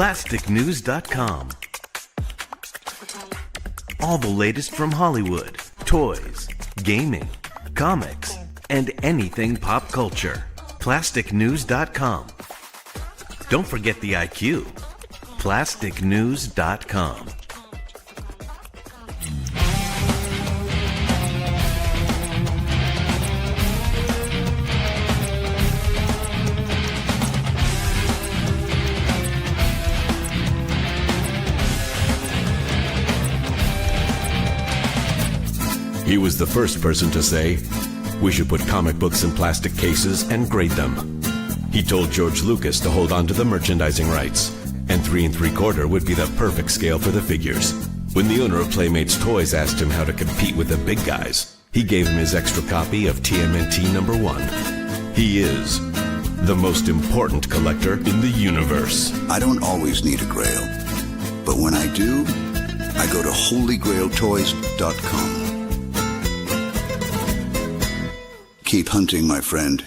plasticnews.com. All the latest from Hollywood, toys, gaming, comics, and anything pop culture. Plasticnews.com. Don't forget the IQ. Plasticnews.com. He was the first person to say, we should put comic books in plastic cases and grade them. He told George Lucas to hold on to the merchandising rights, and 3 3/4 would be the perfect scale for the figures. When the owner of Playmates Toys asked him how to compete with the big guys, he gave him his extra copy of TMNT #1. He is the most important collector in the universe. I don't always need a grail, but when I do, I go to holygrailtoys.com. Keep hunting, my friend.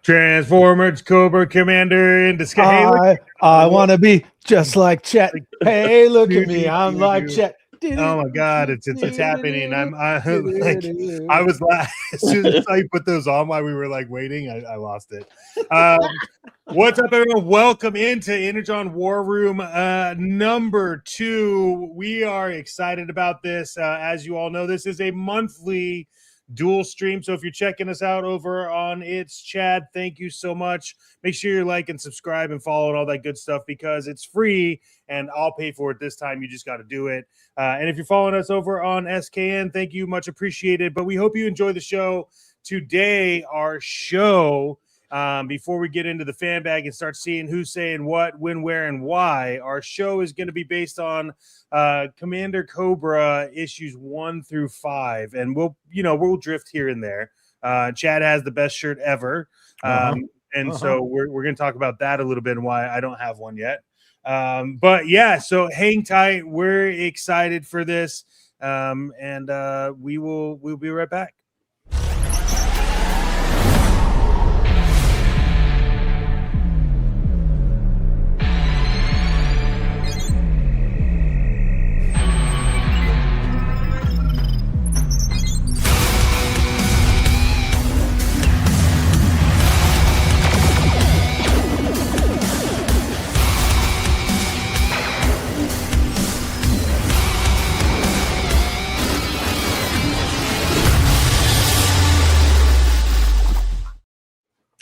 Transformers, Cobra Commander into Sky. I want to be just like Chet. Hey, look at me. I'm like Chet. Oh my God, it's happening. I was as soon as I put those on while we were like waiting, I lost it. What's up, everyone? Welcome into Energon War Room number 2. We are excited about this. As you all know, this is a monthly dual stream. So if you're checking us out over on It's Chad, thank you so much. Make sure you like and subscribe and follow and all that good stuff because it's free and I'll pay for it this time. You just got to do it. And if you're following us over on SKN, thank you, much appreciated. But we hope you enjoy the show today. Our show, before we get into the fan bag and start seeing who's saying what, when, where, and why, our show is going to be based on Commander Cobra issues 1 through 5, and we'll drift here and there. Chad has the best shirt ever, so we're going to talk about that a little bit and why I don't have one yet. But yeah, so hang tight. We're excited for this, and we'll be right back.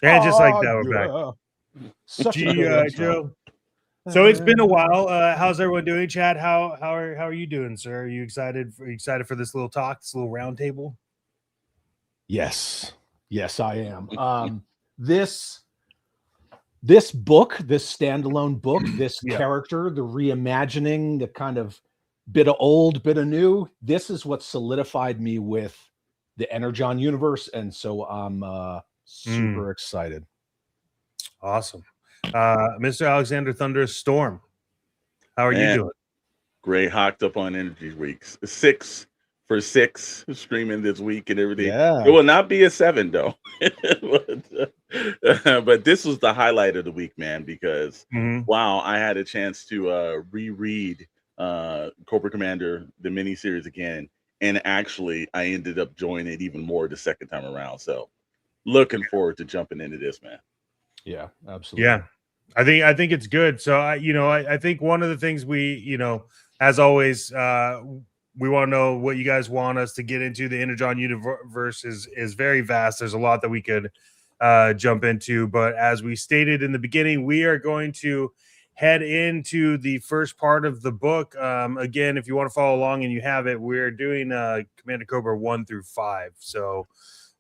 And just like that, we're back. G.I. Joe. So it's been a while. How's everyone doing, Chad? How are you doing, sir? Are you excited? Are you excited for this little talk, this little round table? Yes, I am. This book, this standalone book, this character, the reimagining, the kind of bit of old, bit of new. This is what solidified me with the Energon Universe, and so I'm super excited. Awesome. Mr. Alexander Thunderous Storm, how are you doing? Great, hocked up on Energy Weeks. 6 for 6 streaming this week and everything. Yeah. It will not be a 7 though. but this was the highlight of the week, man, because wow, I had a chance to reread Cobra Commander, the miniseries again, and actually I ended up enjoying it even more the second time around. So looking forward to jumping into this, man. Yeah, absolutely. Yeah, I think it's good. So I think one of the things we, as always, we want to know what you guys want us to get into. The Energon Universe is very vast. There's a lot that we could jump into, but as we stated in the beginning, we are going to head into the first part of the book. Again, if you want to follow along and you have it, we're doing Commander Cobra 1 through 5. So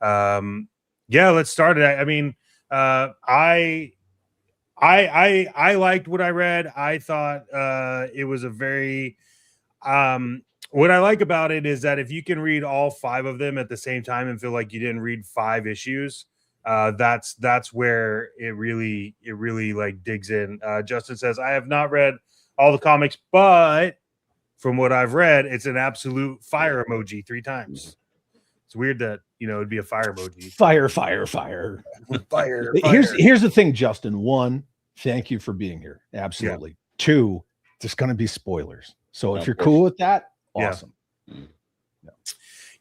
yeah, let's start it. I mean, I I liked what I read. I thought it was a very what I like about it is that if you can read all 5 of them at the same time and feel like you didn't read 5 issues, that's where it really like digs in. Justin says, I have not read all the comics, but from what I've read, it's an absolute fire emoji 3 times. It's weird that it'd be a fire emoji. Fire. Fire. Here's the thing, Justin. 1, thank you for being here. Absolutely. 2, there's going to be spoilers. So if you're cool with that, awesome.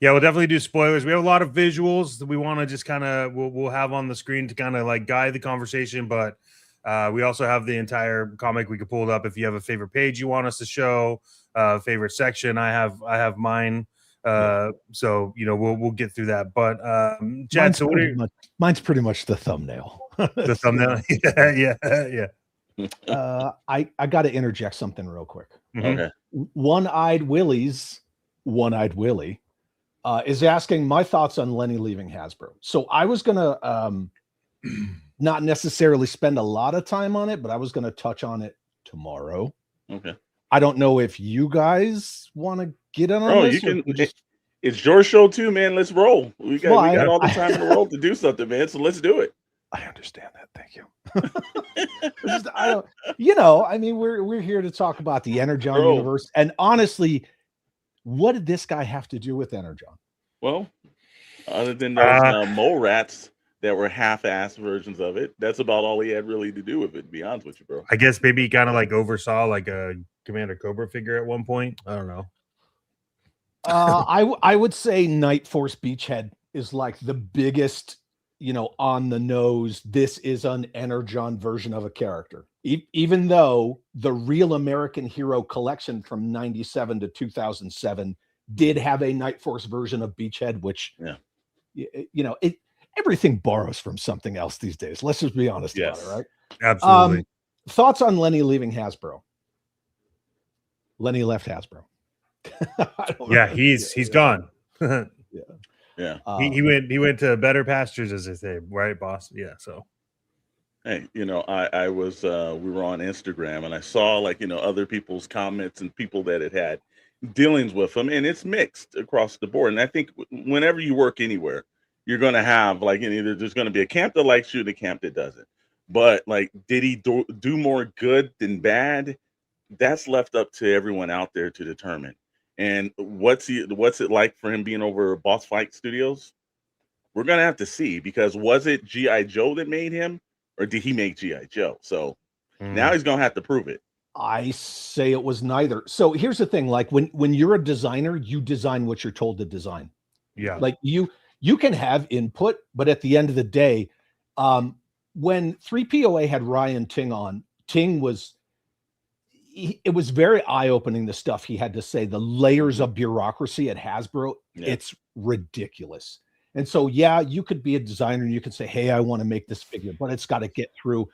Yeah, we'll definitely do spoilers. We have a lot of visuals that we want to just kind of we'll have on the screen to kind of like guide the conversation, but we also have the entire comic. We could pull it up if you have a favorite page you want us to show, favorite section. I have mine. So we'll get through that. But Chad, mine's pretty much the thumbnail. The thumbnail. yeah. I got to interject something real quick. Okay. One-Eyed Willie is asking my thoughts on Lenny leaving Hasbro. So I was gonna not necessarily spend a lot of time on it, but I was gonna touch on it tomorrow. Okay. I don't know if you guys want to get in on this. You can. It's your show too, man. Let's roll. We got all the time in the world to do something, man. So let's do it. I understand that. Thank you. We're here to talk about the Energon Universe. And honestly, what did this guy have to do with Energon? Well, other than those mole rats that were half-assed versions of it, that's about all he had really to do with it, to be honest with you, bro. I guess maybe he kind of like oversaw like a Commander Cobra figure at one point. I don't know. I would say Night Force Beachhead is like the biggest, on the nose. This is an Energon version of a character, even though the Real American Hero collection from 97 to 2007 did have a Night Force version of Beachhead, which, everything borrows from something else these days. Let's just be honest about it, right? Absolutely. Thoughts on Lenny leaving Hasbro? Lenny left Hasbro. Yeah, he's gone. Yeah. He went to better pastures, as they say, right, boss? Yeah. So, hey, I was we were on Instagram and I saw other people's comments and people that had dealings with him, and it's mixed across the board. And I think whenever you work anywhere, you're gonna have either there's gonna be a camp that likes you and a camp that doesn't. But did he do more good than bad? That's left up to everyone out there to determine. And what's it like for him being over Boss Fight Studios? We're gonna have to see, because was it G.I. Joe that made him, or did he make G.I. Joe? So now he's gonna have to prove it. I say it was neither. So here's the thing: when you're a designer, you design what you're told to design. Yeah. You can have input, but at the end of the day, when 3POA had Ryan Ting on, Ting was. It was very eye-opening, the stuff he had to say, the layers of bureaucracy at Hasbro. Yeah. It's ridiculous. And so, you could be a designer and you can say, hey, I want to make this figure, but it's got to get through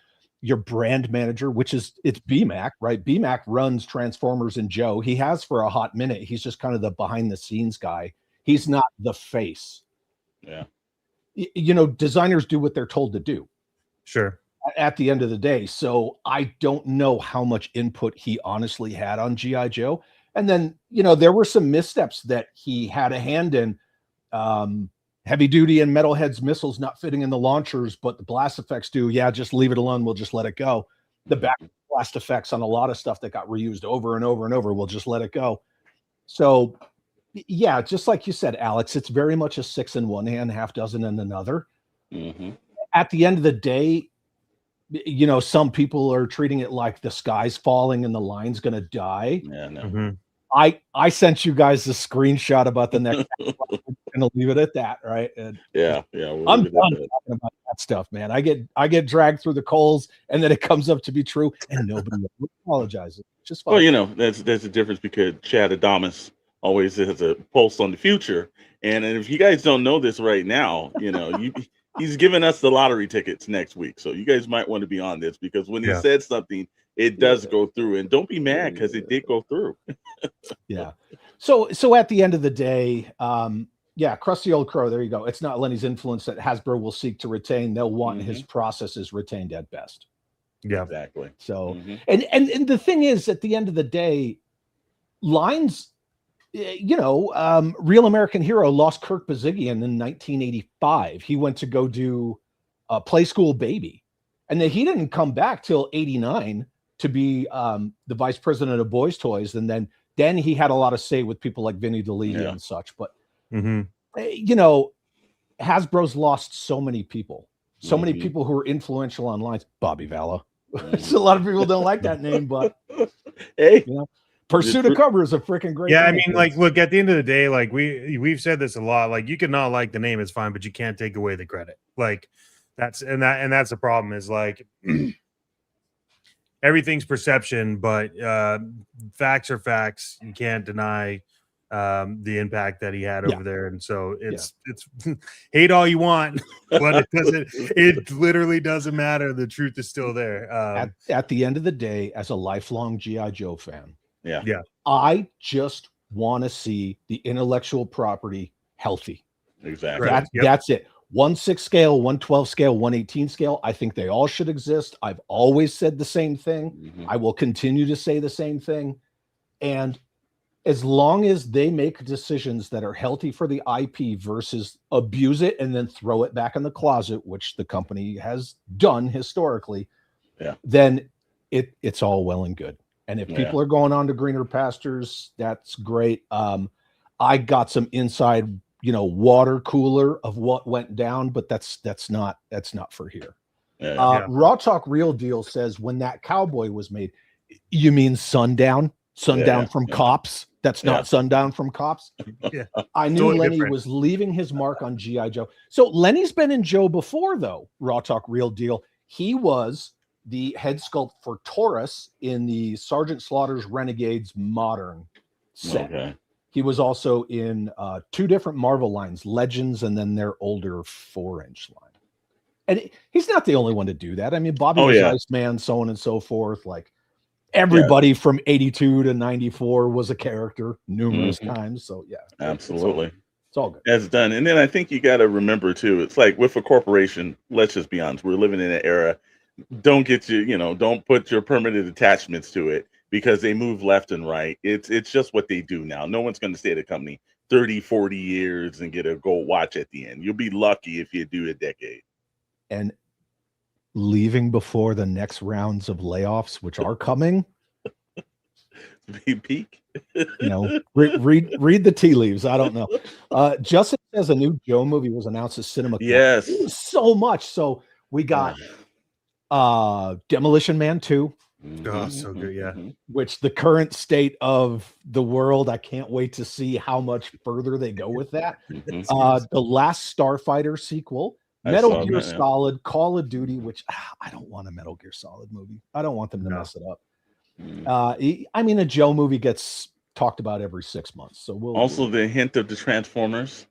your brand manager, it's B.M.A.K, right? B.M.A.K runs Transformers and Joe. He has for a hot minute. He's just kind of the behind-the-scenes guy. He's not the face. Yeah. Designers do what they're told to do. Sure. At the end of the day. So I don't know how much input he honestly had on G.I. Joe. And then, there were some missteps that he had a hand in. Heavy duty and Metalhead's missiles not fitting in the launchers, but the blast effects do. Yeah, just leave it alone. We'll just let it go. The back blast effects on a lot of stuff that got reused over and over and over, we'll just let it go. So, yeah, just like you said, Alex, it's very much a 6 in one hand, half dozen in another. Mm-hmm. At the end of the day, some people are treating it like the sky's falling and the line's going to die. Yeah, no. Mm-hmm. I sent you guys a screenshot about the next. I'm going to leave it at that, right? And yeah. I'm done talking about that stuff, man. I get dragged through the coals, and then it comes up to be true, and nobody apologizes. Just fine. Well, there's a difference, because Chad Adamus always has a pulse on the future, and if you guys don't know this right now, he's giving us the lottery tickets next week, so you guys might want to be on this, because when he said something, it does go through, and don't be mad because it did go through. Yeah. So at the end of the day, Crusty Old Crow, there you go. It's not Lenny's influence that Hasbro will seek to retain. They'll want his processes retained at best. Yeah, exactly. So, and the thing is, at the end of the day, lines, Real American Hero lost Kirk Bazigian in 1985. He went to go do Play School Baby, and then he didn't come back till 89 to be the vice president of Boys Toys, and then he had a lot of say with people like Vinny DeLevy and such. But Hasbro's lost so many people, many people who are influential online. Bobby Valla. So a lot of people don't like that name, but hey, Pursuit of Cobra is a freaking great. Yeah, I mean, like, look, at the end of the day, like we've said this a lot. Like, you can not like the name, it's fine, but you can't take away the credit. Like, that's the problem. Is like everything's perception, but facts are facts. You can't deny the impact that he had over there, and so it's hate all you want, but it doesn't. It literally doesn't matter. The truth is still there. At the end of the day, as a lifelong G.I. Joe fan, yeah, I just want to see the intellectual property healthy. Exactly. That's it. 1/6 scale, 1/12 scale, 1/18 scale. I think they all should exist. I've always said the same thing. I will continue to say the same thing, and as long as they make decisions that are healthy for the IP versus abuse it and then throw it back in the closet, which the company has done historically, then it's all well and good. And if people are going on to greener pastures, that's great. I got some inside, water cooler of what went down, but that's not for here. Raw Talk Real Deal says, when that cowboy was made, you mean Sundown from Cops? That's not Sundown from Cops. I knew Totally Lenny different. was leaving his mark on G.I. Joe. So Lenny's been in Joe before, though. Raw Talk Real Deal. He was the head sculpt for Taurus in the Sergeant Slaughter's Renegades modern set. Okay. He was also in 2 different Marvel lines, Legends, and then their older 4-inch line. And he's not the only one to do that. I mean, Bobby was Iceman, so on and so forth. Like, everybody from 82 to 94 was a character numerous times. So absolutely. It's all good. That's done. And then I think you got to remember too, it's like with a corporation, let's just be honest, we're living in an era. Don't don't put your permanent attachments to it because they move left and right. It's just what they do now. No one's going to stay at a company 30, 40 years and get a gold watch at the end. You'll be lucky if you do a decade. And leaving before the next rounds of layoffs, which are coming. Peak. Read the tea leaves. I don't know. Justin says a new Joe movie was announced at Cinema. Yes. So much. So we got Demolition Man 2. Oh, so good, Which the current state of the world, I can't wait to see how much further they go with that. The Last Starfighter sequel. Metal Gear Solid, Call of Duty, which I don't want a Metal Gear Solid movie. I don't want them to mess it up. I mean, a Joe movie gets talked about every 6 months. So we'll the hint of the Transformers.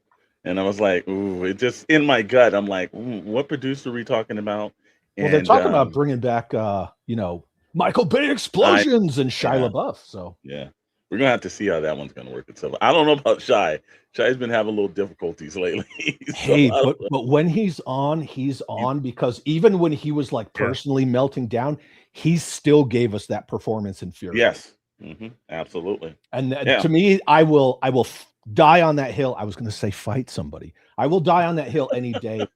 And I was like, ooh, it just in my gut. I'm like, what producer are we talking about? Well, they're talking about bringing back, Michael Bay explosions and Shia LaBeouf. So we're gonna have to see how that one's gonna work itself. I don't know about Shy. Shy's been having a little difficulties lately. But when he's on because even when he was like personally melting down, he still gave us that performance in Fury. Yes, absolutely. And to me, I will die on that hill. I was going to say fight somebody. I will die on that hill any day.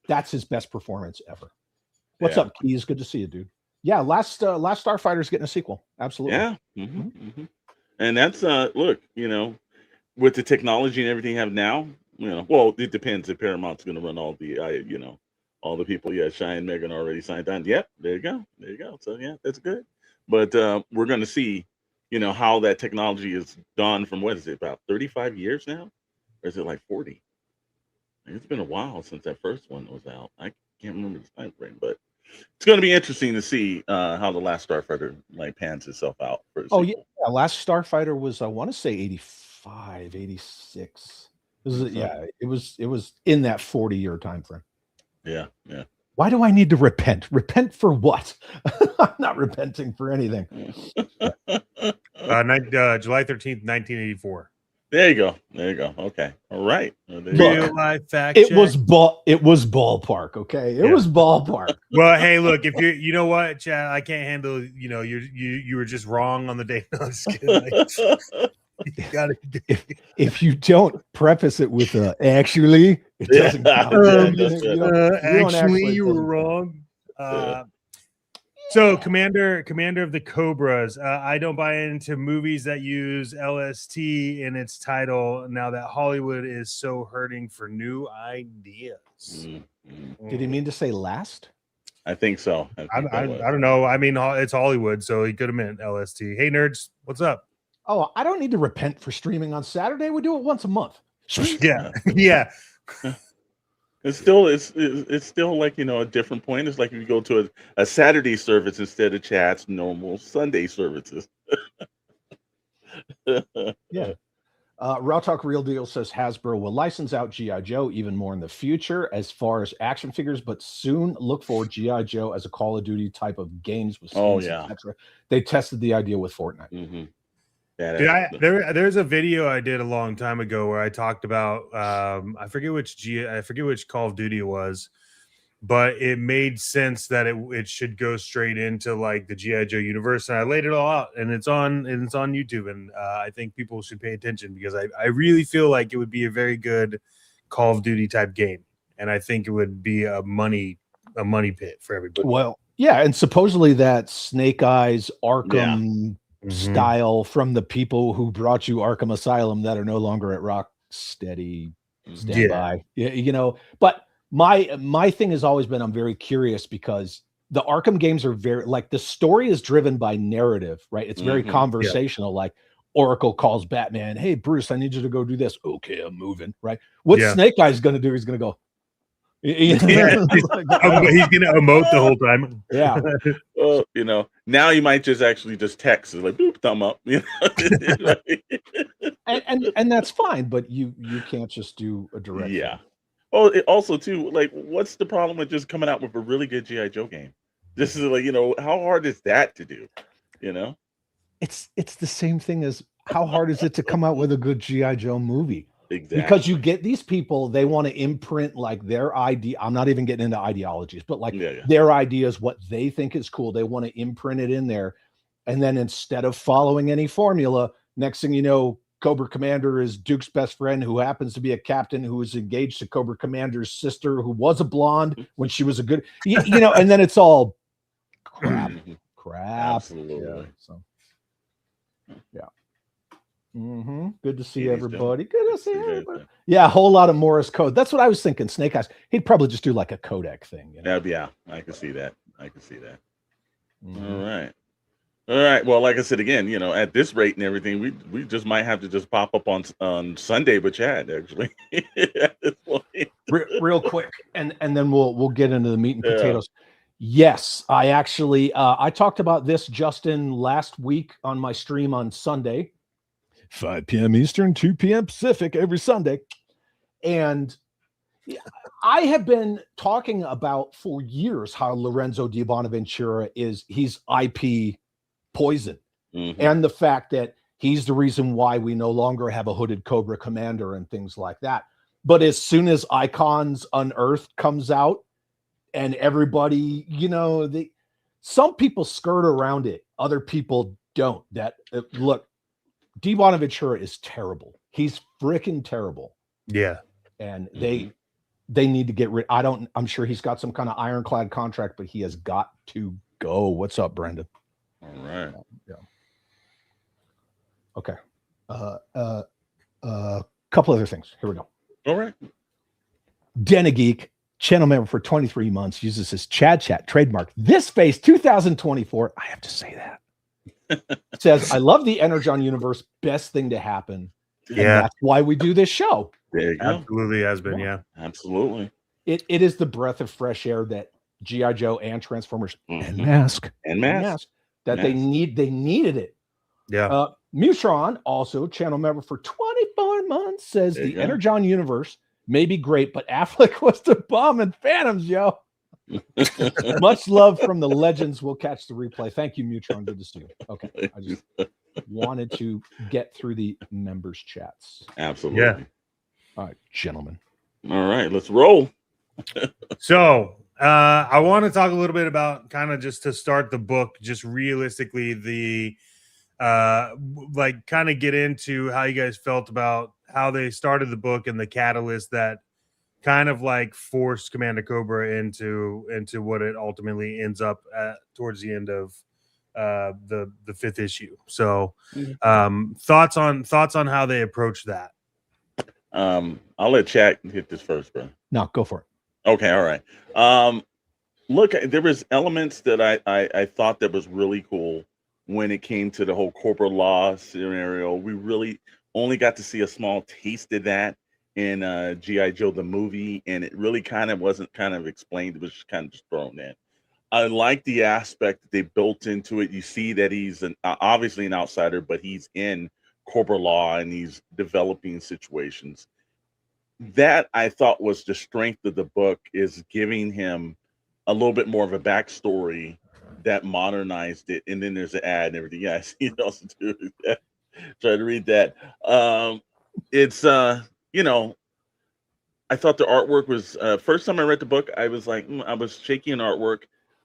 That's his best performance ever. What's up, Keys? Good to see you, dude. Yeah, Last Starfighter's getting a sequel. Absolutely. Yeah. And that's look, with the technology and everything you have now, well, it depends if Paramount's going to run all the all the people. Yeah, Shy and Megan already signed on. Yep, there you go. So that's good. But we're going to see, how that technology is done from, what is it, about 35 years now? Or is it like 40? It's been a while since that first one was out. I can't remember the time frame, but it's going to be interesting to see how the Last Starfighter pans itself out. Last Starfighter was, I want to say 85, 86. It was in that 40-year time frame. Yeah. Why do I need to repent? Repent for what? I'm not repenting for anything. July 13th, 1984. There you go. There you go. Okay. All right. Well, Real life fact It check. was ballpark. Okay, it was ballpark. Well, hey, look, if you know what, Chad, I can't handle. You were just wrong on the day. No, I'm just kidding. You gotta, if you don't preface it with actually, it doesn't count. actually, you were wrong. So, Commander of the Cobras, I don't buy into movies that use LST in its title now that Hollywood is so hurting for new ideas. Did he mean to say last? I think so. I don't know. I mean, it's Hollywood, so he could have meant LST. Hey, nerds, what's up? Oh, I don't need to repent for streaming on Saturday. We do it once a month. Yeah, yeah. It's still like, a different point. It's like if you go to a Saturday service instead of Chad's normal Sunday services. Yeah. Raw Talk Real Deal says Hasbro will license out G.I. Joe even more in the future as far as action figures, but soon look for G.I. Joe as a Call of Duty type of games with skins, etc. They tested the idea with Fortnite. Mm-hmm. There's a video I did a long time ago where I talked about I forget which Call of Duty it was, but it made sense that it should go straight into like the G.I. Joe universe, and I laid it all out, and it's on YouTube, and I think people should pay attention because I really feel like it would be a very good Call of Duty type game, and I think it would be a money pit for everybody. Well, yeah, and supposedly that Snake Eyes Arkham style from the people who brought you Arkham Asylum that are no longer at Rocksteady standby. Yeah. But my thing has always been I'm very curious because the Arkham games are very like the story is driven by narrative, right? It's very conversational. Like Oracle calls Batman, "Hey Bruce, I need you to go do this." Okay, I'm moving. Right? What Snake Eyes going to do? He's going to go. He's gonna emote the whole time. Yeah. Well, now you might just text it like boop, thumb up. And that's fine, but you can't just do a direct. Yeah. Oh, also too, like, what's the problem with just coming out with a really good G.I. Joe game? This is like, how hard is that to do? It's the same thing as how hard is it to come out with a good G.I. Joe movie? Exactly. Because you get these people, they want to imprint like their idea. I'm not even getting into ideologies, but like their ideas, what they think is cool. They want to imprint it in there. And then instead of following any formula, next thing you know, Cobra Commander is Duke's best friend who happens to be a captain who is engaged to Cobra Commander's sister who was a blonde when she was a good, and then it's all crap. Absolutely. Yeah. Good to see everybody. Good to see everybody. Yeah, a whole lot of Morse code. That's what I was thinking. Snake Eyes. He'd probably just do like a codec thing. Yeah, I can see that. All right. Well, like I said again, at this rate and everything, we just might have to just pop up on Sunday with Chad actually. At this point. Real quick, and then we'll get into the meat and potatoes. Yes, I actually I talked about this, Justin, last week on my stream on Sunday. 5 p.m. Eastern, 2 p.m. Pacific every Sunday. And I have been talking about for years how Lorenzo Di Bonaventura he's IP poison. And the fact that he's the reason why we no longer have a hooded Cobra Commander and things like that. But as soon as Icons Unearthed comes out and everybody, some people skirt around it. Other people don't. Look, Di Bonaventura is terrible. He's freaking terrible. Yeah. And they need to get rid. I'm sure he's got some kind of ironclad contract, but he has got to go. What's up, Brendan? All right. Yeah. Okay. Couple other things. Here we go. All right. Denegeek, channel member for 23 months, uses his Chad Chat trademark. This face 2024. I have to say that. Says, I love the Energon Universe. Best thing to happen. Yeah. That's why we do this show. There you go. Absolutely has been. Yeah. Absolutely. It is the breath of fresh air that G.I. Joe and Transformers and M.A.S.K. that they needed it. Yeah. Mutron, also channel member for 24 months, says the Energon Universe may be great, but Affleck was the bomb in Phantoms, yo. Much love from the legends. We'll catch the replay. Thank you, Mutron. Good to see you. Okay. wanted to get through the members chats. Absolutely. Yeah. All right, gentlemen. All right, let's roll. So I want to talk a little bit about, kind of just to start the book, just realistically, the like kind of get into how you guys felt about how they started the book and the catalyst that kind of like forced Commander Cobra into what it ultimately ends up at towards the end of the 5th issue. So thoughts on how they approach that. I'll let Chat hit this first, bro. No, go for it. Okay, all right. Look, there was elements that I thought that was really cool when it came to the whole Cobra Law scenario. We really only got to see a small taste of that in G.I. Joe the movie, and it really kind of wasn't kind of explained. It was just kind of just thrown in. I like the aspect that they built into it. You see that he's obviously an outsider, but he's in Cobra Law and he's developing situations. That I thought was the strength of the book, is giving him a little bit more of a backstory that modernized it. And then there's an ad and everything. Yeah, I see it also too. Try to read that. It's you know, I thought the artwork was first time I read the book, I was like, I was shaking artwork.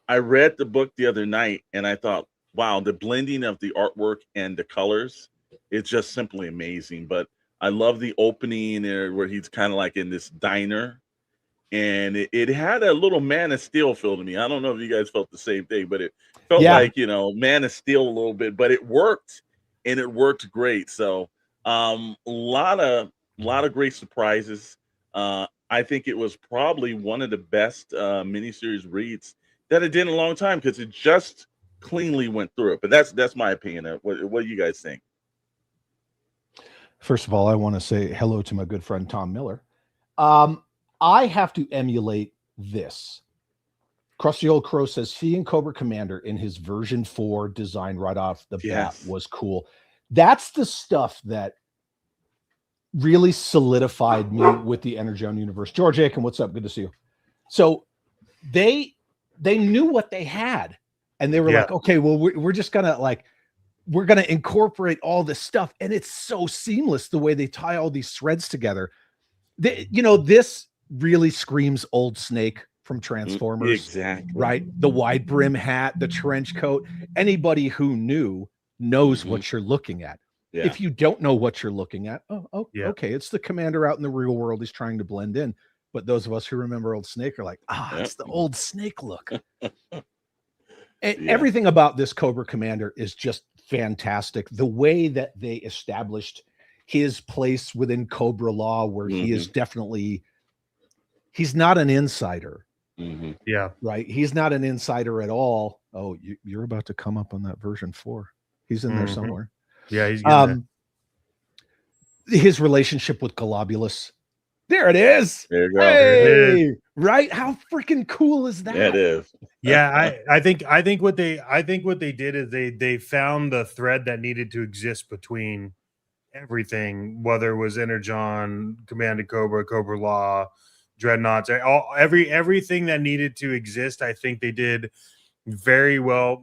I read the book the other night and I thought, wow, the blending of the artwork and the colors, it's just simply amazing. But I love the opening where he's kind of like in this diner, and it had a little Man of Steel feel to me. I don't know if you guys felt the same thing, but it felt like, you know, Man of Steel a little bit, but it worked, and it worked great. So a lot of great surprises. I think it was probably one of the best miniseries reads that I did in a long time, because it just cleanly went through it. But that's my opinion. What do you guys think? First of all, I want to say hello to my good friend Tom Miller. I have to emulate this. Crusty Old Crow says seeing Cobra Commander in his version 4 design right off the bat was cool. That's the stuff that really solidified me with the Energon Universe. George Aiken, what's up? Good to see you. So they knew what they had, and they were like, okay, well, we're just gonna we're gonna incorporate all this stuff, and it's so seamless the way they tie all these threads together. This really screams old Snake from Transformers. Exactly. Right? The wide brim hat, the trench coat. Anybody who knows what you're looking at. Yeah. If you don't know what you're looking at, okay, it's the Commander out in the real world. He's trying to blend in. But those of us who remember old Snake are like, it's the old Snake look. And everything about this Cobra Commander is just fantastic. The way that they established his place within Cobra Law, where he is definitely, he's not an insider. Yeah. Right. He's not an insider at all. Oh, you're about to come up on that version 4. He's in there somewhere. Yeah. He's getting there. His relationship with Globulus. There it is. There you go. Hey, right? How freaking cool is that? Yeah, it is. Yeah, I think what they did is they found the thread that needed to exist between everything, whether it was Energon, Commander Cobra, Cobra Law, Dreadnoughts, everything that needed to exist. I think they did very well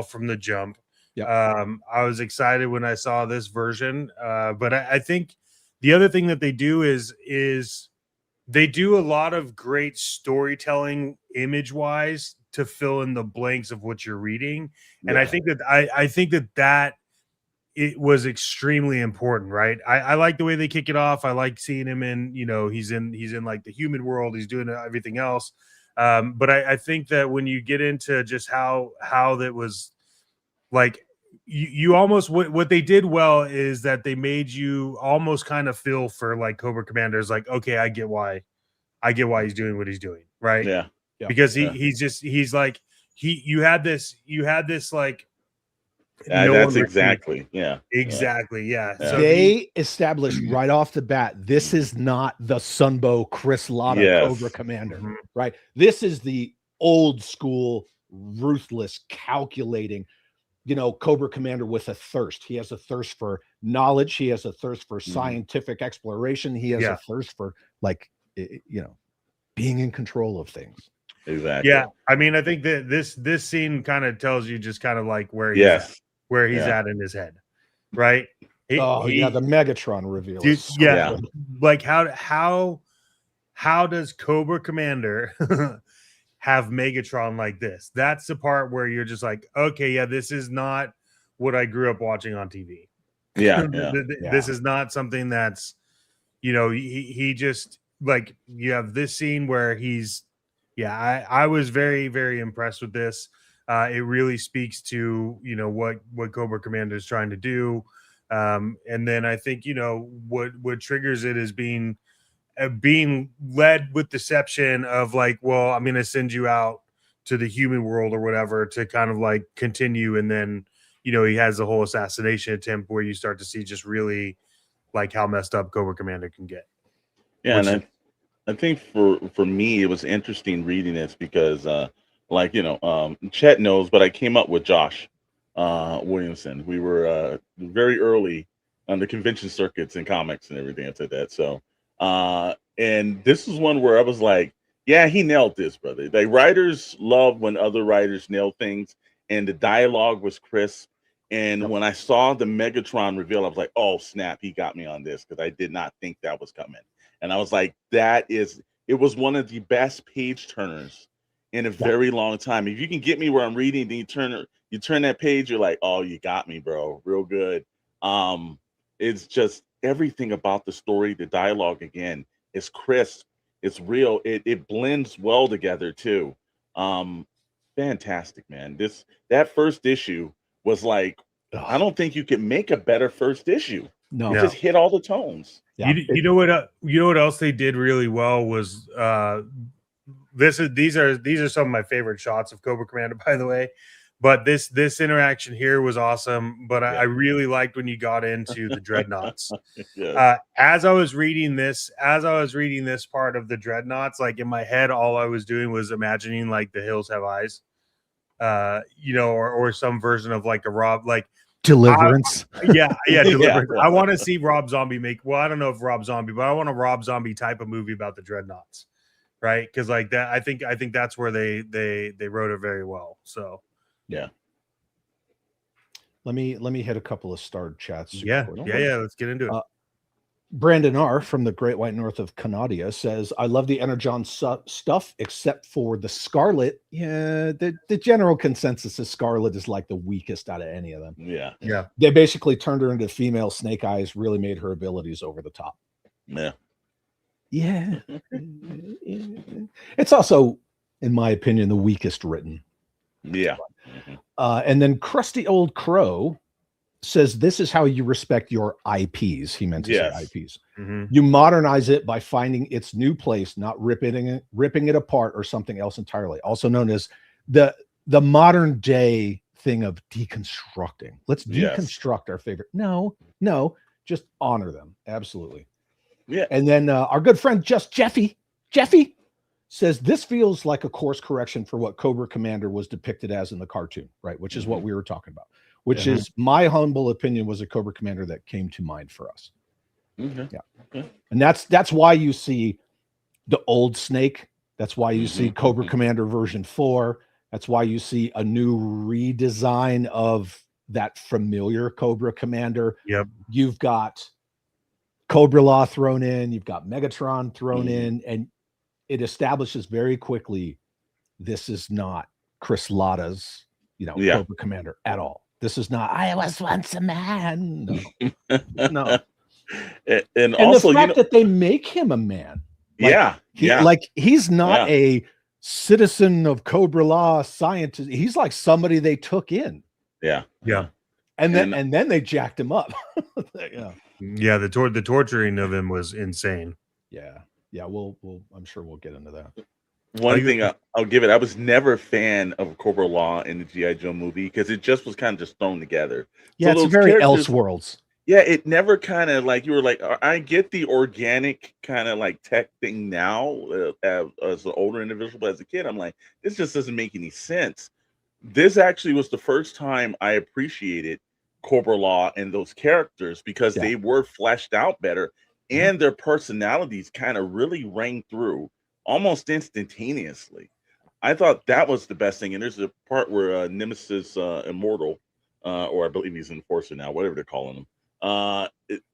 from the jump. Yeah. I was excited when I saw this version, but I think the other thing that they do is they do a lot of great storytelling image-wise to fill in the blanks of what you're reading. And I think that it was extremely important, right? I like the way they kick it off. I like seeing him in, he's in like the human world. He's doing everything else. But I think that when you get into just how that was like, you almost, what they did well is that they made you almost kind of feel for like Cobra Commander is like, okay, I get why he's doing what he's doing, right? Yeah. Because he's like you had this like that's exactly. Yeah. Exactly. Yeah. So they established right off the bat, this is not the Sunbow Chris Latta Cobra Commander, right? This is the old school, ruthless, calculating, Cobra Commander with a thirst. He has a thirst for knowledge. He has a thirst for scientific exploration. He has a thirst for being in control of things. Exactly. Yeah. I mean, I think that this scene kind of tells you just kind of like where he's at. where he's at in his head, right? Yeah, the Megatron reveal. Dude, So yeah, good. like how does Cobra Commander have Megatron like this? That's the part where you're just like, okay, yeah, this is not what I grew up watching on TV. Yeah, This is not something that's, you know, he just, like, you have this scene where he's, yeah, I was very, very impressed with this. It really speaks to, you know, what Cobra Commander is trying to do. And then I think, you know, what triggers it is being led with deception of like, well, I'm going to send you out to the human world or whatever to kind of like continue. And then, you know, he has the whole assassination attempt where you start to see just really like how messed up Cobra Commander can get. Yeah, and I think for me, it was interesting reading this because, like, you know, Chet knows, but I came up with Josh Williamson. We were very early on the convention circuits and comics and everything like that. So, and this is one where I was like, yeah, he nailed this, brother. Like, writers love when other writers nail things, and the dialogue was crisp. And when I saw the Megatron reveal, I was like, oh, snap, he got me on this because I did not think that was coming. And I was like, it was one of the best page turners in a very long time. If you can get me where I'm reading, then you turn that page, you're like, oh, you got me, bro. Real good. It's just everything about the story, the dialogue again, is crisp. It's real. It blends well together too. Fantastic, man. That first issue was like, I don't think you could make a better first issue. No, it just hit all the tones. Yeah. You know what else they did really well was these are some of my favorite shots of Cobra Commander, by the way. But this interaction here was awesome. But I really liked when you got into the Dreadnoks. As I was reading this part of the Dreadnoks, like in my head, all I was doing was imagining like The Hills Have Eyes, you know, or some version of like a Rob, like Deliverance. Deliverance. I want to see Rob Zombie make. Well, I don't know if Rob Zombie, but I want a Rob Zombie type of movie about the Dreadnoks, right? Because like that, I think that's where they wrote it very well. So. Yeah. Let me hit a couple of starred chats. Yeah. Let's get into it. Brandon R. from the Great White North of Canada says, I love the Energon stuff, except for the Scarlet. Yeah, the general consensus is Scarlet is like the weakest out of any of them. Yeah. They basically turned her into female Snake Eyes, really made her abilities over the top. Yeah. It's also, in my opinion, the weakest written. Yeah. And then Crusty Old Crow says, this is how you respect your IPs. He meant to say IPs. You modernize it by finding its new place, not ripping it apart or something else entirely. Also known as the modern day thing of deconstructing. Let's deconstruct our favorite. No, just honor them. Absolutely. Yeah. And then our good friend Jeffy says this feels like a course correction for what Cobra Commander was depicted as in the cartoon, right? Which is what we were talking about. Which is my humble opinion was a Cobra Commander that came to mind for us. And that's why you see the old Snake. That's why you see Cobra Commander version 4. That's why you see a new redesign of that familiar Cobra Commander. You've got Cobra Law thrown in, you've got Megatron thrown in, and it establishes very quickly this is not Chris Latta's, Cobra Commander at all. This is not, I was once a man. No. And also, the fact that they make him a man. He's not a citizen of Cobra Law scientist. He's like somebody they took in. Yeah. And then they jacked him up. The torturing of him was insane. We'll I'm sure we'll get into that. One thing I'll give it, I was never a fan of Cobra Law in the G.I. Joe movie because it just was kind of just thrown together. Yeah, so it's very Elseworlds. Yeah, it never kind of like, you were like, I get the organic kind of like tech thing now as an older individual, but as a kid, I'm like, this just doesn't make any sense. This actually was the first time I appreciated Cobra Law and those characters because they were fleshed out better and their personalities kind of really rang through almost instantaneously. I thought that was the best thing. And there's a part where Nemesis Immortal or I believe he's enforcer now, whatever they're calling him.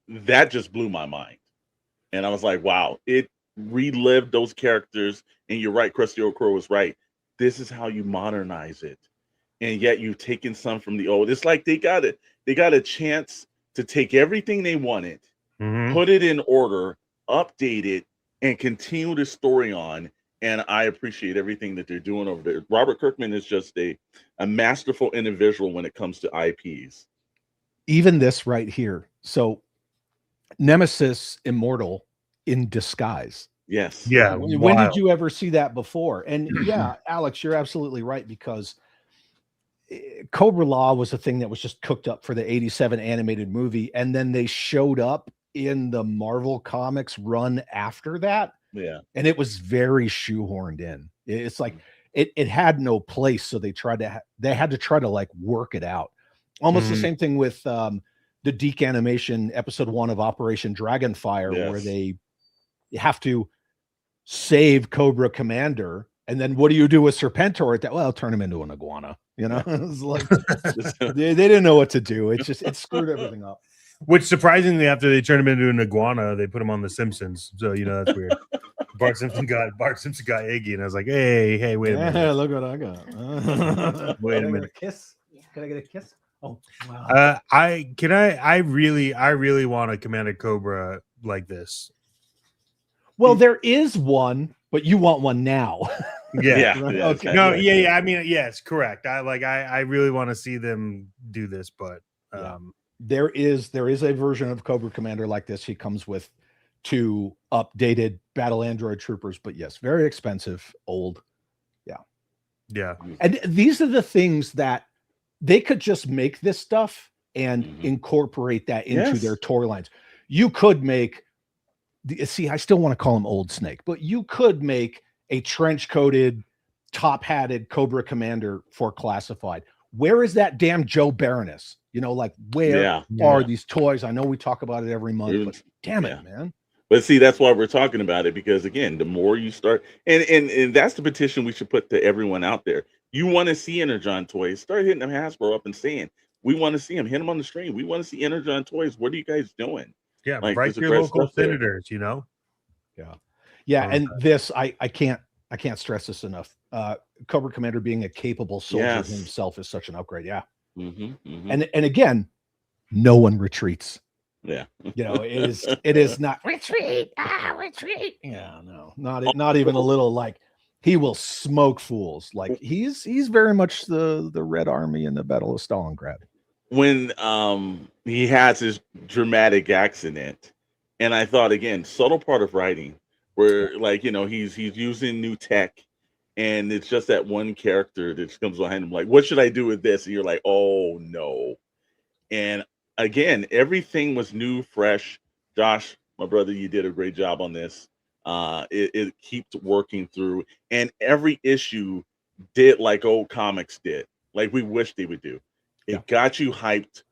That just blew my mind. And I was like, wow, it relived those characters. And you're right, Krusty Old Crow was right. This is how you modernize it. And yet you've taken some from the old. It's like they got a chance to take everything they wanted, put it in order, update it, and continue the story on. And I appreciate everything that they're doing over there. Robert Kirkman is just a masterful individual when it comes to IPs. Even this right here. So Nemesis Immortal in disguise. Yes. Yeah. When did you ever see that before? And yeah, Alex, you're absolutely right, because Cobra Law was a thing that was just cooked up for the 87 animated movie. And then they showed up in the Marvel Comics run after that. Yeah. And it was very shoehorned in. It's like it had no place. So they had to try to like work it out. Almost the same thing with the Deke animation episode 1 of Operation Dragonfire, where they have to save Cobra Commander. And then what do you do with Serpentor at that? Well, turn him into an iguana. You know, it's like they didn't know what to do. It screwed everything up. Which surprisingly, after they turned him into an iguana, they put him on The Simpsons. So you know that's weird. Bart Simpson got Iggy, and I was like, hey, wait a minute. Look what I got. Wait a minute. Kiss? Can I get a kiss? Oh, wow. I really want a Commander Cobra like this. Well, there is one, but you want one now. Yeah. Okay. No, yeah. I mean, yes, correct. I really want to see them do this, but there is a version of Cobra Commander like this. He comes with 2 updated battle android troopers, but yes, very expensive, old. Yeah. And these are the things that they could just make this stuff and incorporate that into their toy lines. You could make I still want to call him Old Snake, but you could make a trench-coated, top-hatted Cobra Commander for classified. Where is that damn Joe Baroness? You know, like where are these toys? I know we talk about it every month, but damn it, man. But see, that's why we're talking about it, because again, the more you start, and that's the petition we should put to everyone out there. You want to see Energon toys, start hitting them Hasbro up and saying, we want to see them. Hit them on the stream. We want to see Energon toys. What are you guys doing? Yeah, like, write your local senators, you know? Yeah. And this, I can't stress this enough. Cobra Commander being a capable soldier himself is such an upgrade. Yeah. And again, no one retreats. Yeah. You know, it is not retreat. Retreat. Yeah, no, not even a little. Like, he will smoke fools. Like, he's very much the Red Army in the Battle of Stalingrad. When he has his dramatic accident, and I thought, again, subtle part of writing where, like, you know, he's using new tech, and it's just that one character that just comes behind him like, what should I do with this? And you're like, oh no. And again, everything was new, fresh. Josh, my brother, you did a great job on this. It keeps working through, and every issue did like old comics did, like we wish they would do. It got you hyped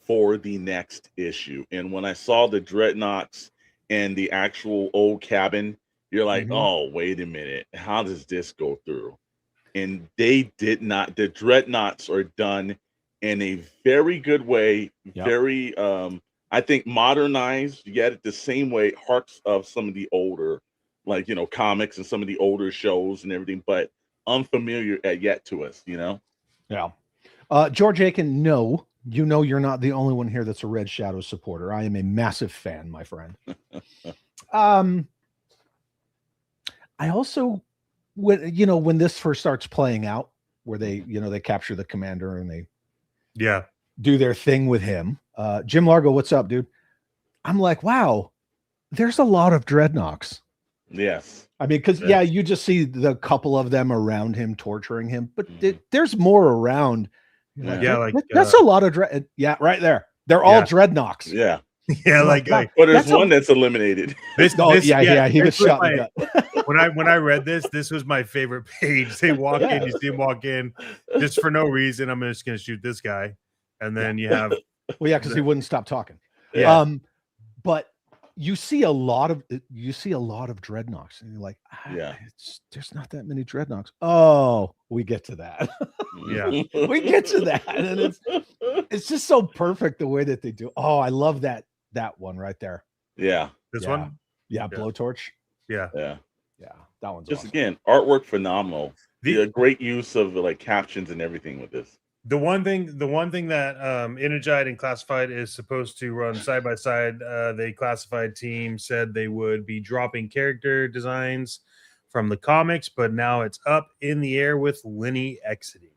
for the next issue. And when I saw the Dreadnoks and the actual old cabin, you're like, oh, wait a minute. How does this go through? And they did not. The Dreadnoks are done in a very good way. Very, I think, modernized, yet the same way, hearts of some of the older, like, you know, comics and some of the older shows and everything, but unfamiliar yet to us, you know? Yeah. George Aiken, no, you know you're not the only one here that's a Red Shadow supporter. I am a massive fan, my friend. I also, when this first starts playing out, where they capture the commander and they do their thing with him. Jim Largo, what's up, dude? I'm like, wow, there's a lot of Dreadnoks. Yes. I mean, because you just see the couple of them around him torturing him, but there's more around. That's a lot of dread. Yeah, right there. They're all Dreadnoks. Yeah. Yeah, but there's one that's eliminated. He was shot in the gut. When I read this was my favorite page. They walk in, you see him walk in just for no reason. I'm just gonna shoot this guy, and then you have because he wouldn't stop talking. Yeah. But you see a lot of Dreadnoks, and you're like, Yeah. there's not that many Dreadnoks. Oh, we get to that. Yeah. We get to that, and it's just so perfect the way that they do. Oh, I love that one right there. Yeah. This Yeah. one? Yeah, Yeah. Blowtorch. Yeah. Yeah. Yeah, that one's Just awesome. again, artwork phenomenal. The- The great use of like captions and everything with this. The one thing that Energite and Classified is supposed to run side by side, the Classified team said they would be dropping character designs from the comics, but now it's up in the air with Lenny exiting.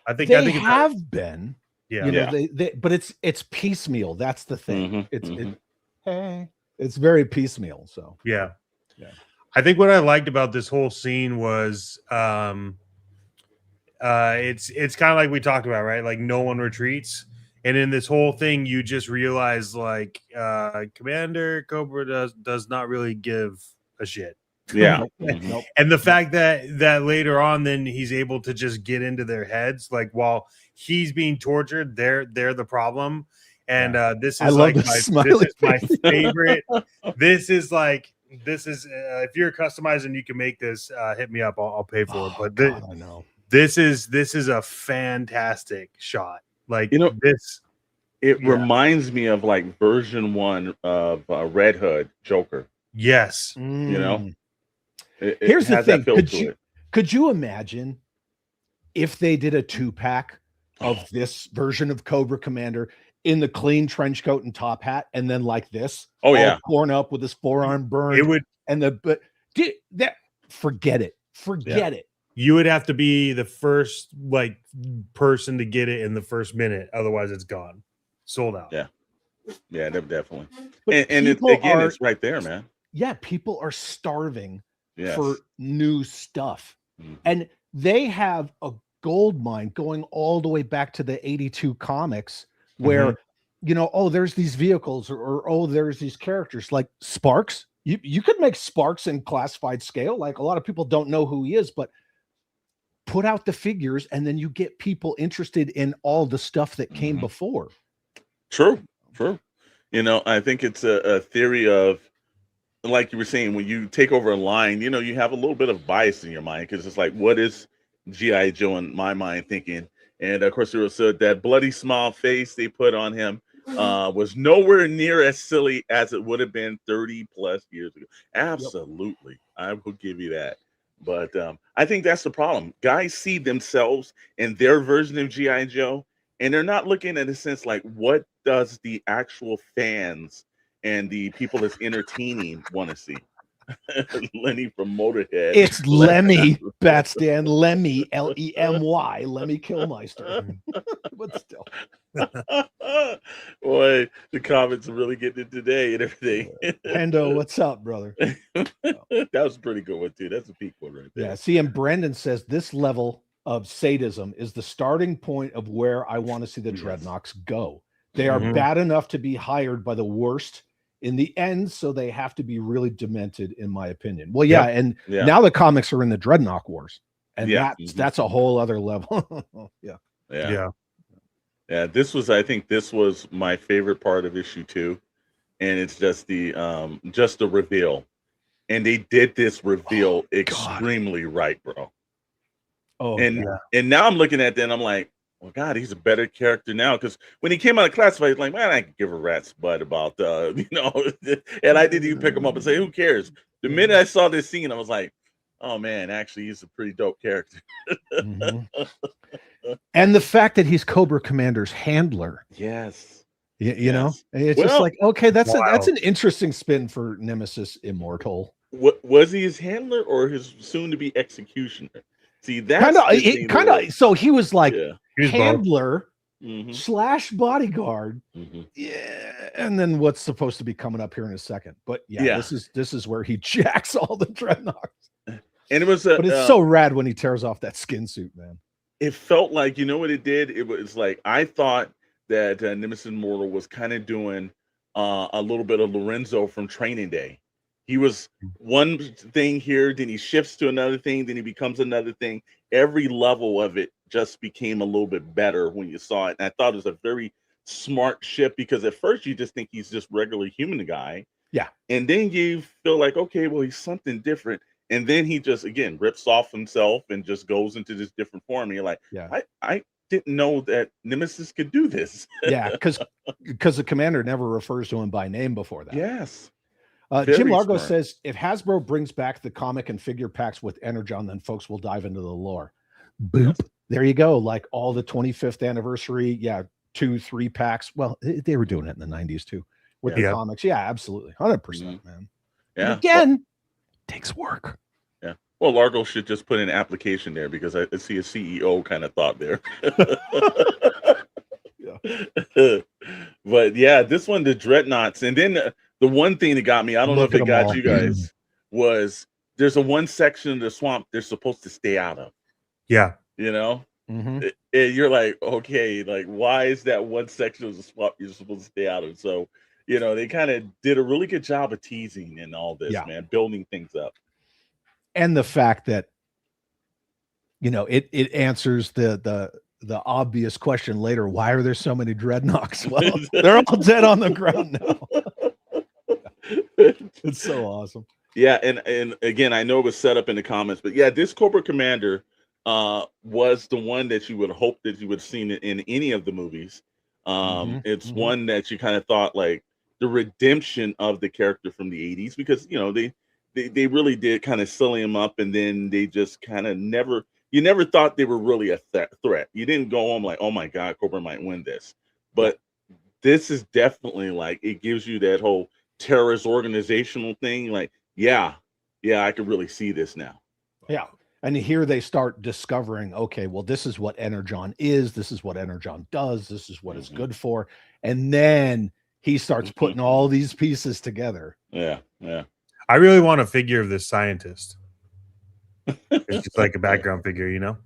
I think They have been. Yeah. You know, they but it's piecemeal. That's the thing. It's very piecemeal. So yeah. Yeah. I think what I liked about this whole scene was it's kind of like we talked about, right? Like no one retreats, and in this whole thing you just realize like Commander Cobra does not really give a shit. Yeah. And the fact that later on then he's able to just get into their heads, like while he's being tortured, they're the problem. And this is like my favorite. This is if you're customizing, you can make this. Hit me up. I'll pay for it. But God, I know. This is a fantastic shot. Like, you know, this. It reminds me of like version 1 of Red Hood Joker. Yes. You know, Here's the has thing. that feel to it. Could you imagine if they did a 2-pack of this version of Cobra Commander in the clean trench coat and top hat, and then like this? Oh yeah, torn up with his forearm burned. It would, forget it. Forget it. You would have to be the first like person to get it in the first minute, otherwise it's gone, sold out. Yeah, definitely. But And it's right there, man. Yeah, people are starving Yes. for new stuff, and they have a gold mine going all the way back to the 82 comics, where you know, oh, there's these vehicles, or oh, there's these characters like Sparks. You could make Sparks in classified scale. Like, a lot of people don't know who he is, but put out the figures, and then you get people interested in all the stuff that came before. True. You know, I think it's a theory of, like you were saying, when you take over a line, you know, you have a little bit of bias in your mind, because it's like, what is G.I. Joe in my mind thinking? And of course, there was that bloody smile face they put on him was nowhere near as silly as it would have been 30 plus years ago. Absolutely. I will give you that. But I think that's the problem. Guys see themselves in their version of G.I. Joe, and they're not looking at a sense like, what does the actual fans and the people that's entertaining want to see? Lenny from Motorhead. It's Lemmy, Batstan, Lemmy, Lemmy, Lemmy Killmeister. But still. Boy, the comments are really getting it today and everything. Hendo, what's up, brother? That was a pretty good one, too. That's a peak one right there. Yeah, see, and Brendan says this level of sadism is the starting point of where I want to see the Dreadnoks go. They are bad enough to be hired by the worst in the end, so they have to be really demented, in my opinion. Well, and now the comics are in the Dreadnok Wars, and that's a whole other level. Yeah. I think this was my favorite part of issue 2, and it's just the reveal, and they did this reveal extremely right, bro. And now I'm looking at that and I'm like, well, God, he's a better character now, because when he came out of Classified, he's like, man, I could give a rat's butt about you know, and I didn't even pick him up and say, who cares? The minute I saw this scene, I was like, oh man, actually, he's a pretty dope character. And the fact that he's Cobra Commander's handler. Yes. You know, it's just like, okay, that's an interesting spin for Nemesis Immortal. What was he, his handler or his soon-to-be executioner? See, that's kind of. So he was like handler / bodyguard. Yeah, and then what's supposed to be coming up here in a second. But this is where he jacks all the Dreadnoks. And it was, but it's so rad when he tears off that skin suit, man. It felt like, you know what it did? It was like, I thought that Nemesis Immortal was kind of doing a little bit of Lorenzo from Training Day. He was one thing here, then he shifts to another thing, then he becomes another thing. Every level of it just became a little bit better when you saw it. And I thought it was a very smart shift, because at first you just think he's just regular human guy. Yeah. And then you feel like, okay, well, he's something different. And then he just, again, rips off himself and just goes into this different form. And you're like, Yeah. I didn't know that Nemesis could do this. Yeah, because the commander never refers to him by name before that. Yes. Jim Largo smart. says, if Hasbro brings back the comic and figure packs with Energon, then folks will dive into the lore. Boop. There you go. Like all the 25th anniversary. Yeah. 2-3 packs. Well, they were doing it in the 90s too with the comics. Yeah, absolutely. 100%, man. Yeah. And again, takes work. Yeah. Well, Largo should just put an application there, because I see a CEO kind of thought there. But yeah, this one, the Dreadnoks. And then the one thing that got me, I don't know if it got you guys, was there's a one section of the swamp they're supposed to stay out of. Yeah. You know? Mm-hmm. And you're like, okay, like, why is that one section of the swamp you're supposed to stay out of? So, you know, they kind of did a really good job of teasing and all this, man, building things up. And the fact that, you know, it answers the obvious question later. Why are there so many Dreadnoks? Well, they're all dead on the ground now. It's so awesome. Yeah, and again, I know it was set up in the comments, but yeah, this Cobra Commander was the one that you would hope that you would have seen it in any of the movies. It's one that you kind of thought like the redemption of the character from the 80s, because, you know, they really did kind of silly him up, and then they just kind of you never thought they were really a threat. You didn't go home like, oh my God, Cobra might win this. But this is definitely like, it gives you that whole terrorist organizational thing. Like, yeah, I could really see this now. Yeah. And here they start discovering, okay, well, this is what Energon is. This is what Energon does. This is what it's good for. And then he starts putting all these pieces together. Yeah. I really want a figure of this scientist. It's just like a background figure, you know?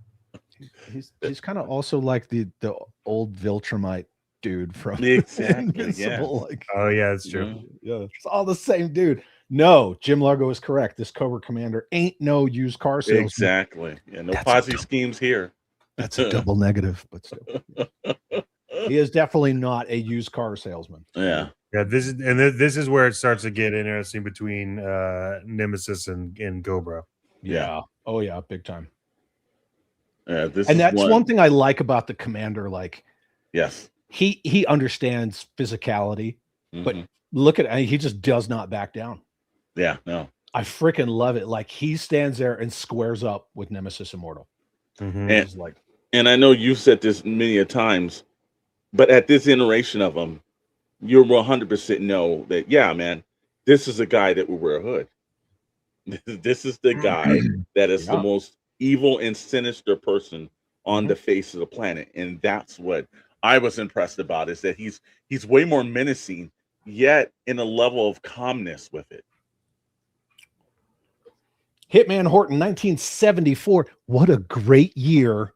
He's kind of also like the old Viltrumite dude from Invincible. Like, oh, yeah, that's true. Yeah, it's all the same dude. No, Jim Largo is correct. This Cobra Commander ain't no used car salesman. Exactly. Yeah, no Ponzi schemes here. That's a double negative, but still. He is definitely not a used car salesman. Yeah. Yeah, this is where it starts to get interesting between Nemesis and Cobra. Yeah. Oh yeah, big time. Yeah, and that's one thing I like about the Commander. Like, yes, he understands physicality, but look at he just does not back down. Yeah, no. I freaking love it. Like, he stands there and squares up with Nemesis Immortal. And I know you've said this many a times, but at this iteration of him, you're 100% know that, yeah, man, this is a guy that will wear a hood. This is the guy that is the most evil and sinister person on the face of the planet. And that's what I was impressed about, is that he's way more menacing, yet in a level of calmness with it. Hitman Horton, 1974. What a great year.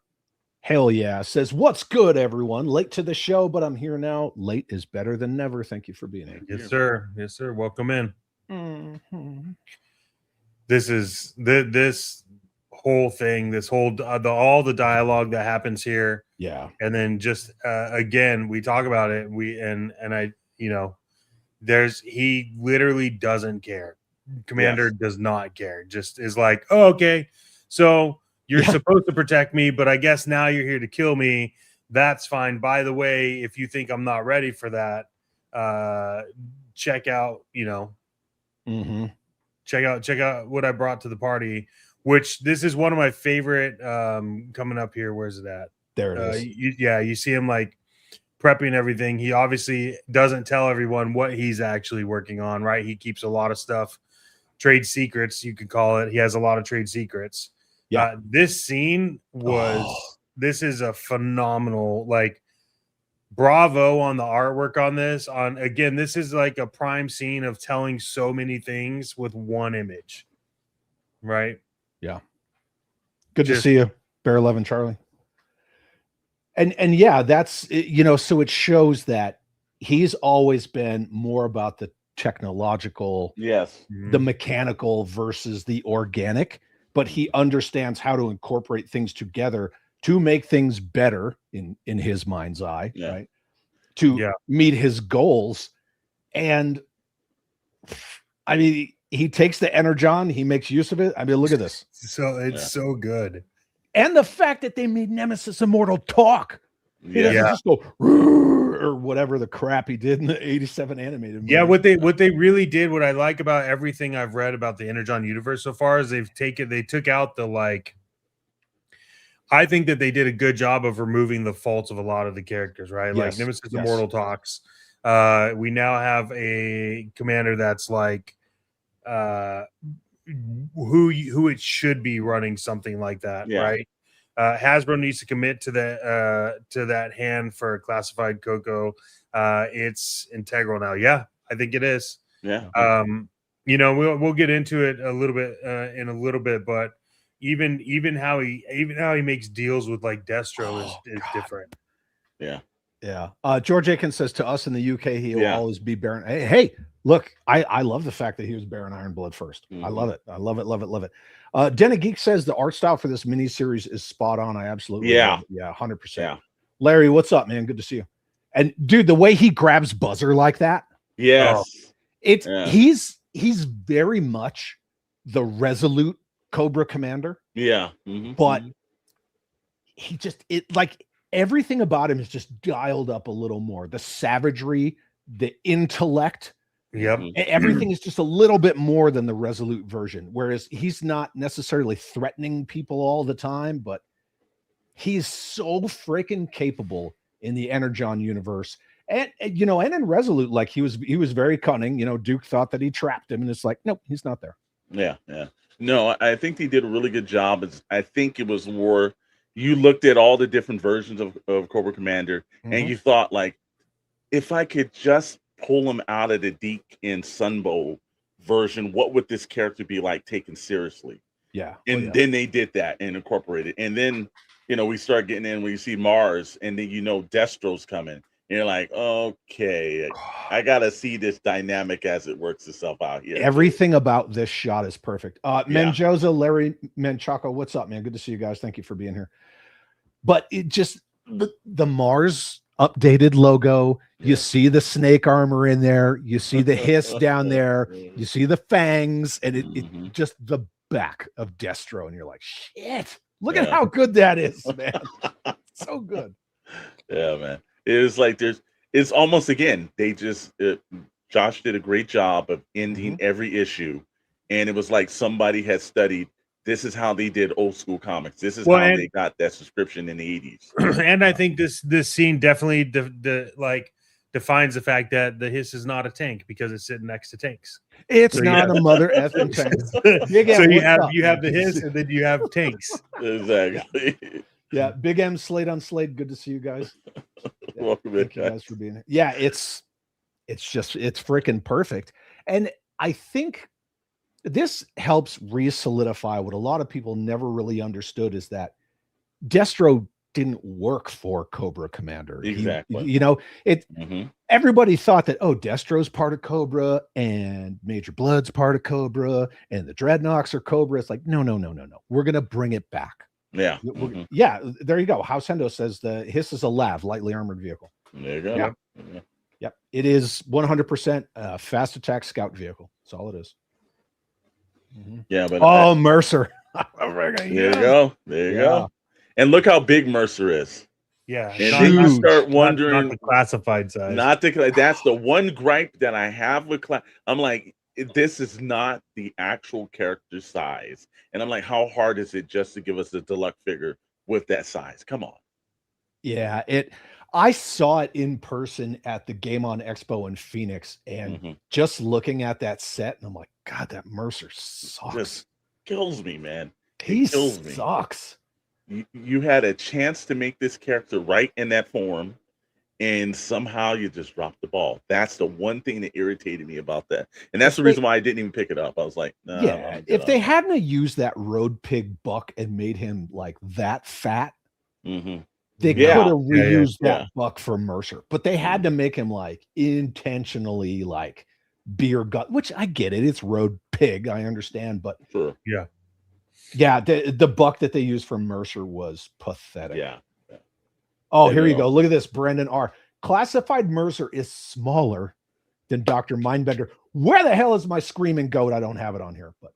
Hell yeah. Says, what's good, everyone? Late to the show, but I'm here now. Late is better than never. Thank you for being here. Yes, sir. Yes, sir. Welcome in. This is this whole thing, this whole all the dialogue that happens here. Yeah. And then just again, we talk about it. I, you know, he literally doesn't care. Commander does not care. Just is like, oh, okay, so you're supposed to protect me, but I guess now you're here to kill me. That's fine. By the way, if you think I'm not ready for that, check out, you know, check out what I brought to the party, which this is one of my favorite coming up here. Where's it at? There it is. You see him like prepping everything. He obviously doesn't tell everyone what he's actually working on, right? He keeps a lot of stuff, trade secrets, you could call it. He has a lot of trade secrets. Yeah. This scene this is a phenomenal, like, bravo on the artwork on this. Again, this is like a prime scene of telling so many things with one image, right? Yeah. Good to see you, Bear 11 Charlie. And yeah, that's, you know, so it shows that he's always been more about the technological, the mechanical versus the organic, but he understands how to incorporate things together to make things better in his mind's eye, right? to meet his goals. And I mean, he takes the Energon, he makes use of it. I mean, look at this. So it's so good. And the fact that they made Nemesis Immortal talk. He doesn't just go or whatever the crap he did in the 87 animated movie. Yeah, what they really did, what I like about everything I've read about the Energon universe so far is they took out the like. I think that they did a good job of removing the faults of a lot of the characters, right? Like Nemesis Immortal talks. We now have a commander that's like who it should be running something like that, right? Hasbro needs to commit to that hand for classified Coco. It's integral now. Yeah, I think it is. Yeah. You know, we'll get into it a little bit in a little bit, but even how he makes deals with like Destro is different. Yeah. Yeah. George Aiken says to us in the UK, he will always be Baron. Hey, look, I love the fact that he was Baron Ironblood first. I love it. I love it. Love it. Love it. Denna Geek says the art style for this miniseries is spot on. I absolutely love it. Yeah, 100%. Yeah. Larry, what's up, man? Good to see you. And dude, the way he grabs Buzzer like that. Yes. He's very much the resolute Cobra Commander. Yeah. But he just like everything about him is just dialed up a little more. The savagery, the intellect. Yep. Everything is just a little bit more than the resolute version. Whereas he's not necessarily threatening people all the time, but he's so freaking capable in the Energon universe. And you know, and in Resolute, like he was very cunning. You know, Duke thought that he trapped him, and it's like, nope, he's not there. Yeah. No, I think he did a really good job. I think it was more you looked at all the different versions of Cobra Commander, and you thought, like, if I could just pull him out of the Deke and Sunbow version, what would this character be like taken seriously? Yeah. And then they did that and incorporated. And then, you know, we start getting in when you see Mars, and then you know Destro's coming. And you're like, okay, I gotta see this dynamic as it works itself out here. Everything about this shot is perfect. Menjoza, Larry Menchaco, what's up, man? Good to see you guys. Thank you for being here. But it just the Mars updated logo. You see the snake armor in there. You see the hiss down there. You see the fangs, and it just the back of Destro, and you're like, shit! Look at how good that is, man. So good. Yeah, man. It was like it's almost again. They just Josh did a great job of ending every issue, and it was like somebody had studied. This is how they did old school comics. This is how they got that subscription in the 80s. And I think this scene definitely defines the fact that the hiss is not a tank because it's sitting next to tanks. It's not a mother effing tank. So you have the hiss, and then you have tanks. Exactly. Yeah, Big M Slade on Slade. Good to see you guys. Welcome Thank you guys for being here. Yeah, it's freaking perfect. And I think this helps re-solidify what a lot of people never really understood is that Destro didn't work for Cobra Commander. Exactly. Everybody thought that, Destro's part of Cobra and Major Blood's part of Cobra and the Dreadnoks are Cobra. It's like, no. We're going to bring it back. Yeah. Yeah. There you go. House Hendo says the hiss is a LAV, lightly armored vehicle. There you go. Yeah. Yep. It is 100% fast attack scout vehicle. That's all it is. Yeah. But Mercer. There you go. There you go. And look how big Mercer is. Yeah. And then you start wondering, not the classified size. That's the one gripe that I have with I'm like, this is not the actual character size. And I'm like, how hard is it just to give us a deluxe figure with that size? Come on. Yeah, I saw it in person at the Game On Expo in Phoenix, and just looking at that set, and I'm like, God, that Mercer sucks. Just kills me, man. He sucks. You had a chance to make this character right in that form, and somehow you just dropped the ball. That's the one thing that irritated me about that. And that's the reason why I didn't even pick it up. I was like, no. Yeah, if they hadn't used that road pig buck and made him like that fat, they could have reused that buck for Mercer. But they had to make him like intentionally like beer gut, which I get it. It's road pig. I understand. But yeah, the buck that they used for Mercer was pathetic. Yeah. Oh, here you go. Look at this. Brendan R. Classified Mercer is smaller than Dr. Mindbender. Where the hell is my screaming goat? I don't have it on here, but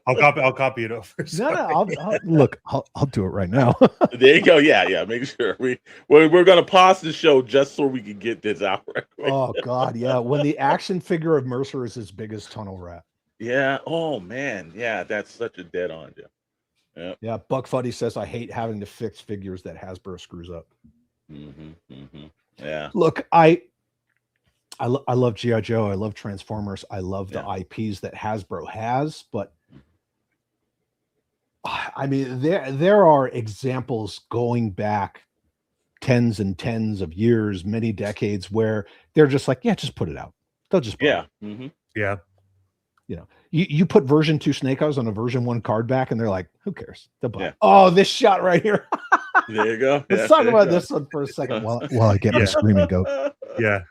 I'll copy it over. I'll do it right now. There you go. Yeah. Make sure we're gonna pause the show just so we can get this out right quick. Oh God, yeah. When the action figure of Mercer is as big as Tunnel Rat. Yeah. Oh man. Yeah. That's such a dead on. Yeah. Yeah. Buck Fuddy says I hate having to fix figures that Hasbro screws up. Yeah. Look, I love G.I. Joe. I love Transformers. I love the IPs that Hasbro has, but I mean, there are examples going back tens and tens of years, many decades, where they're just like, yeah, just put it out. They'll just put it out. Yeah. You know, you put version 2 Snake Eyes on a version 1 card back, and they're like, who cares? They'll buy it. Oh, this shot right here. There you go. Let's talk about this one for a second while I get my screaming goat. Yeah.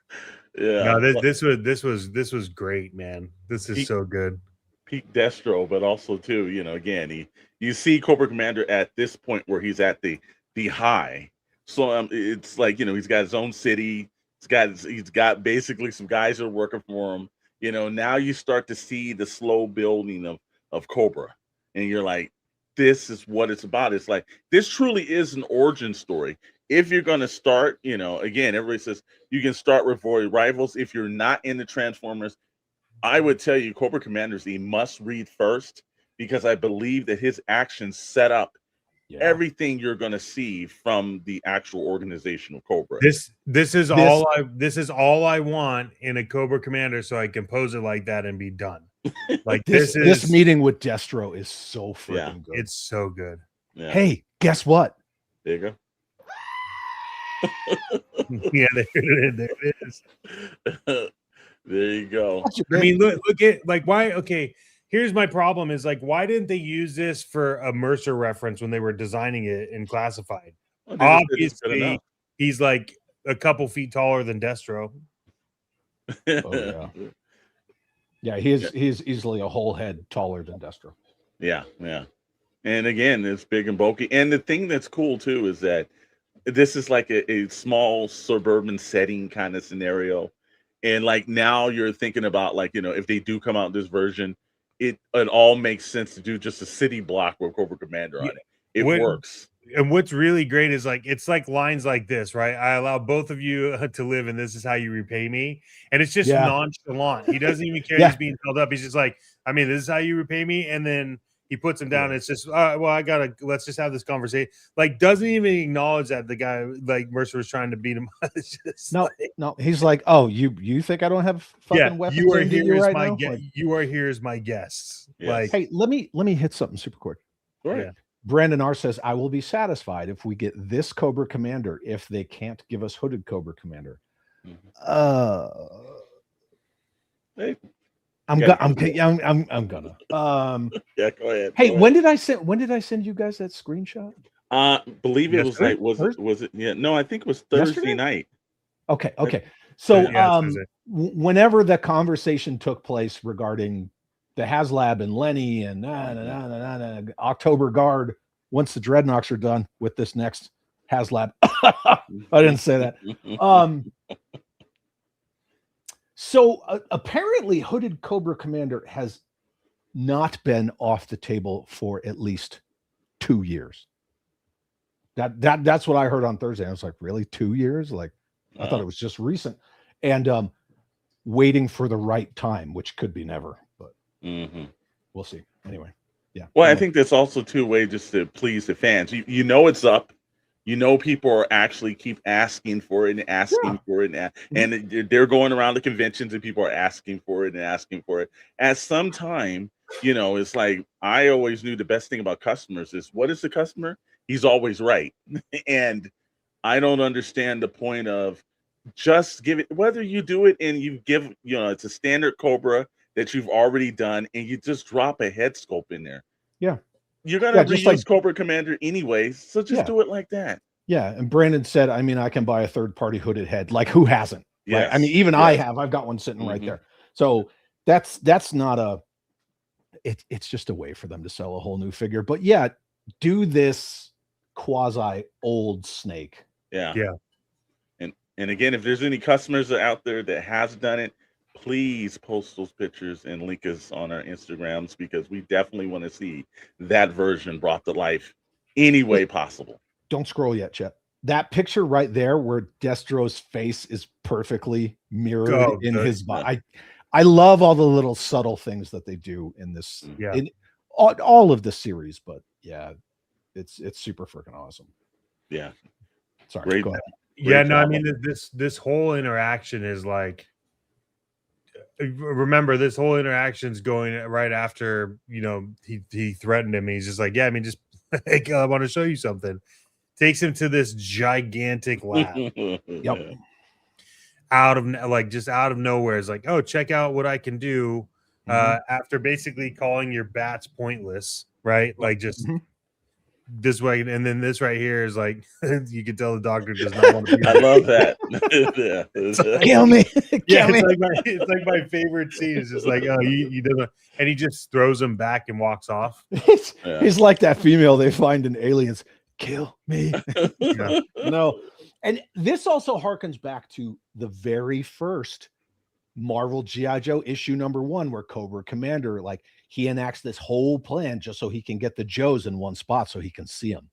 Yeah. No, this was great, man. This is so good. Peak Destro, but also too, you know, again, you see Cobra Commander at this point where he's at the high. So it's like, you know, he's got his own city. He's got basically some guys that are working for him. You know, now you start to see the slow building of Cobra, and you're like, this is what it's about. It's like, this truly is an origin story. If you're going to start, you know, again, everybody says you can start with Void Rivals. If you're not into Transformers, I would tell you Cobra Commander is a must read first, because I believe that his actions set up everything you're going to see from the actual organization of Cobra. This is all I want in a Cobra Commander, so I can pose it like that and be done. Like this meeting with Destro is so freaking good. It's so good. Yeah. Hey, guess what? There you go. Yeah, there it is. There you go. I mean, look at like why. Okay, here's my problem: is like, why didn't they use this for a Mercer reference when they were designing it in Classified? Obviously, he's like a couple feet taller than Destro. Oh, yeah, he's easily a whole head taller than Destro. Yeah. And again, it's big and bulky. And the thing that's cool too is that this is like a small suburban setting kind of scenario. And like now you're thinking about, like, you know, if they do come out this version, it all makes sense to do just a city block with Cobra Commander on it. It works. And what's really great is like, it's like lines like this, right? I allow both of you to live, and this is how you repay me. And it's just nonchalant. He doesn't even care he's being held up. He's just like, I mean, this is how you repay me. And then he puts him down. It's just, let's just have this conversation. Like, doesn't even acknowledge that the guy, like, Mercer was trying to beat him. No. He's like, oh, you think I don't have fucking weapons? You are here as my guest. You are here as my guests. Yes. Like, hey, let me hit something super quick. Right. Yeah. Brandon R says, I will be satisfied if we get this Cobra Commander if they can't give us hooded Cobra Commander. Hey. I'm gonna. Yeah, go ahead. Hey, go when did I send you guys that screenshot? Believe it was like, was it? Yeah, no, I think it was Thursday night. Okay. So, whenever the conversation took place regarding the HasLab and Lenny and October Guard, once the Dreadnoks are done with this next HasLab, I didn't say that. So apparently Hooded Cobra Commander has not been off the table for at least 2 years. That's what I heard on Thursday. I was like, really? 2 years? Like, I thought it was just recent. And waiting for the right time, which could be never, but we'll see. Anyway, yeah. Well, I think that's also two ways just to please the fans. You know it's up. You know people are actually keep asking for it and asking for it, and they're going around the conventions and people are asking for it and asking for it. At some time, you know, it's like I always knew the best thing about customers is, what is the customer? He's always right. And I don't understand the point of just give it, whether you do it and you give, you know, it's a standard Cobra that you've already done and you just drop a head sculpt in there. Yeah. You're going to reuse Cobra Commander anyways, so just do it like that. Yeah, and Brandon said, I mean, I can buy a third-party hooded head. Like, who hasn't? Yes. Right? I mean, even I have. I've got one sitting right there. So that's not a... It's just a way for them to sell a whole new figure. But yeah, do this quasi old Snake. Yeah. Yeah. And again, if there's any customers out there that has done it, please post those pictures and link us on our Instagrams, because we definitely want to see that version brought to life any way possible. Don't scroll yet, Chet. That picture right there where Destro's face is perfectly mirrored in his body. I love all the little subtle things that they do in this, in all of the series, but yeah, it's super freaking awesome. Yeah. Sorry. Great. Go ahead. Yeah, no, I mean, this whole interaction is like, remember, this whole interaction is going right after, you know, he threatened him. He's just like, yeah, I mean, just like, I want to show you something. Takes him to this gigantic lab. Yep. Out of nowhere, is like, oh, check out what I can do. After basically calling your bats pointless, right? Like, just this way, and then this right here is like, you can tell the doctor does not want to be there. I love that. Kill me. Yeah, it's like my favorite scene. Is just like, oh, he doesn't, and he just throws him back and walks off. He's like that female they find in Aliens. Kill me. No. And this also harkens back to the very first Marvel G.I. Joe issue #1, where Cobra Commander, like, he enacts this whole plan just so he can get the Joes in one spot so he can see them.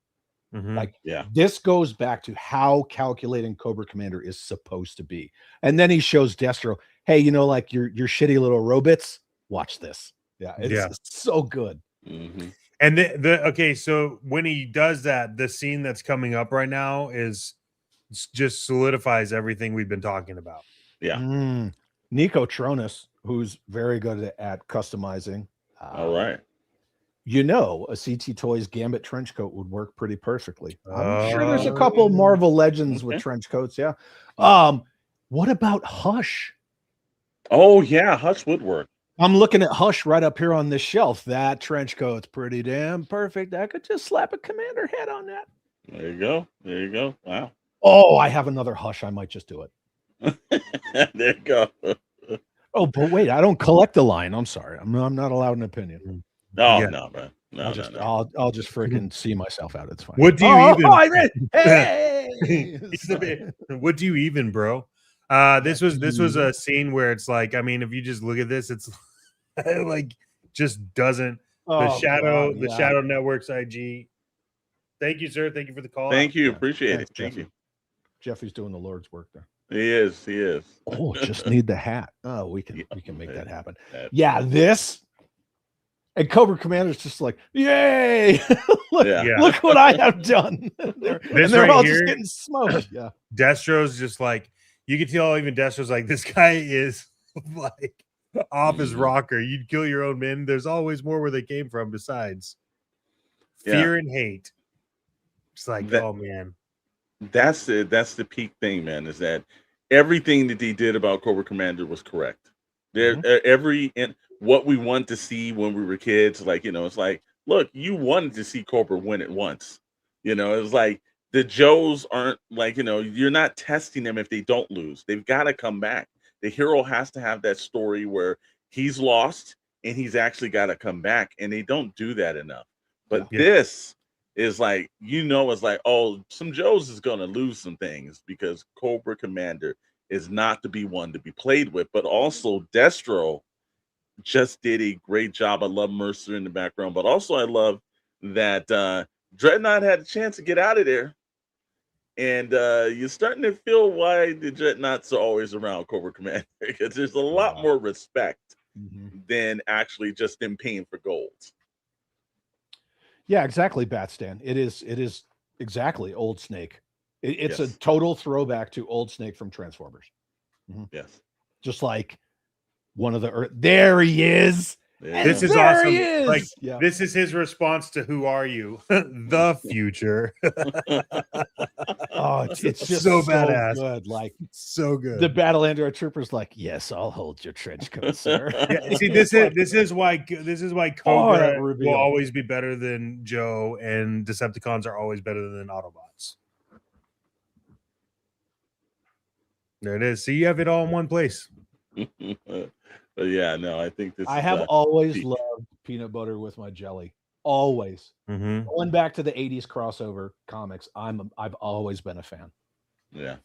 Like, this goes back to how calculating Cobra Commander is supposed to be. And then he shows Destro, hey, you know, like your shitty little robots, watch this. Yeah, it's so good. And okay, so when he does that, the scene that's coming up right now is just solidifies everything we've been talking about. Yeah. Nico Tronis, who's very good at customizing. All right. You know, a CT Toys Gambit trench coat would work pretty perfectly. I'm sure there's a couple Marvel Legends with trench coats. Yeah. What about Hush? Oh yeah, Hush would work. I'm looking at Hush right up here on this shelf. That trench coat's pretty damn perfect. I could just slap a Commander head on that. There you go. There you go. Wow. Oh, I have another Hush. I might just do it. There you go. Oh, but wait, I don't collect the line. I'm sorry. I'm not allowed an opinion. No, no, man. No, I'll just freaking see myself out. It's fine. What do you even? I read. Hey, what do you even, bro? This was a scene where it's like, I mean, if you just look at this, it's like just doesn't. The Shadowe Network's IG. Thank you, sir. Thank you for the call. Thank you. Appreciate it. Thank you. Jeffy's doing the Lord's work there. He is. He is. Oh, just need the hat. Oh, we can make that happen. Yeah, this. And Cobra Commander's just like, yay! Look what I have done. They're all just getting smoked. Yeah. Destro's just like, you can tell even Destro's like, this guy is like off his rocker. You'd kill your own men. There's always more where they came from besides fear and hate. It's like, oh man. That's the peak thing, man, is that everything that they did about Cobra Commander was correct. What we want to see when we were kids, like, you know, it's like, look, you wanted to see Cobra win it once. You know, it's like the Joes aren't like, you know, you're not testing them if they don't lose. They've got to come back. The hero has to have that story where he's lost and he's actually got to come back, and they don't do that enough. But this is like, you know, it's like, oh, some Joes is going to lose some things because Cobra Commander is not to be one to be played with. But also Destro just did a great job. I love Mercer in the background, but also I love that Dreadnought had a chance to get out of there. And you're starting to feel why the Dreadnoughts are always around Cobra Commander, because there's a lot more respect than actually just them paying for gold. Yeah, exactly, Batstan. It is exactly Old Snake. It's a total throwback to Old Snake from Transformers. Yes. Just like one of the there he is. Yeah. This is awesome. Like, this is his response to "Who are you?" The future. Oh, it's just so badass. Good. Like, so good. The Battle Android Trooper's like, yes, I'll hold your trench coat, sir. See, this is why Cobra will always be better than Joe, and Decepticons are always better than Autobots. There it is. See, you have it all in one place. But yeah, no, I think this. I have always loved peanut butter with my jelly. always. Mm-hmm. Going back to the 80s crossover comics, I've always been a fan. Yeah.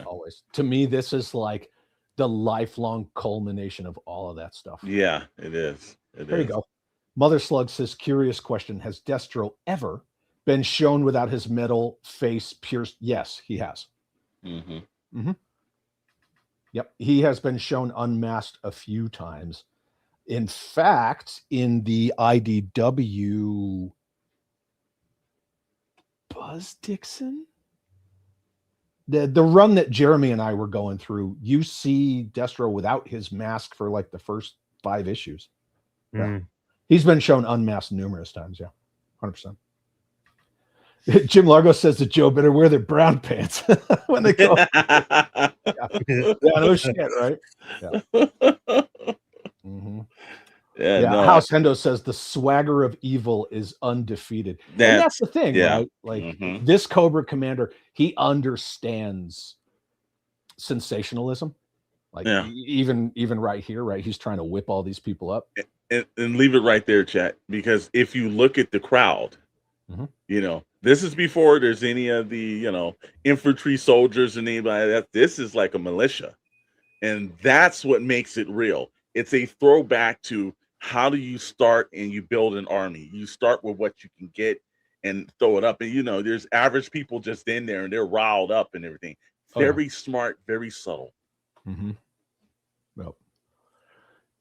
Always. To me, this is like the lifelong culmination of all of that stuff. Yeah, it is. There you go. Mother Slug says, curious question. Has Destro ever been shown without his metal face pierced? Yes, he has. Mm-hmm. Mm-hmm. Yep. He has been shown unmasked a few times. In fact, in the IDW Buzz Dixon, the run that Jeremy and I were going through, you see Destro without his mask for like the first 5 issues. Yeah. He's been shown unmasked numerous times. Yeah, 100%. Jim Largo says that Joe better wear their brown pants when they go. Yeah, no shit, right? Yeah. Mm-hmm. Yeah, no, House Hendo says the swagger of evil is undefeated. And that's the thing, right? Like this Cobra Commander, he understands sensationalism. Like even right here, right? He's trying to whip all these people up. And leave it right there, chat, because if you look at the crowd, you know, this is before there's any of the, you know, infantry soldiers and anybody that. This is like a militia. And that's what makes it real. It's a throwback to how do you start and you build an army. You start with what you can get and throw it up. And, you know, there's average people just in there and they're riled up and everything. Very smart, very subtle. Well,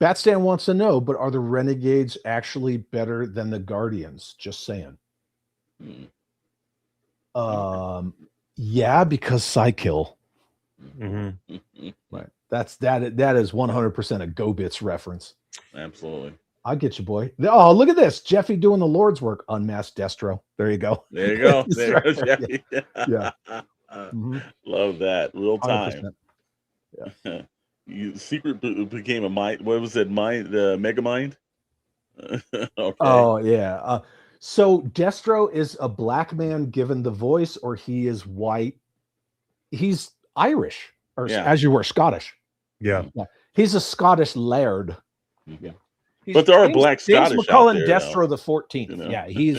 Batstan wants to know, but are the Renegades actually better than the Guardians? Just saying. Yeah, because Psykill. Right. That is 100% a Go-Bits reference. Absolutely. I'll get you, boy. Oh, look at this. Jeffy doing the Lord's work. Unmasked Destro. There you go. There you go. There you go, Jeffy. Yeah. Love that. Real time. 100%. Yeah. You secret became a mind. What was it? Mind, the Mega Mind. Okay. Oh yeah. So Destro is a black man given the voice, or he is white. He's Irish, or as you were Scottish. Yeah. He's a Scottish laird. Yeah. But there are black Scottish McCullen out there, Destro the 14th. You know? Yeah, he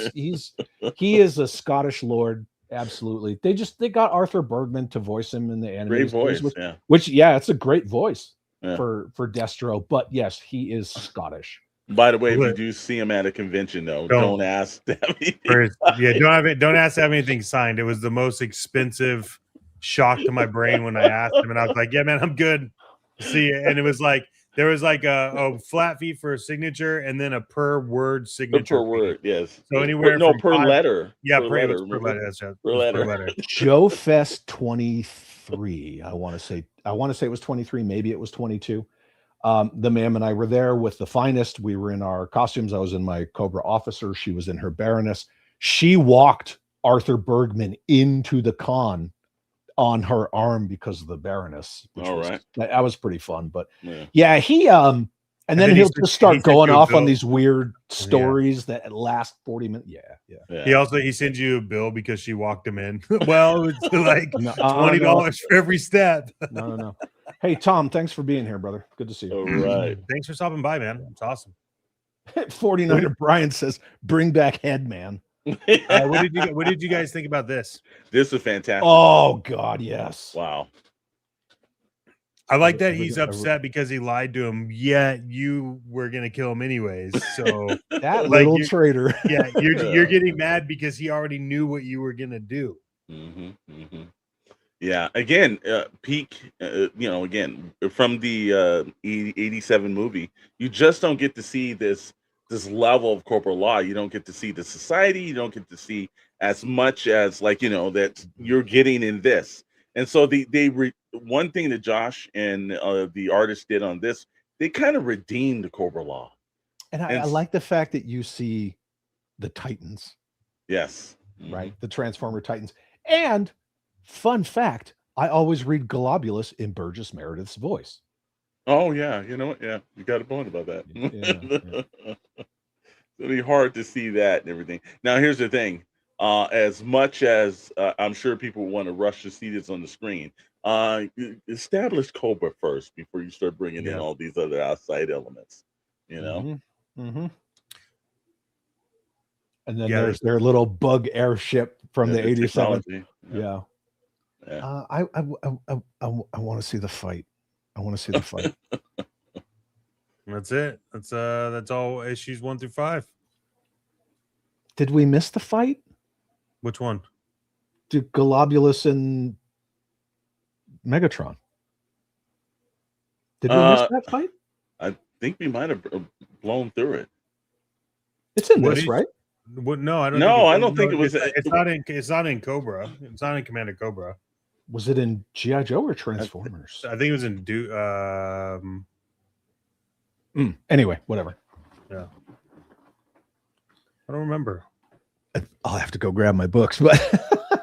is a Scottish lord. Absolutely. They got Arthur Bergman to voice him in the anime. Great voice, which it's a great voice for Destro. But yes, he is Scottish. By the way, if you do see him at a convention, though, don't ask to have anything. Don't ask to have anything signed. It was the most expensive shock to my brain when I asked him, and I was like, "Yeah, man, I'm good. See you." And it was like there was like a flat fee for a signature, and then a per word signature. Per word, yes. So anywhere per letter. Yeah, per letter. Per letter. Joe Fest 23. I want to say it was 23. Maybe it was 22. The ma'am and I were there with the finest. We were in our costumes. I was in my Cobra officer. She was in her Baroness. She walked Arthur Bergman into the con on her arm because of the Baroness. That was pretty fun. But yeah, he and then he'll just start going off on these weird stories that last 40 minutes. Yeah. He sends you a bill because she walked him in. Well, it's like $20 for every step. No. Hey, Tom, thanks for being here, brother. Good to see you. All right. Thanks for stopping by, man. It's awesome. 49er Brian says, bring back Headman. What did you guys think about this? This is fantastic. Oh, God, yes. Wow. I like that he's upset because he lied to him, yet you were going to kill him anyways. So that little traitor. Yeah, you're getting mad because he already knew what you were going to do. Yeah, again, peak, again, from the 87 movie, you just don't get to see this level of corporal law. You don't get to see the society. You don't get to see as much as that you're getting in this. And so one thing that Josh and the artist did on this, they kind of redeemed the Cobra Law. And I like the fact that you see the Titans. Yes. Right. The Transformer Titans. And fun fact, I always read Globulus in Burgess Meredith's voice. Oh, yeah. You know what? Yeah. You got a point about that. Yeah. It'll be hard to see that and everything. Now, here's the thing. As much as I'm sure people want to rush to see this on the screen, establish Cobra first before you start bringing in all these other outside elements. You know. And then there's their little bug airship from the 87. Yeah. I want to see the fight. I want to see the fight. That's it. That's all issues 1 through 5. Did we miss the fight? Which one? Did Globulus and Megatron? Did we miss that fight? I think we might have blown through it. It's in this, right? No, I don't. No, I don't think it was. It's not in. It's not in Cobra. It's not in Commander Cobra. Was it in G.I. Joe or Transformers? I think it was in Anyway, whatever. Yeah. I don't remember. I'll have to go grab my books, but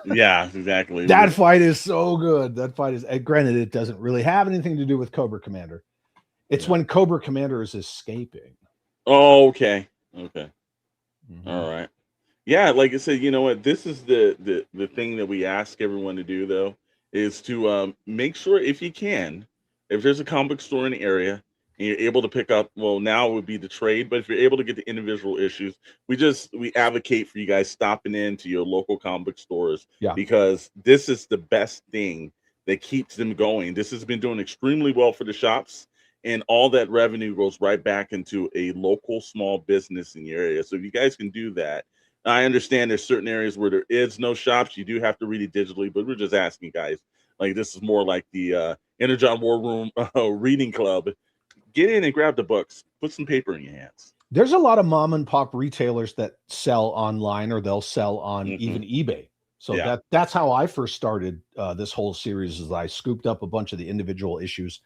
yeah, exactly. That fight is so good. That fight is, granted, it doesn't really have anything to do with Cobra Commander. It's when Cobra Commander is escaping. Oh, okay. Okay. All right. Yeah, like I said, you know what? This is the thing that we ask everyone to do, though, is to make sure, if you can, if there's a comic book store in the area and you're able to pick up, well, now it would be the trade, but if you're able to get the individual issues, we advocate for you guys stopping into your local comic book stores, because this is the best thing that keeps them going. This has been doing extremely well for the shops, and all that revenue goes right back into a local small business in your area. So if you guys can do that, I understand there's certain areas where there is no shops. You do have to read it digitally, but we're just asking guys, like, this is more like the Energon War Room reading club. Get in and grab the books. Put some paper in your hands. There's a lot of mom and pop retailers that sell online, or they'll sell on even eBay. So that's how I first started this whole series. Is I scooped up a bunch of the individual issues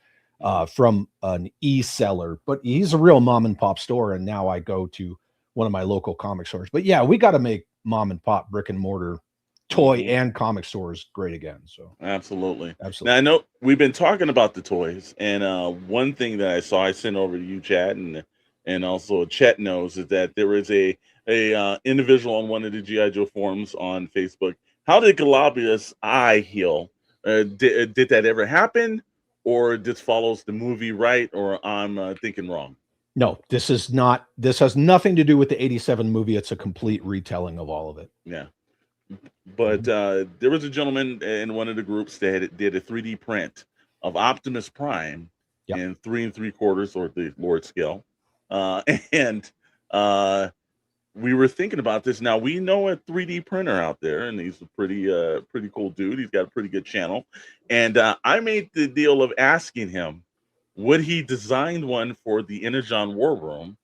from an e-seller, but he's a real mom and pop store. And now I go to one of my local comic stores. But yeah, we got to make mom and pop brick and mortar toy and comic stores great again. So absolutely. Now I know we've been talking about the toys, and one thing that I saw, I sent over to you, Chad, and also Chet knows, is that there is a individual on one of the G.I. Joe forums on Facebook. How did Globulus' eye heal? Did that ever happen, or this follows the movie, right? Or I'm thinking wrong? No, this is not. This has nothing to do with the '87 movie. It's a complete retelling of all of it. Yeah. But there was a gentleman in one of the groups that did a 3D print of Optimus Prime in 3 3/4 or the Lord scale. And we were thinking about this. Now, we know a 3D printer out there, and he's a pretty cool dude. He's got a pretty good channel. And I made the deal of asking him, would he design one for the Energon War Room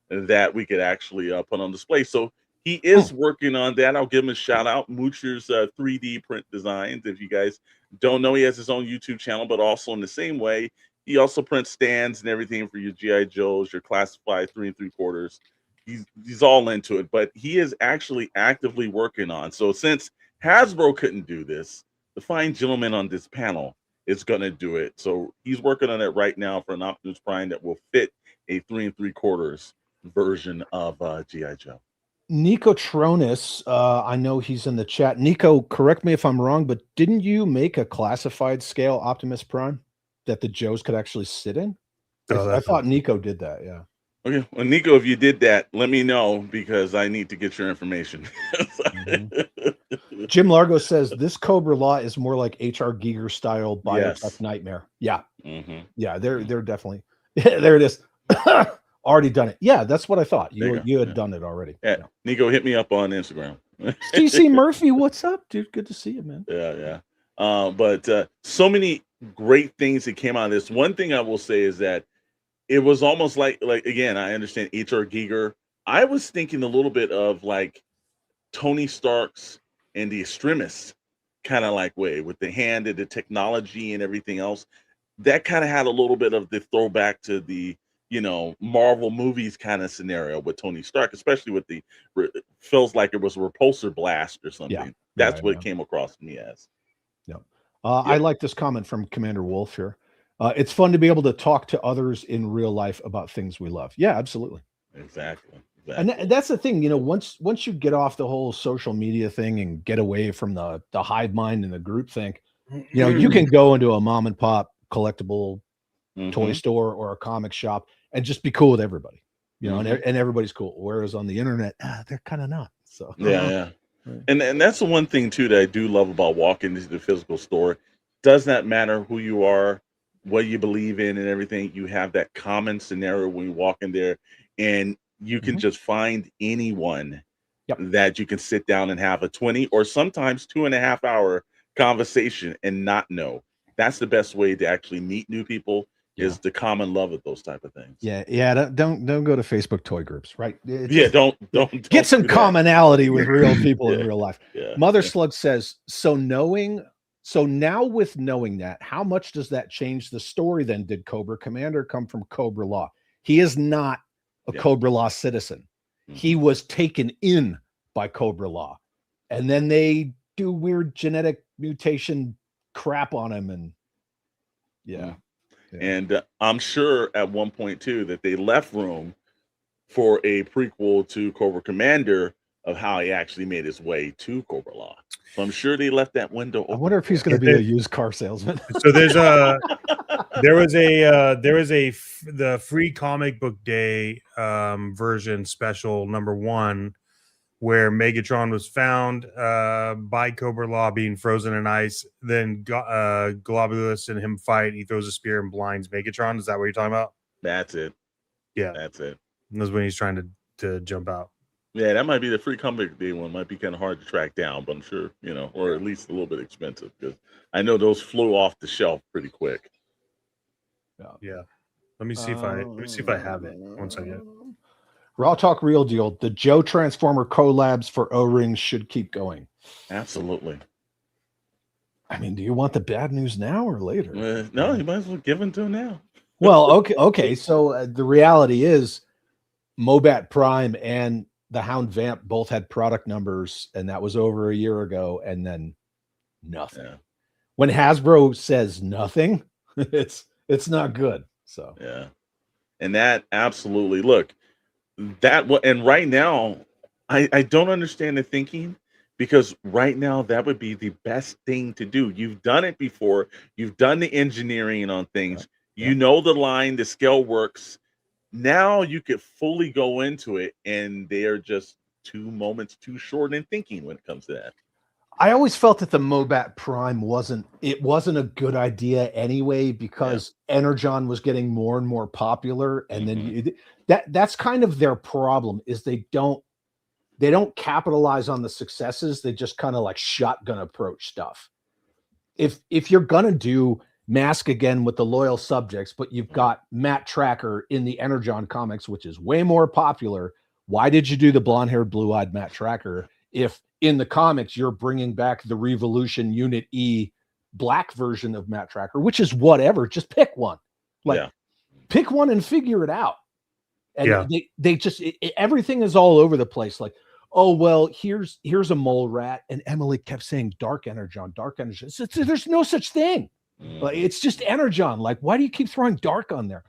that we could actually put on display? So he is working on that. I'll give him a shout out. Moocher's 3D print designs. If you guys don't know, he has his own YouTube channel, but also in the same way, he also prints stands and everything for your G.I. Joes, your classified 3 3/4. He's all into it, but he is actually actively working on. So since Hasbro couldn't do this, the fine gentleman on this panel is going to do it. So he's working on it right now for an Optimus Prime that will fit a 3 3/4 version of G.I. Joe. Nico Tronus, I know he's in the chat. Nico, correct me if I'm wrong, but didn't you make a classified scale Optimus Prime that the Joes could actually sit in? I thought Nico did that. Yeah. Okay. Well, Nico, if you did that, let me know, because I need to get your information. Jim Largo says this Cobra Law is more like H.R. Giger style biotech nightmare. Yeah. Yeah, they're definitely there it is. Already done it. Yeah, that's what I thought. You had done it already. Yeah. Nico, hit me up on Instagram. CC Murphy, what's up, dude? Good to see you, man. Yeah. But so many great things that came out of this. One thing I will say is that it was almost like again, I understand H.R. Giger. I was thinking a little bit of like Tony Stark's and the Extremists kind of like way, with the hand and the technology and everything else. That kind of had a little bit of the throwback to the, Marvel movies kind of scenario with Tony Stark, especially with the feels like it was a repulsor blast or something. Yeah. That's what it came across to me as. Yeah. I like this comment from Commander Wolf here. It's fun to be able to talk to others in real life about things we love. Yeah, absolutely. Exactly. And that's the thing, once you get off the whole social media thing and get away from the hive mind and the group think, you can go into a mom and pop collectible toy store or a comic shop and just be cool with everybody, and everybody's cool. Whereas on the internet, they're kind of not. So yeah. And that's the one thing too that I do love about walking into the physical store. Does not matter who you are, what you believe in, and everything. You have that common scenario when you walk in there, and you can just find anyone that you can sit down and have a 20 or sometimes 2.5 hour conversation and not know. That's the best way to actually meet new people. Is the common love of those type of things. Yeah. Don't go to Facebook toy groups, right? Don't get some do that. commonality with real people in real life. Yeah, Mother Slug says, so now with knowing that, how much does that change the story then? Did Cobra Commander come from Cobra Law? He is not a Cobra Law citizen. He was taken in by Cobra Law, and then they do weird genetic mutation crap on him, and and I'm sure at one point too that they left room for a prequel to Cobra Commander of how he actually made his way to Cobra Law. So I'm sure they left that window open. I wonder if he's going to be a used car salesman. So the free comic book day version special #1 where Megatron was found by Cobra Law being frozen in ice. Then Globulus and him fight. He throws a spear and blinds Megatron. Is that what you're talking about? That's it. Yeah, that's it. And that's when he's trying to jump out. Yeah, that might be the free comic day one. Might be kind of hard to track down, but I'm sure, or at least a little bit expensive because I know those flew off the shelf pretty quick. Yeah. Let me see if I have it. One second. Raw Talk Real Deal. The Joe Transformer collabs for O-rings should keep going. Absolutely. I mean, do you want the bad news now or later? No, you might as well give them to him now. Well, okay. So the reality is, Mobat Prime and the Hound Vamp both had product numbers, and that was over a year ago, and then nothing. Yeah. When Hasbro says nothing, it's not good. So yeah, and that absolutely and right now, I don't understand the thinking, because right now that would be the best thing to do. You've done it before. You've done the engineering on things. You know the line, the scale works. Now you could fully go into it, and they are just 2 moments too short in thinking when it comes to that. I always felt that the Mobat Prime wasn't a good idea anyway, because Energon was getting more and more popular, and then that's kind of their problem, is they don't capitalize on the successes. They just kind of like shotgun approach stuff. If you're gonna do M.A.S.K again with the loyal subjects, but you've got Matt Tracker in the Energon comics, which is way more popular, why did you do the blonde-haired, blue-eyed Matt Tracker if in the comics you're bringing back the Revolution Unit E black version of Matt Tracker, which is whatever? Just pick one. Pick one and figure it out. And they just everything is all over the place. Like, oh well, here's a mole rat, and Emily kept saying dark Energon. There's no such thing. Like, it's just Energon. Like, why do you keep throwing dark on there?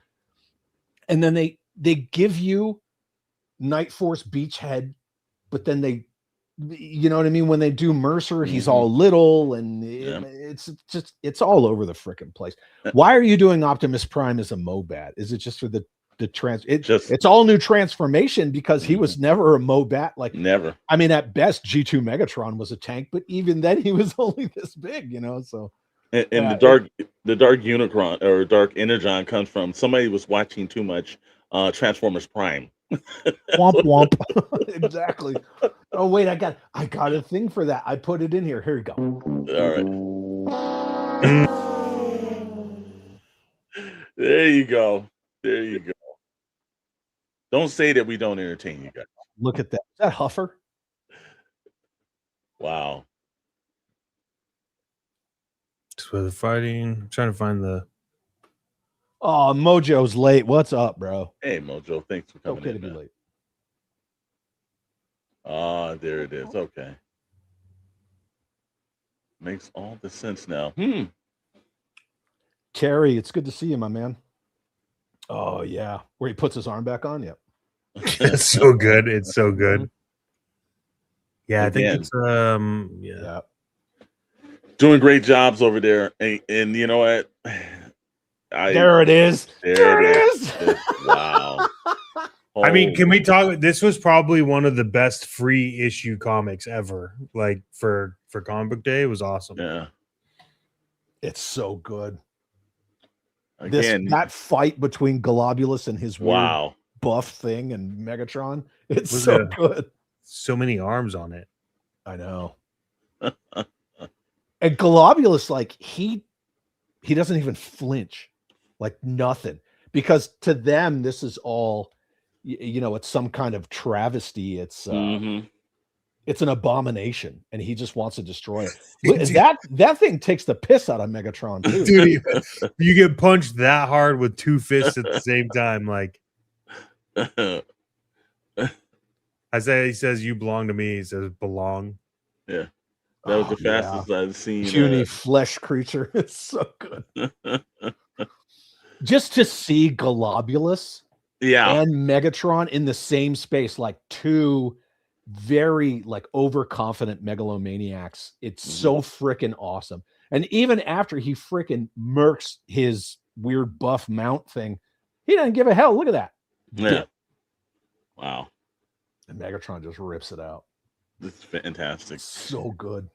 And then they give you Night Force Beachhead, but then they, you know what I mean? When they do Mercer, he's all little, and it's all over the freaking place. Why are you doing Optimus Prime as a Mobat? Is it just for the it's all new transformation, because he was never a Mobat. Like, never. I mean, at best, G2 Megatron was a tank, but even then he was only this big, so. And the dark Unicron or dark Energon comes from somebody was watching too much Transformers Prime. Womp womp. Exactly. Oh wait, I got a thing for that. I put it in here. Here you go. All right. There you go. Don't say that we don't entertain you guys. Look at that. Is that Huffer? Wow. So the fighting. I'm trying to find the. Oh, Mojo's late. What's up, bro? Hey, Mojo. Thanks for coming okay in. to be late. Ah, there it is. Okay. Makes all the sense now. Terry, it's good to see you, my man. Oh yeah, where he puts his arm back on. Yep. It's so good. It's so good. Yeah, I think it's doing great jobs over there, and you know what? There it is. There it is. Wow. I mean, can we talk? This was probably one of the best free issue comics ever. Like for Comic Book Day, it was awesome. Yeah, it's so good. Again, That fight between Globulus and his wow. weird buff thing and Megatron, it's so good. So many arms on it. I know. And Globulus, like he doesn't even flinch, like nothing, because to them this is all, it's some kind of travesty. It's it's an abomination, and he just wants to destroy it. That thing takes the piss out of Megatron too. Dude, you get punched that hard with two fists at the same time. Like, he says, "You belong to me." He says, "Belong." Yeah, that was the fastest I've seen. Puny flesh creature. It's so good. Just to see Globulus, and Megatron in the same space, like two very like overconfident megalomaniacs. It's so freaking awesome. And even after he freaking murks his weird buff mount thing, he doesn't give a hell. Look at that. Yeah. Wow. And Megatron just rips it out. It's fantastic. So good.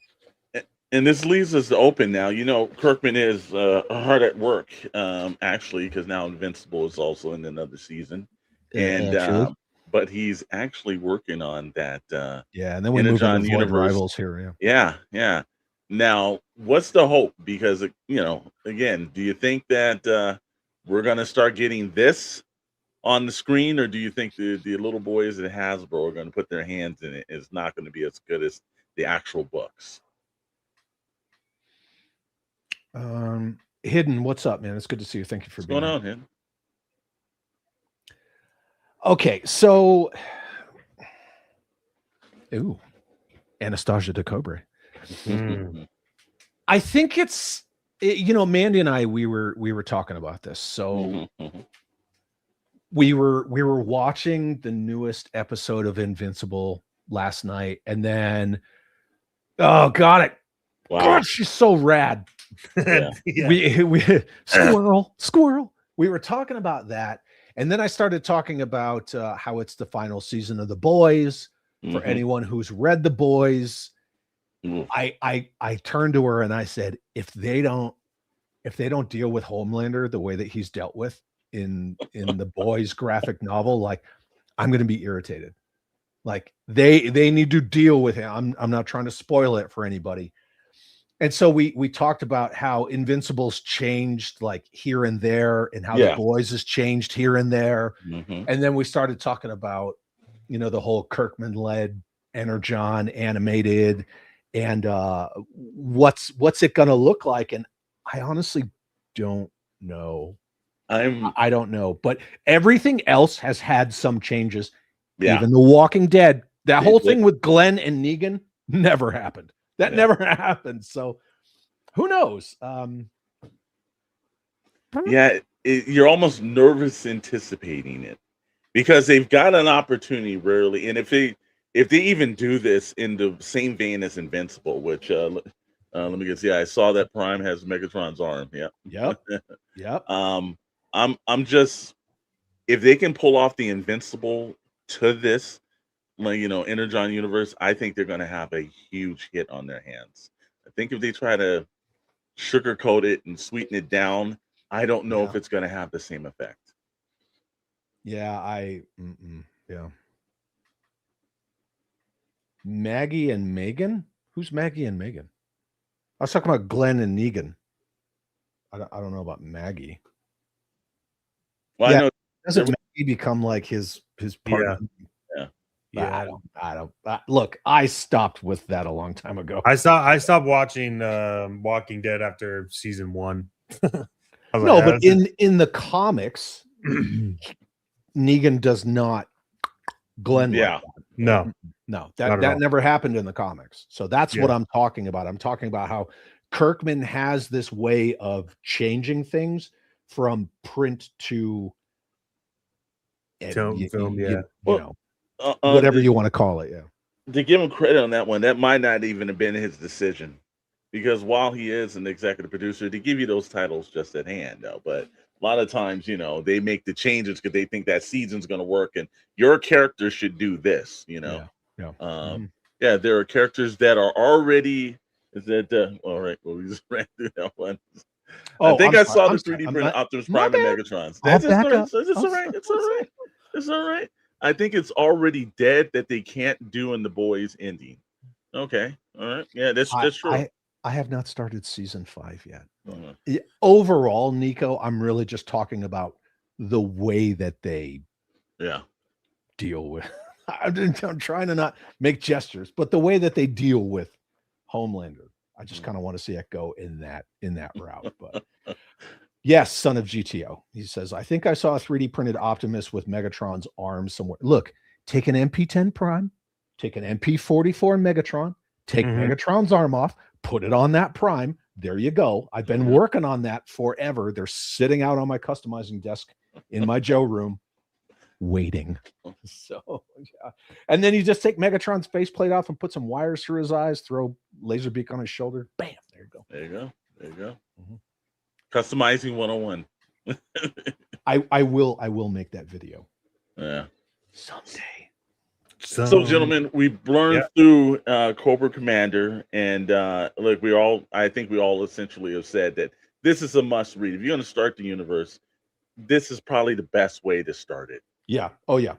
And this leaves us open now. Kirkman is hard at work, actually, because now Invincible is also in another season. And but he's actually working on that. And then we move on to Void Rivals here. Yeah. Now, what's the hope? Because again, do you think that we're going to start getting this on the screen, or do you think the little boys at Hasbro are going to put their hands in it? It's not going to be as good as the actual books. Hidden, what's up, man? It's good to see you. Thank you for being going on, Hidden. Okay, so Anastasia de Cobra. I think it's Mandy and I we were talking about this. So we were watching the newest episode of Invincible last night, and then got it. Wow. God, she's so rad. We squirrel. We were talking about that, and then I started talking about how it's the final season of The Boys. For anyone who's read The Boys, I turned to her and I said, if they don't deal with Homelander the way that he's dealt with in The Boys graphic novel, like I'm going to be irritated. Like they need to deal with him. I'm not trying to spoil it for anybody. And so we talked about how Invincible's changed like here and there, and how The Boys has changed here and there. And then we started talking about, the whole Kirkman led Energon animated, and what's it going to look like. And I honestly don't know. I don't know, but everything else has had some changes. Even The Walking Dead, that whole thing with Glenn and Negan never happened. That never happened. So who knows? You're almost nervous anticipating it, because they've got an opportunity rarely. And if they even do this in the same vein as Invincible, which let me get see, I saw that Prime has Megatron's arm. Yep. I'm just, if they can pull off the Invincible to this, Energon Universe, I think they're going to have a huge hit on their hands. I think if they try to sugarcoat it and sweeten it down, I don't know if it's going to have the same effect. Maggie and Megan? Who's Maggie and Megan? I was talking about Glenn and Negan. I don't know about Maggie. Well, I know. Doesn't Maggie become like his partner? I don't. Look, I stopped with that a long time ago. I stopped watching Walking Dead after season 1. But in the comics, Negan does not Glenn. No, that never happened in the comics. So that's what I'm talking about. I'm talking about how Kirkman has this way of changing things from print to film. Whatever you want to call it. To give him credit on that one, that might not even have been his decision, because while he is an executive producer, to give you those titles just at hand, though. But a lot of times, you know, they make the changes because they think that season's going to work and your character should do this, you know. Yeah, there are characters that are already. Is that all right? Well, we just ran through that one. I think I saw the 3D print Optimus Prime and Megatrons. That's all right. It's all right. It's all right. It's all right. I think it's already dead that they can't do in the boys ending. Okay. All right. Yeah, that's true. I have not started season 5 yet. Overall, Nico, I'm really just talking about the way that they deal with. I'm trying to not make gestures, but the way that they deal with Homelander, I just kind of want to see it go in that route. But yes, son of GTO. He says, I think I saw a 3D printed Optimus with Megatron's arms somewhere. Look, take an MP10 Prime, take an MP44 Megatron, take Megatron's arm off, put it on that Prime. There you go. I've been working on that forever. They're sitting out on my customizing desk in my Joe room waiting. So yeah. And then you just take Megatron's faceplate off and put some wires through his eyes, throw laser beak on his shoulder. Bam. There you go. There you go. There you go. Customizing 101. I will make that video. Yeah. Someday. So, gentlemen, we learned through Cobra Commander, and look, I think we all essentially have said that this is a must read. If you're going to start the universe, this is probably the best way to start it. Yeah. Oh yeah.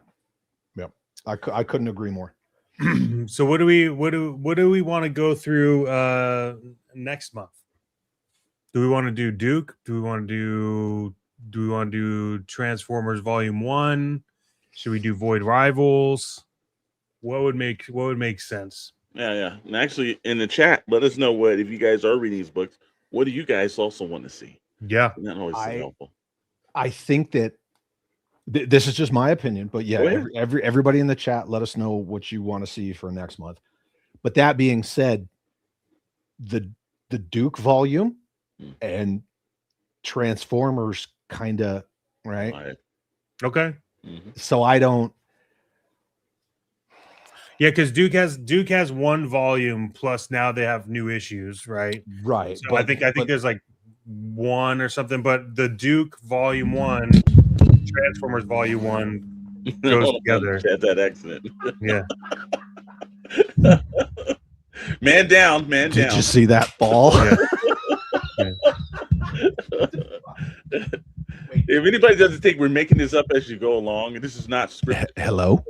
Yeah. I couldn't agree more. So what do we want to go through next month? Do we want to do Duke? Do we want to do Transformers Volume 1? Should we do Void Rivals? What would make sense? Yeah. And actually, in the chat, let us know if you guys are reading these books, what do you guys also want to see? Yeah, that always is helpful. I think that this is just my opinion, but yeah, everybody in the chat, let us know what you want to see for next month. But that being said, the Duke volume and Transformers kind of right. Okay. So I don't. Yeah, because Duke has one volume plus now they have new issues, right? Right. So I think there's like one or something, but the Duke Volume 1, Transformers Volume 1 goes together. Had that accident. Yeah. Man down. Did you see that ball? Yeah. If anybody doesn't think we're making this up as you go along, and this is not scripted. Hello.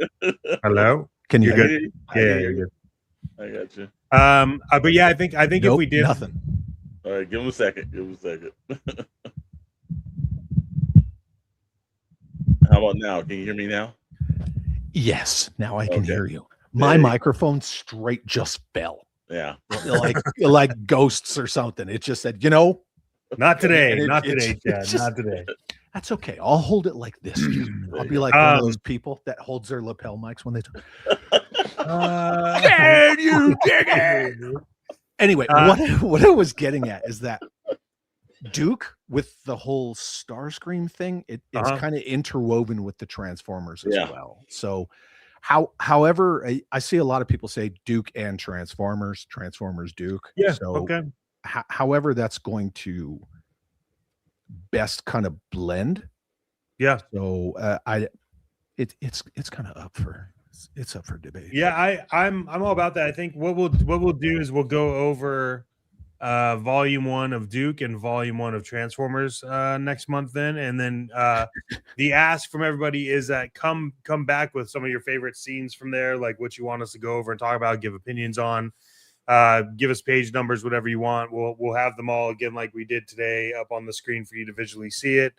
Can you hear me? Yeah, you're good. I got you. But yeah, I think nope, if we did nothing. All right, give him a second. How about now? Can you hear me now? Yes, now I can hear you. My microphone straight just fell. Yeah, like ghosts or something. It just said, not today, not today, Chad, not today. That's okay. I'll hold it like this. I'll be like one of those people that holds their lapel mics when they talk. Can you dig it? Anyway, what I was getting at is that Duke with the whole Starscream thing, it's kind of interwoven with the Transformers as well. So however, I see a lot of people say Duke and Transformers Duke. Yeah. So okay. However, that's going to best kind of blend. Yeah. So it's kind of up for debate. Yeah, I'm all about that. I think what we'll do is we'll go over Volume 1 of Duke and Volume 1 of Transformers next month then, and then the ask from everybody is that come back with some of your favorite scenes from there, like what you want us to go over and talk about, give opinions on, give us page numbers, whatever you want. We'll have them all again like we did today up on the screen for you to visually see it.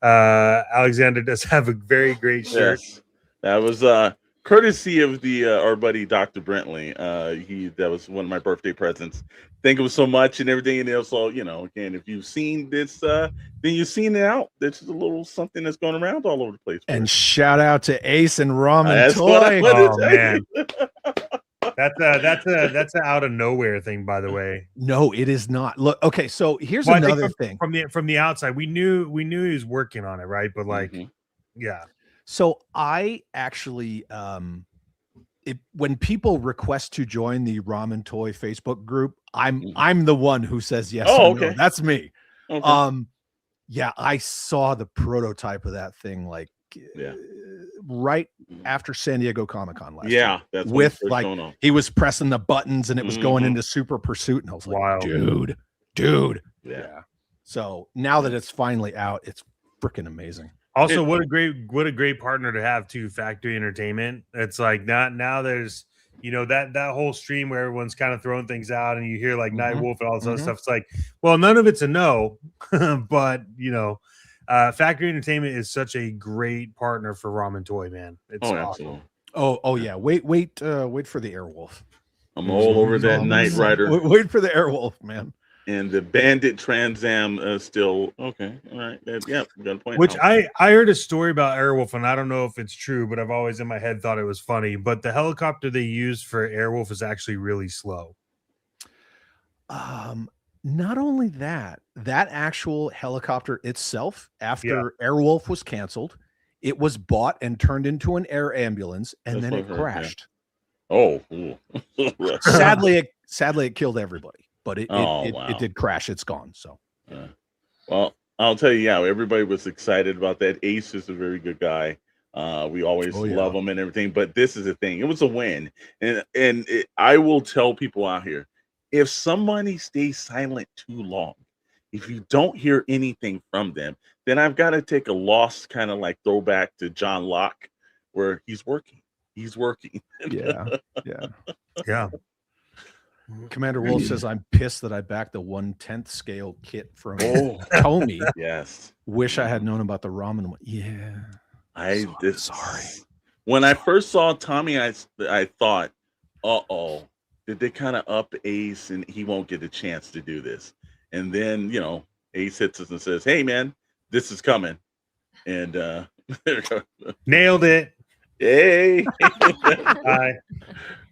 Alexander does have a very great shirt. Yes. That was courtesy of our buddy Dr. Brentley. That was one of my birthday presents. Thank you so much and everything. And also, again, if you've seen this, then you've seen it out. This is a little something that's going around all over the place. And shout out to Ace and Ramen Toy. Oh man. That's an out of nowhere thing, by the way. No, it is not. Look, okay, so here's another thing. From the outside, we knew he was working on it, right? But yeah. So I actually, when people request to join the Ramen Toy Facebook group, I'm the one who says yes. Oh, okay. No. That's me. Okay. Yeah, I saw the prototype of that thing like right after San Diego Comic-Con last year. That's with like he was pressing the buttons and it was going into Super Pursuit, and I was like, wow, dude. Yeah. So now that it's finally out, it's freaking amazing. Also, what a great partner to have too, Factory Entertainment. It's like now there's that whole stream where everyone's kind of throwing things out and you hear like Nightwolf and all this other stuff. It's like, well, none of it's a no, but Factory Entertainment is such a great partner for Ramen Toy, man. It's awesome. Oh yeah. Wait for the Airwolf. I'm all over that Knight Rider. Wait for the Airwolf, man. And the Bandit Trans Am still okay. All right. We got a point. Which I heard a story about Airwolf, and I don't know if it's true, but I've always in my head thought it was funny. But the helicopter they use for Airwolf is actually really slow. Not only that actual helicopter itself, after Airwolf was canceled, it was bought and turned into an air ambulance, and then it crashed. Yeah. Sadly, it killed everybody. But it did crash. It's gone. So, well, I'll tell you, everybody was excited about that. Ace is a very good guy. We always love him and everything. But this is the thing; it was a win, and I will tell people out here: if somebody stays silent too long, if you don't hear anything from them, then I've got to take a lost kind of like throwback to John Locke, where he's working. Yeah. Commander Wolf says, I'm pissed that I backed the 1/10 scale kit from Tomy. Yes. Wish I had known about the ramen one. Yeah. Sorry. When I first saw Tommy, I thought, did they kind of up Ace and he won't get a chance to do this? And then, Ace hits us and says, hey, man, this is coming. And nailed it. Hey. Hi.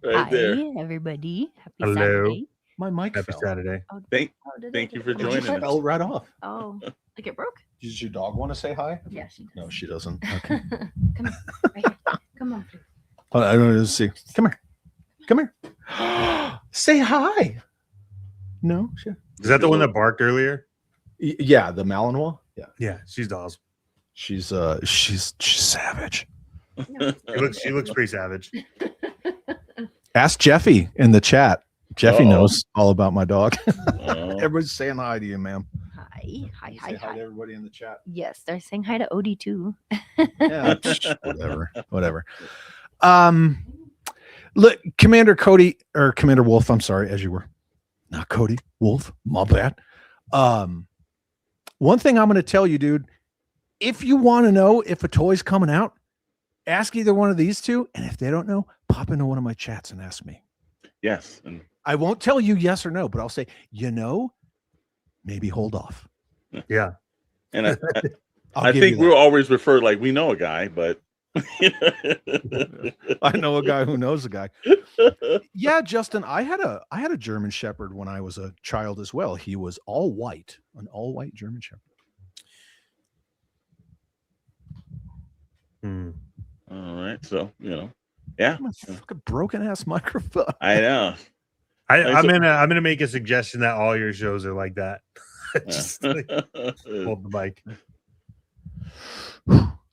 Hi, there. Everybody. Happy Hello. Saturday. My mic Happy fell. Saturday. Oh, Thank did you for it joining us. Fell right off. Oh, like it broke? Does your dog want to say hi? Yeah, she does. No, she doesn't. Okay. Come on. Right here. Come on. Please. I don't know. See. Come here. Say hi. No. Sure. Is that the one that barked earlier? Yeah, the Malinois. Yeah. Yeah, she's awesome. She's savage. No. She looks pretty savage. Ask Jeffy in the chat. Jeffy knows all about my dog. Everybody's saying hi to you, ma'am. Hi. Say hi to everybody in the chat. Yes, they're saying hi to Odie too. Yeah, whatever. Look, Commander Wolf, I'm sorry, as you were. Not Cody, Wolf, my bad. One thing I'm going to tell you, dude, if you want to know if a toy's coming out, ask either one of these two, and if they don't know, pop into one of my chats and ask me. Yes. And I won't tell you yes or no, but I'll say, maybe hold off. Yeah. And I think we'll always refer like we know a guy, but I know a guy who knows a guy. Yeah, Justin, I had a German Shepherd when I was a child as well. He was all white, an all white German Shepherd. All right, so yeah, fucking broken ass microphone. I know. I'm gonna make a suggestion that all your shows are like that. Just like, hold the mic.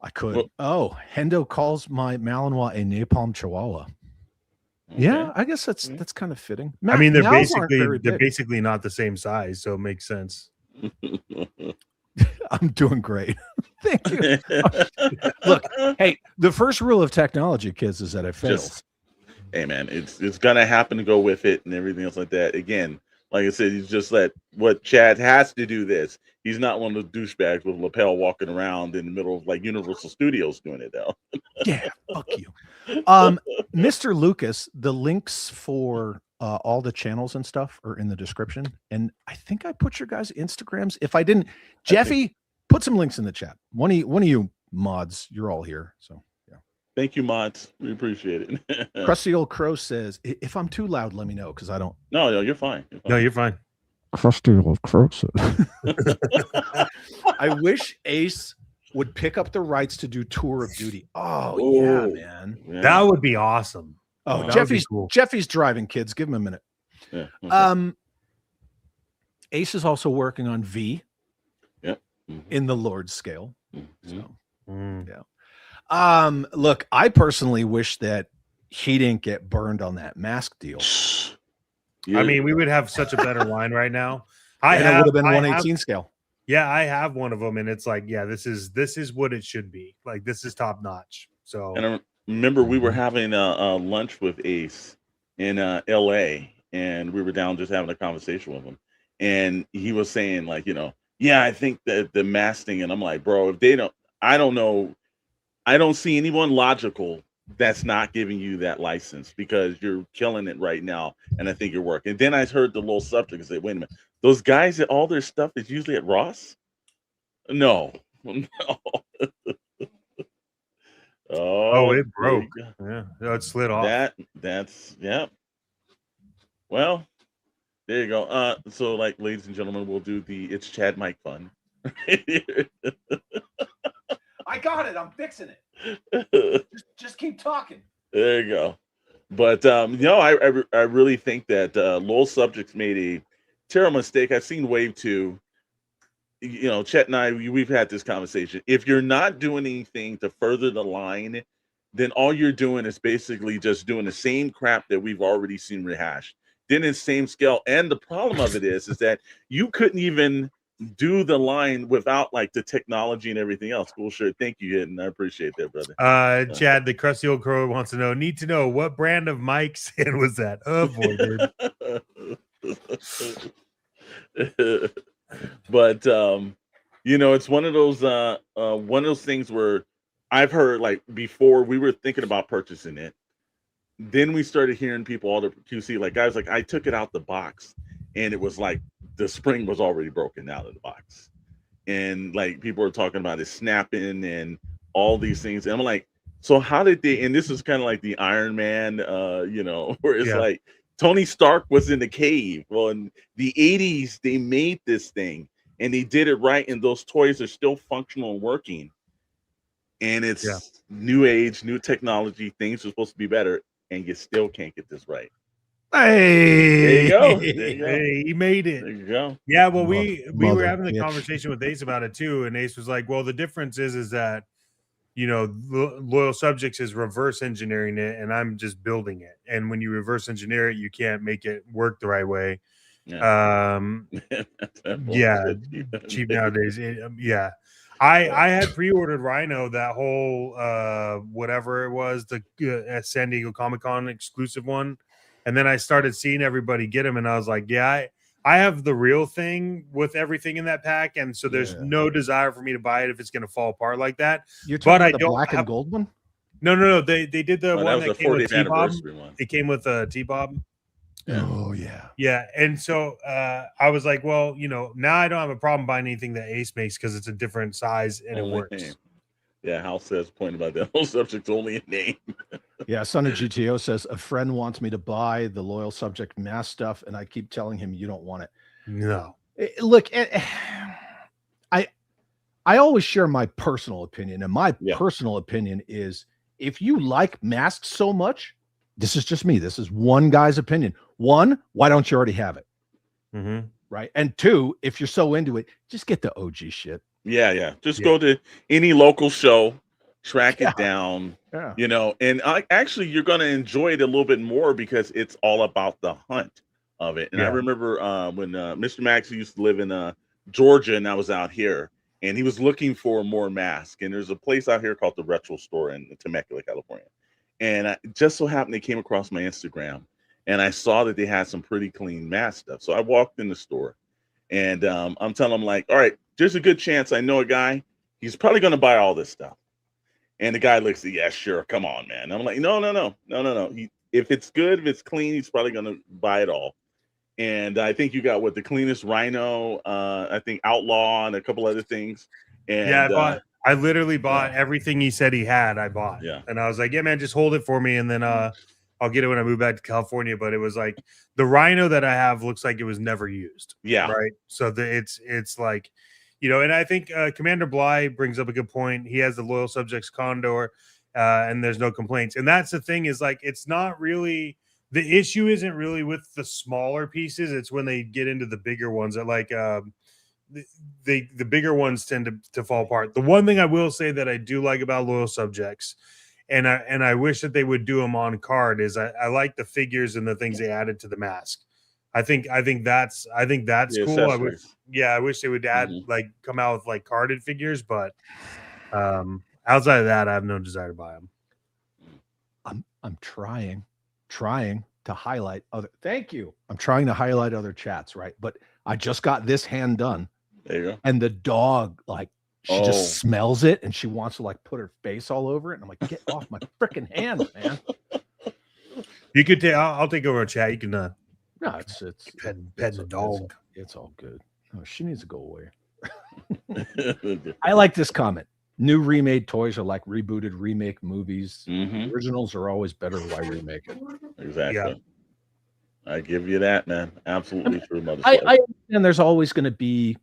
I could. Hendo calls my Malinois a napalm Chihuahua. Okay. Yeah, I guess that's kind of fitting. I mean, they're basically not the same size, so it makes sense. I'm doing great. Thank you. Look, hey, the first rule of technology, kids, is that it fails. Hey, man, it's gonna happen to go with it and everything else like that. Again, like I said, he's just what Chad has to do this. He's not one of those douchebags with a lapel walking around in the middle of like Universal Studios doing it though. Yeah, fuck you. Mr. Lucas, the links for all the channels and stuff are in the description. And I think I put your guys' Instagrams. If I didn't, Jeffy, put some links in the chat. One of you mods, you're all here. So yeah. Thank you, mods. We appreciate it. Crusty Old Crow says, if I'm too loud, let me know, because I don't. No, you're fine. No, you're fine. Crusty Old Crow says. I wish Ace would pick up the rights to do Tour of Duty. Yeah, man. Yeah. That would be awesome. Oh, Jeffy's driving, kids. Give him a minute. Yeah. Okay. Ace is also working on V. Yep. in the Lord scale. Mm-hmm. So yeah. Look, I personally wish that he didn't get burned on that M.A.S.K deal. I mean, we would have such a better line right now. It would have been 118 scale. Yeah, I have one of them, and it's like, yeah, this is what it should be. Like, this is top notch. So, and I remember we were having a lunch with Ace in L.A., and we were down just having a conversation with him, and he was saying, like, yeah, I think that the M.A.S.K thing, and I'm like, bro, if they don't, I don't know, I don't see anyone logical that's not giving you that license, because you're killing it right now, and I think you're working. And then I heard the little subject and said, wait a minute, those guys that all their stuff is usually at Ross? No. Oh, it broke. Yeah, it slid off. That's Well, there you go. So, like, ladies and gentlemen, we'll do the It's Chad Mike fun. I got it. I'm fixing it. Just keep talking. There you go. But I really think that Lowell Subjects made a terrible mistake. I've seen Wave 2. Chet and I, we've had this conversation. If you're not doing anything to further the line, then all you're doing is basically just doing the same crap that we've already seen rehashed. Then in the same scale. And the problem of it is that you couldn't even do the line without, like, the technology and everything else. Cool, sure. Thank you, Hidden. I appreciate that, brother. Chad, the crusty old crow wants to know, need to know, what brand of mic stand was that? Oh boy, dude. But it's one of those things where I've heard, like, before we were thinking about purchasing it, then we started hearing people, all the QC, like, guys, like, I took it out the box and it was like the spring was already broken out of the box, and, like, people were talking about it snapping and all these things, and I'm like, so how did they? And this is kind of like the Iron Man, where it's like Tony Stark was in the cave. Well, in the 80s, they made this thing and they did it right, and those toys are still functional and working. And it's new age, new technology. Things are supposed to be better, and you still can't get this right. Hey, there you go. There you go. Hey, he made it. There you go. Yeah, well, we were having the conversation with Ace about it too, and Ace was like, well, the difference is that, Loyal Subjects is reverse engineering it, and I'm just building it. And when you reverse engineer it, you can't make it work the right way. Yeah. Cheap nowadays. I had pre-ordered Rhino, that whole whatever it was, the San Diego Comic-Con exclusive one, and then I started seeing everybody get them, and I was like, I have the real thing with everything in that pack, and so there's no desire for me to buy it if it's going to fall apart like that. You're talking about the black and gold one? No. They did the one that came with T-Bob. It came with a T-Bob. Oh yeah. Yeah. And so I was like, well, now I don't have a problem buying anything that Ace makes because it's a different size and it works. Name. Yeah, Hal says point about that. Whole subject's only a name. Yeah, Son of GTO says a friend wants me to buy the Loyal Subject M.A.S.K stuff, and I keep telling him you don't want it. No. Look, I always share my personal opinion, and my personal opinion is if you like M.A.S.K so much, this is just me. This is one guy's opinion. One, why don't you already have it? Mm-hmm. Right. And two, if you're so into it, just get the OG shit. Yeah. Just go to any local show, track it down, and actually you're going to enjoy it a little bit more because it's all about the hunt of it. And I remember when Mr. Max used to live in Georgia, and I was out here, and he was looking for more M.A.S.K. And there's a place out here called the Retro Store in Temecula, California. And I just so happened they came across my Instagram, and I saw that they had some pretty clean M.A.S.K stuff. So I walked in the store, and I'm telling them, like, all right, there's a good chance I know a guy. He's probably going to buy all this stuff. And the guy looks at, yeah, sure. Come on, man. I'm like, no. If it's good, if it's clean, he's probably going to buy it all. And I think you got the cleanest Rhino, I think Outlaw, and a couple other things. And I literally bought everything he said he had. I bought. Yeah. And I was like, yeah, man, just hold it for me. And then I'll get it when I move back to California. But it was like the Rhino that I have looks like it was never used. Yeah. Right. So it's like, and I think Commander Bly brings up a good point. He has the Loyal Subjects Condor and there's no complaints. And that's the thing is, like, it's not really, the issue isn't really with the smaller pieces. It's when they get into the bigger ones that, like, the bigger ones tend to fall apart. The one thing I will say that I do like about Loyal Subjects, and I wish that they would do them on card, is I like the figures and the things they added to the mask. I think that's cool. I wish they would add like come out with like carded figures, but outside of that, I have no desire to buy them. I'm trying to highlight other. Thank you. I'm trying to highlight other chats, right? But I just got this hand done. There you go. And the dog, like, she just smells it and she wants to like put her face all over it. And I'm like, get off my freaking hand, man. You could take. I'll take over a chat. You can. No, it's pet the dog. It's all good. Oh, she needs to go away. I like this comment. New remade toys are like rebooted remake movies. Originals are always better. Why remake it? Exactly. Yeah. I give you that, man. Absolutely true. I understand there's always going to be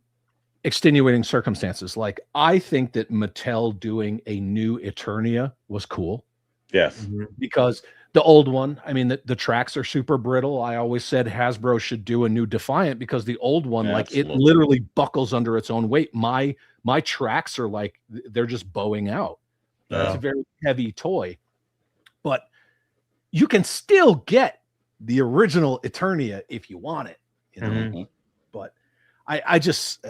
extenuating circumstances. Like, I think that Mattel doing a new Eternia was cool. Yes. Because the old one, I mean, the tracks are super brittle. I always said Hasbro should do a new Defiant because the old one, like, it literally buckles under its own weight. My tracks are like, they're just bowing out. It's a very heavy toy, but you can still get the original Eternia if you want it, you know. But I just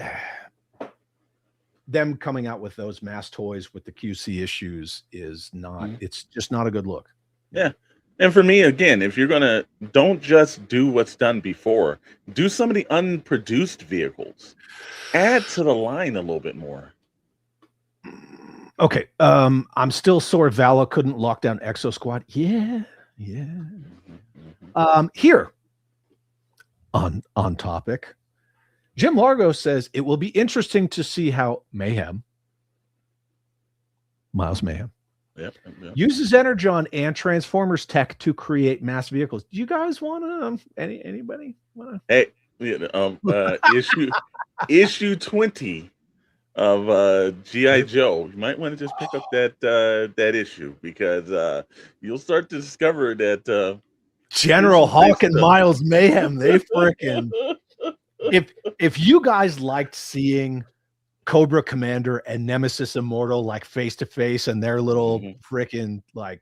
them coming out with those mass toys with the QC issues is not. It's just not a good look. Yeah. And for me, again, if you're gonna, don't just do what's done before. Do some of the unproduced vehicles. Add to the line a little bit more. Okay. I'm still sore Vala couldn't lock down Exo Squad. Yeah. Here on topic, Jim Largo says it will be interesting to see how Miles Mayhem uses Energon and Transformers tech to create mass vehicles. Do you guys want to? Anybody want to? Hey, issue 20 of G.I. Joe. You might want to just pick up that issue because you'll start to discover that General Hawk and Miles Mayhem, they freaking. If you guys liked seeing Cobra Commander and Nemesis Immortal like face to face and their little freaking like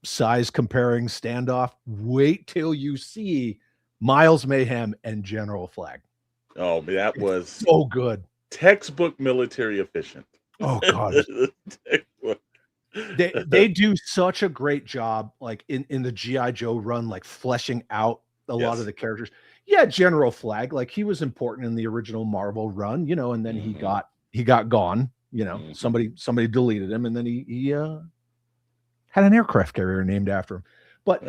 size comparing standoff, wait till you see Miles Mayhem and General Flag. Oh, that was so good. Textbook military efficient. Oh God. They do such a great job, like in the G.I. Joe run, like fleshing out a lot of the characters. Yeah, General Flag, like he was important in the original Marvel run, you know, and then he got gone, you know, somebody deleted him, and then he had an aircraft carrier named after him. But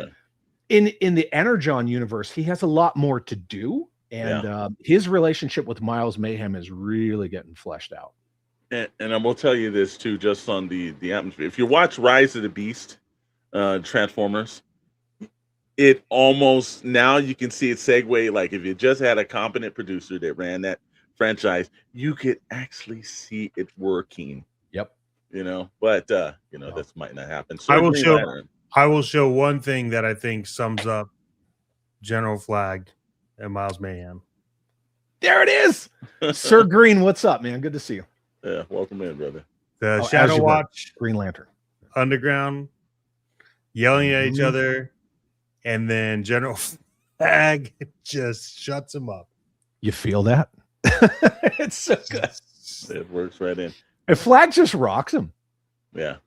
in the Energon universe, he has a lot more to do, and his relationship with Miles Mayhem is really getting fleshed out. And I'm gonna tell you this too, just on the atmosphere. If you watch Rise of the Beast, Transformers, it almost, now you can see it segue. Like if you just had a competent producer that ran that franchise, you could actually see it working. Yep. You know, but you know, this might not happen. So I will show one thing that I think sums up General Flag and Miles Mayhem. There it is. Sir Green, what's up, man? Good to see you. Yeah, welcome in, brother. The Shadow Watch, Green Lantern, Underground, yelling at each other, and then General Flag just shuts him up. You feel that? It's so good. It works right in. And Flag just rocks him. Yeah.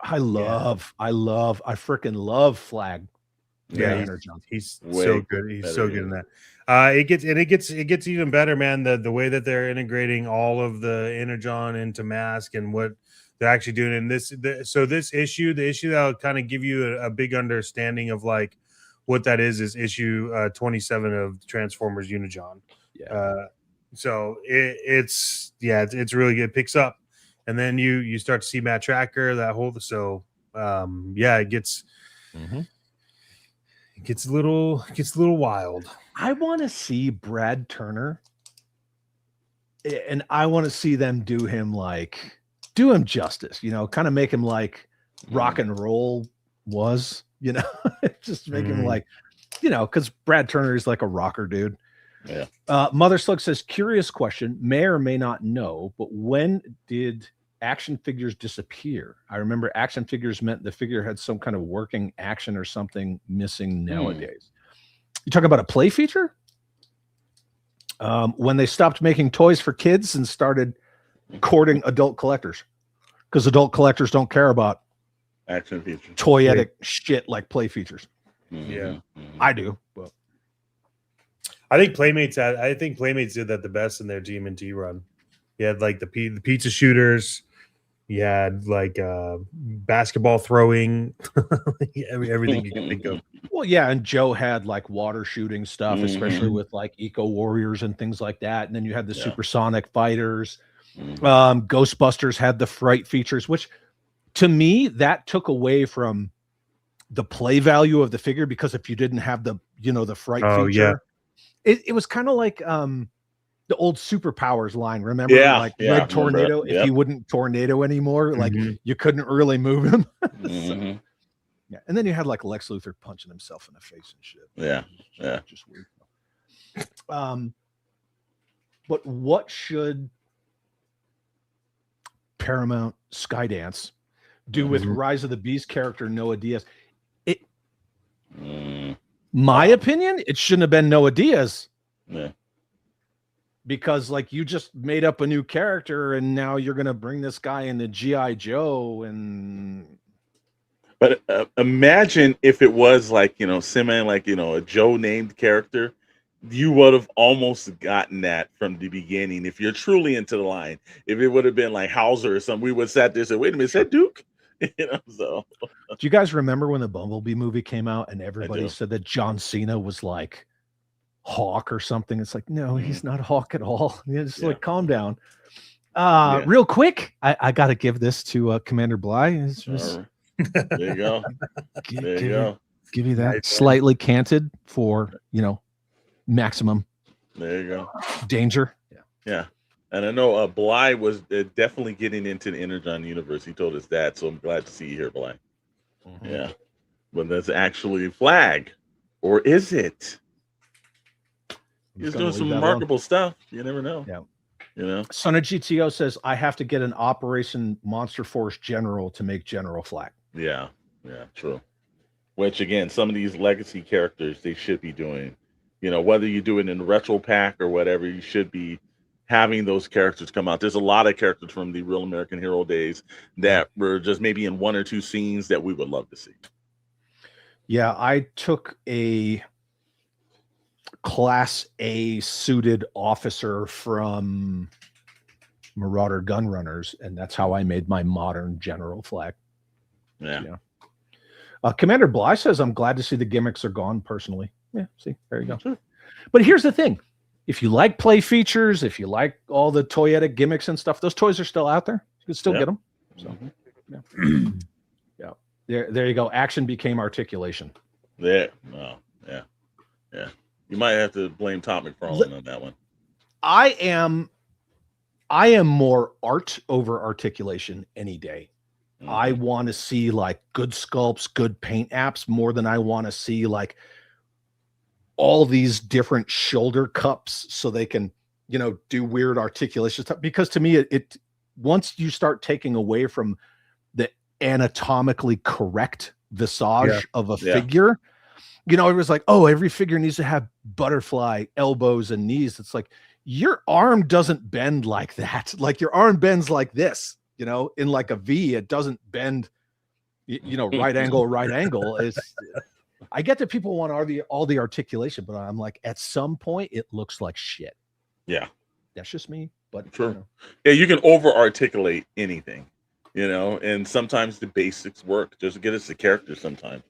I freaking love Flag. Yeah, he's so good. He's so good in that. It gets even better, man. The way that they're integrating all of the Energon into M.A.S.K and what they're actually doing in this. This issue, the issue that will kind of give you a big understanding of like what that is issue 27 of Transformers Unijon. Yeah. So it's really good. It picks up, and then you start to see Matt Tracker, that whole it gets. It gets a little wild. I want to see Brad Turner, and I want to see them do him justice, you know, kind of make him like rock and roll was, you know, just make him like, you know, because Brad Turner is like a rocker dude. Yeah. Mother Slug says, curious question, may or may not know, but when did action figures disappear? I remember action figures meant the figure had some kind of working action or something missing nowadays. You talking about a play feature? When they stopped making toys for kids and started courting adult collectors, because adult collectors don't care about action features, toyetic shit like play features. Yeah, I do, but I think Playmates did that the best in their GM&T run. You had like the pizza shooters, you had like basketball throwing, everything you can think of. Well, yeah, and Joe had like water shooting stuff, especially with like Eco Warriors and things like that. And then you had the supersonic fighters. Ghostbusters had the fright features, which to me that took away from the play value of the figure, because if you didn't have the the fright feature, it was kind of like the old Superpowers line. Remember, Red Tornado? If he wouldn't tornado anymore, like you couldn't really move him. So, yeah, and then you had like Lex Luthor punching himself in the face and shit. Yeah, just weird. But what should Paramount Skydance do with Rise of the Beast character Noah Diaz? My opinion, it shouldn't have been Noah Diaz. Yeah. Because like you just made up a new character and now you're gonna bring this guy into G.I. Joe But imagine if it was like semi like a Joe named character, you would have almost gotten that from the beginning if you're truly into the line. If it would have been like Hauser or something, we would have sat there and said, "Wait a minute, is that Duke?" So. Do you guys remember when the Bumblebee movie came out and everybody said that John Cena was like Hawk or something? It's like, no, he's not Hawk at all. Just like, calm down. Real quick, I got to give this to Commander Bly. It's just, there you go. There you go. Give you that slightly canted for maximum. There you go. Danger. Yeah. And I know Bly was definitely getting into the Energon Universe. He told us that, so I'm glad to see you here, Bly. Yeah. But that's actually Flag. Or is it? He's doing some remarkable stuff. You never know. Yeah. Son of GTO says, I have to get an Operation Monster Force General to make General Flag. Yeah. Yeah, true. Which, again, some of these legacy characters, they should be doing. Whether you do it in the retro pack or whatever, you should be having those characters come out. There's a lot of characters from the Real American Hero days that were just maybe in one or two scenes that we would love to see. Yeah, I took a Class A suited officer from Marauder Gun Runners, and that's how I made my modern General Flag. Yeah. Commander Bly says, I'm glad to see the gimmicks are gone personally. Yeah, see, there you go. Sure. But here's the thing. If you like play features, if you like all the toyetic gimmicks and stuff, those toys are still out there. You can still get them. So, There you go. Action became articulation. Yeah. Oh, yeah. Yeah. You might have to blame Tom McFarlane on that one. I am more art over articulation any day. I want to see like good sculpts, good paint apps more than I want to see like all these different shoulder cups so they can, do weird articulation stuff. Because to me, it once you start taking away from the anatomically correct visage of a figure, it was like, oh, every figure needs to have butterfly elbows and knees. It's like your arm doesn't bend like that. Like your arm bends like this, in like a V. It doesn't bend, right angle. I get that people want all the articulation, but I'm like, at some point, it looks like shit. Yeah. That's just me. But true. Yeah, you can over articulate anything, and sometimes the basics work. Just get us the character sometimes.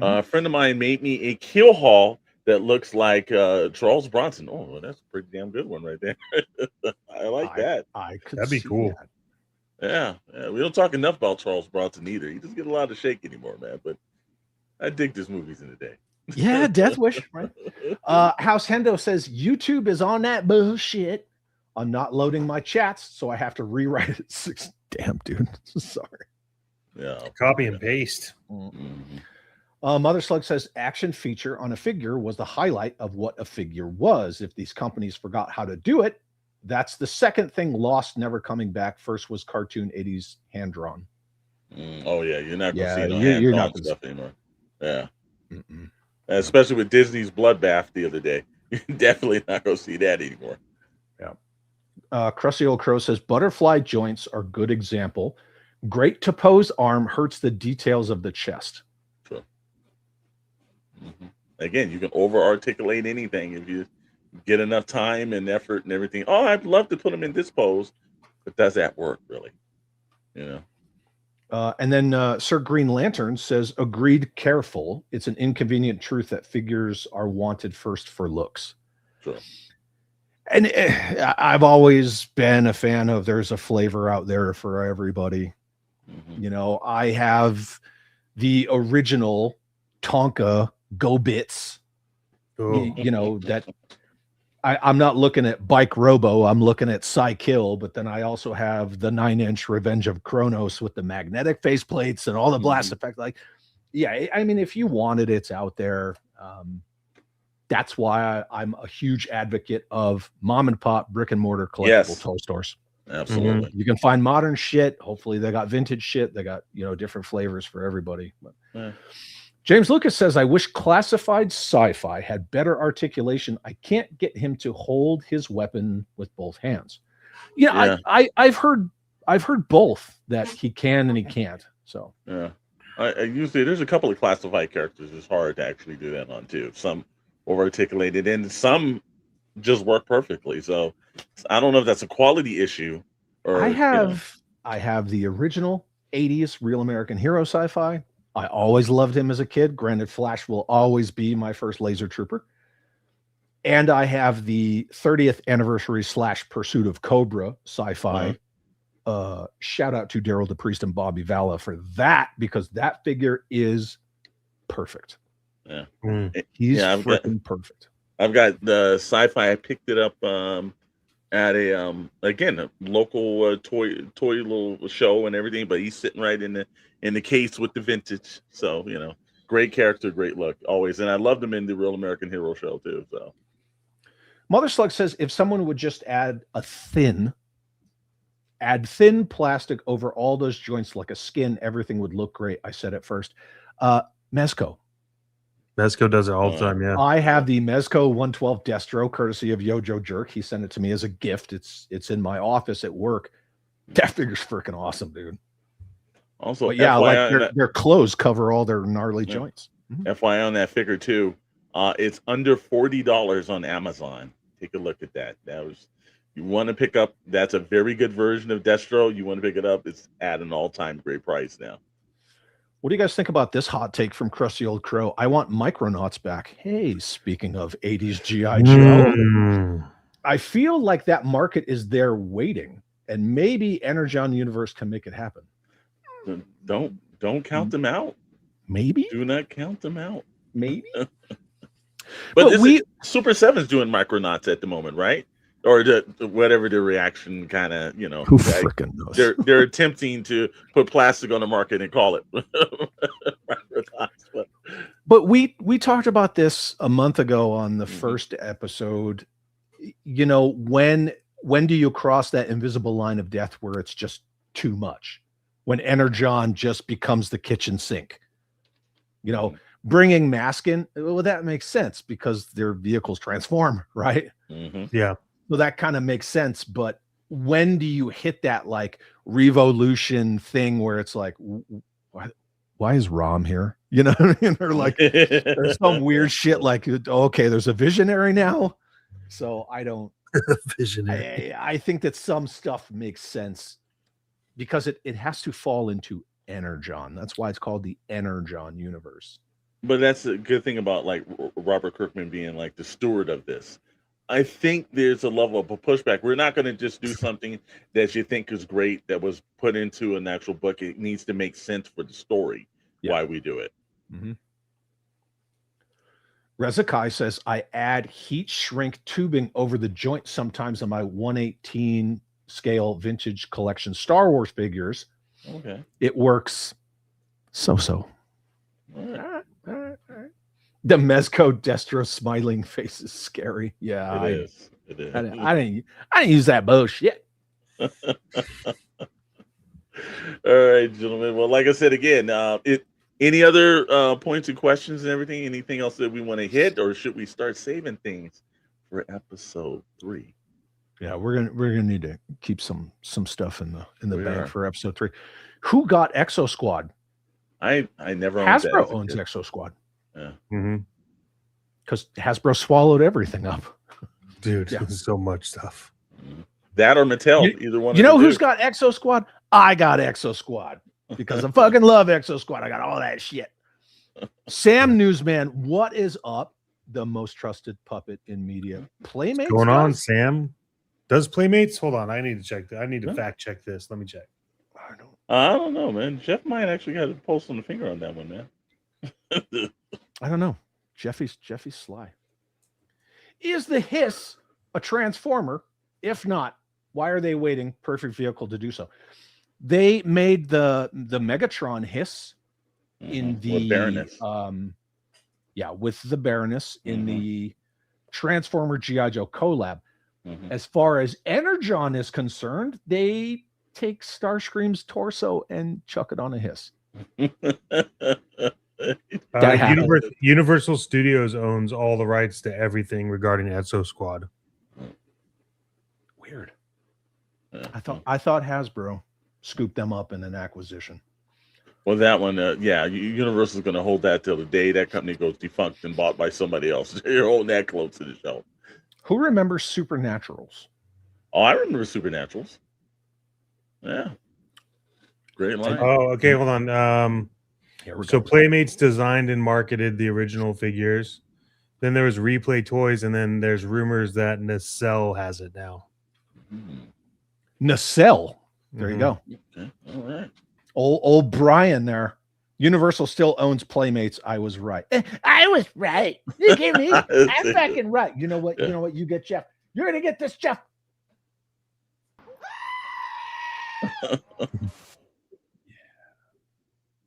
A friend of mine made me a Kill Hall that looks like Charles Bronson. Oh, that's a pretty damn good one right there. I like that. That'd be cool. Yeah, we don't talk enough about Charles Bronson either. He doesn't get a lot of shake anymore, man. But I dig his movies in the day. Yeah, Death Wish. Right. House Hendo says YouTube is on that bullshit. I'm not loading my chats, so I have to rewrite it. Damn, dude. Sorry. Yeah. Copy and paste. Mother Slug says action feature on a figure was the highlight of what a figure was. If these companies forgot how to do it, that's the second thing lost, never coming back. First was cartoon 80s hand drawn. Oh yeah, you're not gonna see no you're hand-drawn not stuff anymore. Yeah, Mm-mm. especially with Disney's Bloodbath the other day. You're definitely not gonna see that anymore. Crusty Old Crow says butterfly joints are good example. Great to pose arm hurts the details of the chest. True. Again, you can over articulate anything if you get enough time and effort and everything. Oh, I'd love to put them in this pose, but does that work really? You know. And then Sir Green Lantern says, agreed, careful. It's an inconvenient truth that figures are wanted first for looks. Sure. And I've always been a fan of there's a flavor out there for everybody. You know, I have the original Tonka Go Bits. You know, that I'm not looking at Bike Robo, I'm looking at Psy-Kill, but then I also have the 9-inch Revenge of Kronos with the magnetic faceplates and all the blast effects. Like, yeah, I mean, if you want it, it's out there. That's why I'm a huge advocate of mom and pop brick and mortar collectible toy stores. Absolutely. You can find modern shit. Hopefully they got vintage shit. They got, you know, different flavors for everybody. But, James Lucas says, I wish classified sci-fi had better articulation. I can't get him to hold his weapon with both hands. Yeah. I've heard both that he can and he can't. So yeah, I usually there's a couple of classified characters it's hard to actually do that on too. Some over articulated and some just work perfectly. So I don't know if that's a quality issue or I have the original 80s Real American Hero sci-fi. I always loved him as a kid. Granted, Flash will always be my first laser trooper. And I have the 30th anniversary / Pursuit of Cobra sci-fi. Shout out to Daryl DePriest and Bobby Valla for that, because that figure is perfect. Yeah. He's freaking perfect. I've got the sci-fi. I picked it up at a again a local toy little show and everything, but he's sitting right in the case with the vintage. So, you know, great character, great look always. And I loved him in the Real American Hero show too. So Mother Slug says if someone would just add thin plastic over all those joints like a skin, everything would look great. I said it first. M.A.S.K. M.A.S.K does it all the time. Yeah. I have the M.A.S.K 112 Destro, courtesy of Yojo Jerk. He sent it to me as a gift. It's in my office at work. That figure's freaking awesome, dude. Also, but yeah, FYI, like their clothes cover all their gnarly joints. FYI on that figure too, it's under $40 on Amazon. Take a look at that. You want to pick up. That's a very good version of Destro. You want to pick it up. It's at an all-time great price now. What do you guys think about this hot take from Crusty Old Crow? I want Micronauts back. Hey, speaking of 80s G.I. Joe, I feel like that market is there waiting, and maybe Energon Universe can make it happen. Don't count them out. Maybe. Do not count them out. Maybe. but Super 7's doing Micronauts at the moment, right? Or whatever the reaction kind of, you know, who freaking knows? They're attempting to put plastic on the market and call it. But we talked about this a month ago on the first episode. You know, when do you cross that invisible line of death where it's just too much? When Energon just becomes the kitchen sink. You know, bringing M.A.S.K in, well, that makes sense because their vehicles transform, right? Yeah. So that kind of makes sense. But when do you hit that like revolution thing where it's like, why is Rom here? You know what I mean? Or like there's some weird shit like, okay, there's a visionary now. So I don't visionary. I think that some stuff makes sense because it has to fall into Energon. That's why it's called the Energon Universe. But that's a good thing about like Robert Kirkman being like the steward of this. I think there's a level of a pushback. We're not going to just do something that you think is great that was put into an actual book. It needs to make sense for the story, why we do it. Reza Kai says, I add heat shrink tubing over the joint sometimes on my 1/18 scale vintage collection Star Wars figures. Okay. It works so. Right. The M.A.S.K Destro smiling face is scary. Yeah, It is. It is. I didn't use that bullshit. All right, gentlemen. Well, like I said again, any other points and questions and everything? Anything else that we want to hit, or should we start saving things for episode 3? Yeah, we're gonna need to keep some stuff in the bank for episode 3. Who got Exo Squad? I never owned Hasbro that. owns Exo Squad. Yeah. Because Hasbro swallowed everything up. Dude, so much stuff. That or Mattel, either one. You know who's got Exo Squad? I got Exo Squad because I fucking love Exo Squad. I got all that shit. Sam Newsman, what is up? The most trusted puppet in media. Playmates. What's going on, Sam? Does Playmates? Hold on, I need to check that. I need to fact check this. Let me check. I don't know, man. Jeff might actually got a pulse on the finger on that one, man. I don't know. Jeffy's sly. Is the Hiss a transformer? If not, why are they waiting? Perfect vehicle to do so. They made the Megatron Hiss in the Baroness. With the Baroness in the Transformer G.I. Joe collab. As far as Energon is concerned, they take Starscream's torso and chuck it on a Hiss. Universal Studios owns all the rights to everything regarding Exo Squad. Weird. I thought Hasbro scooped them up in an acquisition. Well, that one, Universal is going to hold that till the day that company goes defunct and bought by somebody else. They're holding that close to the shelf. Who remembers Supernaturals? Oh, I remember Supernaturals. Yeah. Great line. Oh, okay, hold on. So Playmates designed and marketed the original figures. Then there was Replay Toys, and then there's rumors that Nacelle has it now. Nacelle. There you go. Okay. All right. Old Brian there. Universal still owns Playmates. I was right. I was right. Look at me. I'm fucking right. You know what? You know what? You get Jeff. You're gonna get this, Jeff.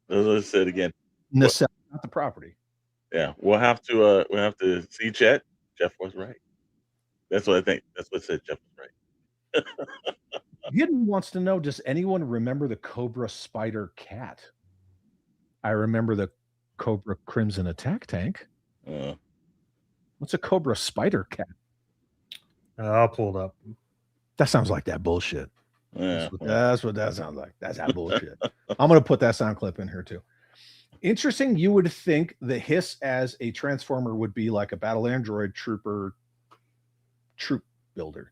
As I said again, Nacelle, not the property. Yeah, we'll have to see Chet. Jeff was right. That's what I think. That's what said Jeff was right. Hidden wants to know, does anyone remember the Cobra Spider Cat? I remember the Cobra Crimson Attack Tank. What's a Cobra Spider Cat? I'll pull it up. That sounds like that bullshit. Yeah. That's what that sounds like. That's that bullshit. I'm going to put that sound clip in here too. Interesting. You would think the Hiss as a transformer would be like a battle android troop builder.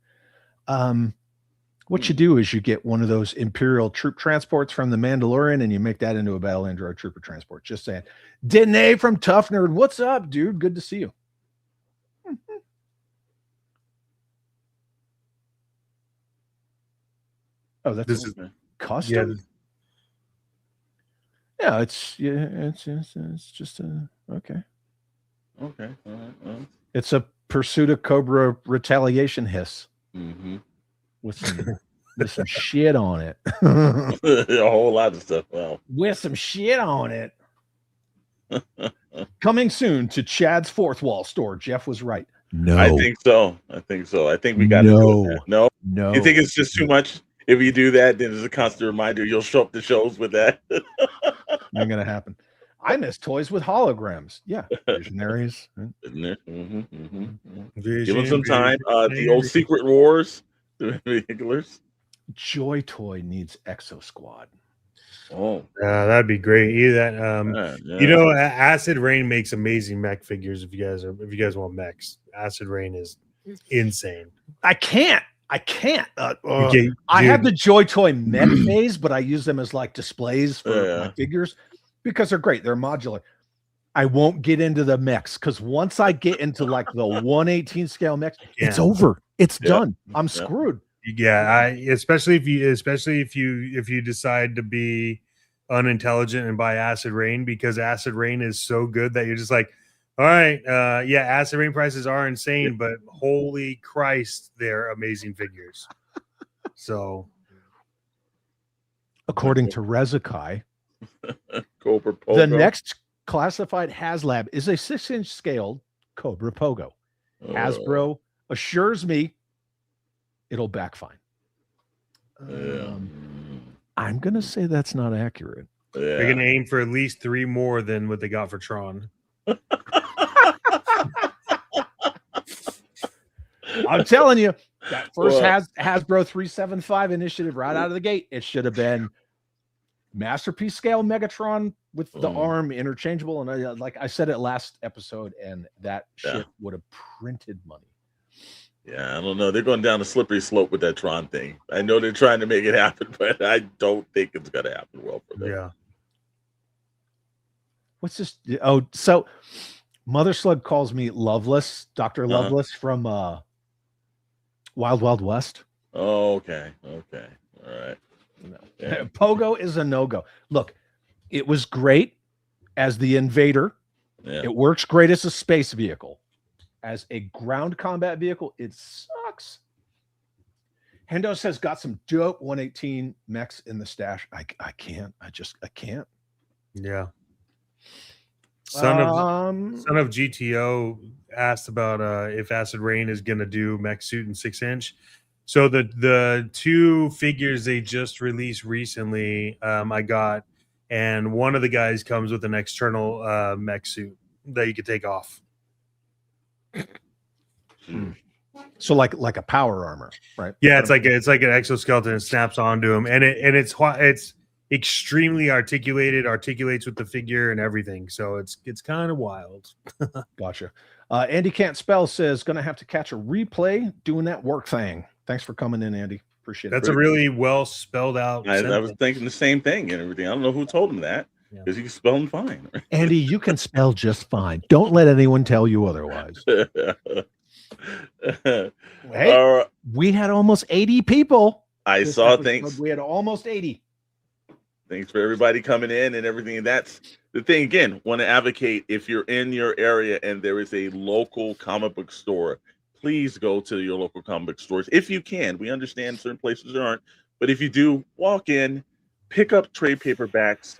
What you do is you get one of those Imperial troop transports from the Mandalorian and you make that into a battle android trooper transport. Just saying. Dene from Tough Nerd. What's up, dude? Good to see you. Oh, that's custom. Yeah, it's just a okay. Okay. All right. It's a Pursuit of Cobra retaliation Hiss. With some shit on it. A whole lot of stuff. Wow. With some shit on it. Coming soon to Chad's Fourth Wall store. Jeff was right. No. I think so. I think we got to do that. No. You think it's just too much? If you do that, then it's a constant reminder. You'll show up to shows with that. Not gonna happen. I miss toys with holograms. Yeah, Visionaries. Give them some time. The old Secret Wars. Regulars. Joy Toy needs Exo Squad. Oh, that'd be great. You know, Acid Rain makes amazing mech figures. If you guys want mechs, Acid Rain is insane. I can't. I have the Joy Toy mech phase, but I use them as like displays for my figures because they're great. They're modular. I won't get into the mechs because once I get into like the 1/18 scale mechs, it's over. It's done. I'm screwed. Yeah, especially if you decide to be unintelligent and buy Acid Rain, because Acid Rain is so good that you're just like, all right, Acid Rain prices are insane, but holy Christ, they're amazing figures. So, according to Rezakai, Cobra the next classified HasLab is a 6-inch scaled Cobra Pogo. Hasbro assures me it'll back fine. I'm going to say that's not accurate. They're going to aim for at least 3 more than what they got for Tron. I'm telling you, that first Hasbro 375 initiative right out of the gate, it should have been masterpiece scale Megatron with the arm interchangeable. And like I said it last episode, and that shit would have printed money. Yeah, I don't know. They're going down a slippery slope with that Tron thing. I know they're trying to make it happen, but I don't think it's going to happen well for them. Yeah. What's this? Oh, so Mother Slug calls me Loveless, Dr. Loveless from Wild Wild West. Oh, okay. Okay. All right. No. Yeah. Pogo is a no-go. Look, it was great as the Invader. Yeah. It works great as a space vehicle. As a ground combat vehicle, it sucks. Hendo says, got some dope 118 mechs in the stash. I can't. I can't. Yeah. Son of GTO asked about if Acid Rain is going to do mech suit in 6-inch. So the 2 figures they just released recently, I got, and one of the guys comes with an external mech suit that you could take off. So like a power armor, right? Yeah, it's like an exoskeleton. It snaps onto him, and it's extremely articulates with the figure and everything. So it's kind of wild. Gotcha. Andy Can't Spell says gonna have to catch a replay doing that work thing. Thanks for coming in, Andy. Appreciate it. That's a really well spelled out. I was thinking the same thing and everything. I don't know who told him that because he's spelling fine. Andy, you can spell just fine. Don't let anyone tell you otherwise. Hey, we had almost 80 people. I saw things. We had almost 80. Thanks for everybody coming in and everything. That's the thing. Again, want to advocate if you're in your area and there is a local comic book store, please go to your local comic book stores if you can. We understand certain places there aren't, but if you do, walk in, pick up trade paperbacks,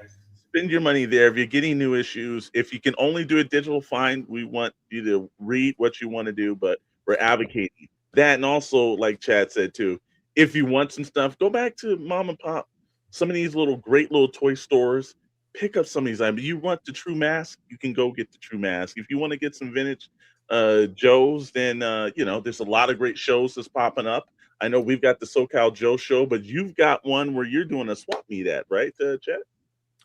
spend your money there. If you're getting new issues, if you can only do it digital, fine. We want you to read what you want to do, but we're advocating that. And also, like Chad said too, if you want some stuff, go back to mom and pop. Some of these great little toy stores, pick up some of these items. You want the true mask, you can go get the true mask. If you want to get some vintage Joes, then there's a lot of great shows that's popping up. I know we've got the SoCal Joe show, but you've got one where you're doing a swap meet at, right, Chet?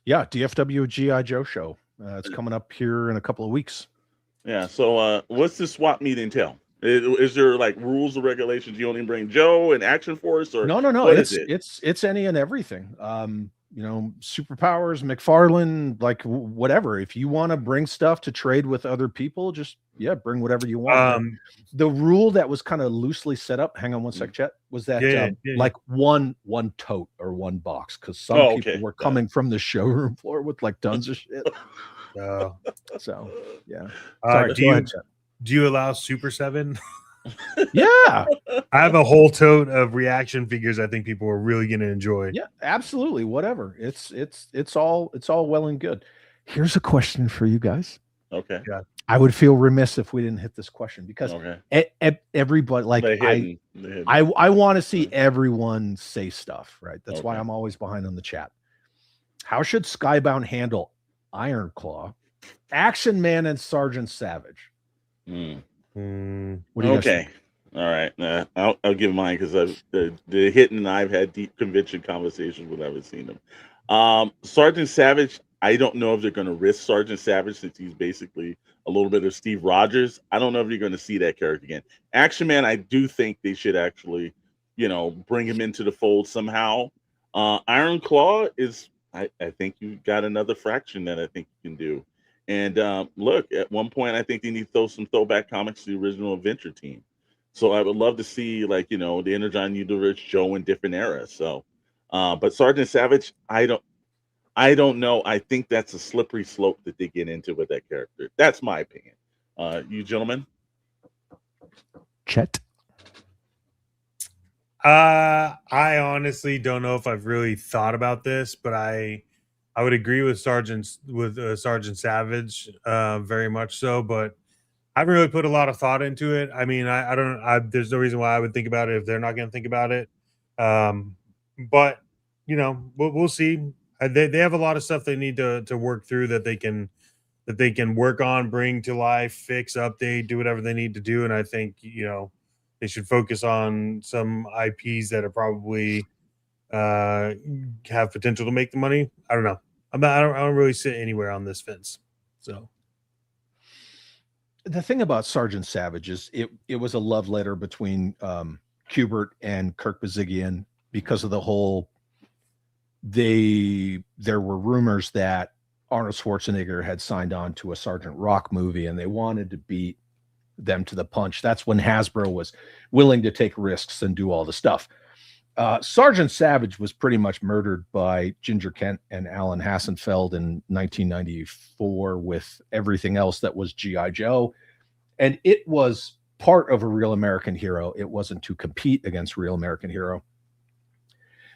Yeah, DFW GI Joe show. It's coming up here in a couple of weeks. Yeah. So what's this swap meet entail? Is there like rules or regulations? You only bring Joe and Action Force, or no? It's any and everything. Superpowers, McFarlane, like whatever. If you want to bring stuff to trade with other people, just bring whatever you want. The rule that was kind of loosely set up, hang on one sec, Chet, was that like one tote or one box, because some people were coming from the showroom floor with like tons of shit. So yeah. Sorry, do you allow Super 7? Yeah, I have a whole tote of reaction figures I think people are really going to enjoy. Yeah, absolutely. Whatever. It's all well and good. Here's a question for you guys. Okay. Yeah. I would feel remiss if we didn't hit this question, because everybody, like, I want to see everyone say stuff, right? That's why I'm always behind on the chat. How should Skybound handle Iron Claw, Action Man, and Sergeant Savage? What do you guys all right. I'll give mine, because the Hidden and I've had deep convention conversations when I've seen them. Sergeant Savage, I don't know if they're going to risk Sergeant Savage, since he's basically a little bit of Steve Rogers. I don't know if you're going to see that character again. Action Man, I do think they should actually, bring him into the fold somehow. Iron Claw is, I think you got another fraction that I think you can do. And look, at one point, I think they need to throw some throwback comics to the original Adventure team. So I would love to see, like, the Energon Universe Joe in different eras. So, but Sergeant Savage, I don't know. I think that's a slippery slope that they get into with that character. That's my opinion. You gentlemen? Chet? I honestly don't know if I've really thought about this, but I I would agree with Sergeant Savage, very much so, but I haven't really put a lot of thought into it. I mean, I don't. There's no reason why I would think about it if they're not going to think about it. But you know, we'll see. They have a lot of stuff they need to work through that they can work on, bring to life, fix, update, do whatever they need to do. And I think they should focus on some IPs that are probably have potential to make the money. I don't know. I don't really sit anywhere on this fence. So. The thing about Sergeant Savage is it was a love letter between Kubert and Kirk Bazigian because of the whole. There were rumors that Arnold Schwarzenegger had signed on to a Sergeant Rock movie, and they wanted to beat them to the punch. That's when Hasbro was willing to take risks and do all the stuff. Sergeant Savage was pretty much murdered by Ginger Kent and Alan Hassenfeld in 1994 with everything else that was G.I. Joe. And it was part of a Real American Hero. It wasn't to compete against Real American Hero.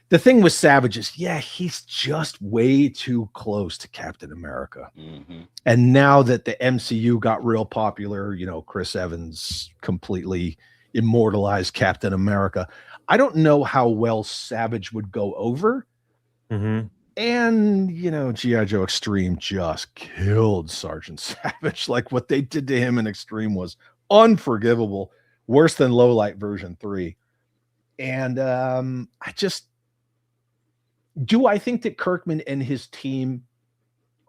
The thing with Savage is, he's just way too close to Captain America. Mm-hmm. And now that the MCU got real popular, Chris Evans completely immortalized Captain America. I don't know how well Savage would go over. Mm-hmm. And, G.I. Joe Extreme just killed Sergeant Savage. Like what they did to him in Extreme was unforgivable. Worse than Lowlight version 3. And do I think that Kirkman and his team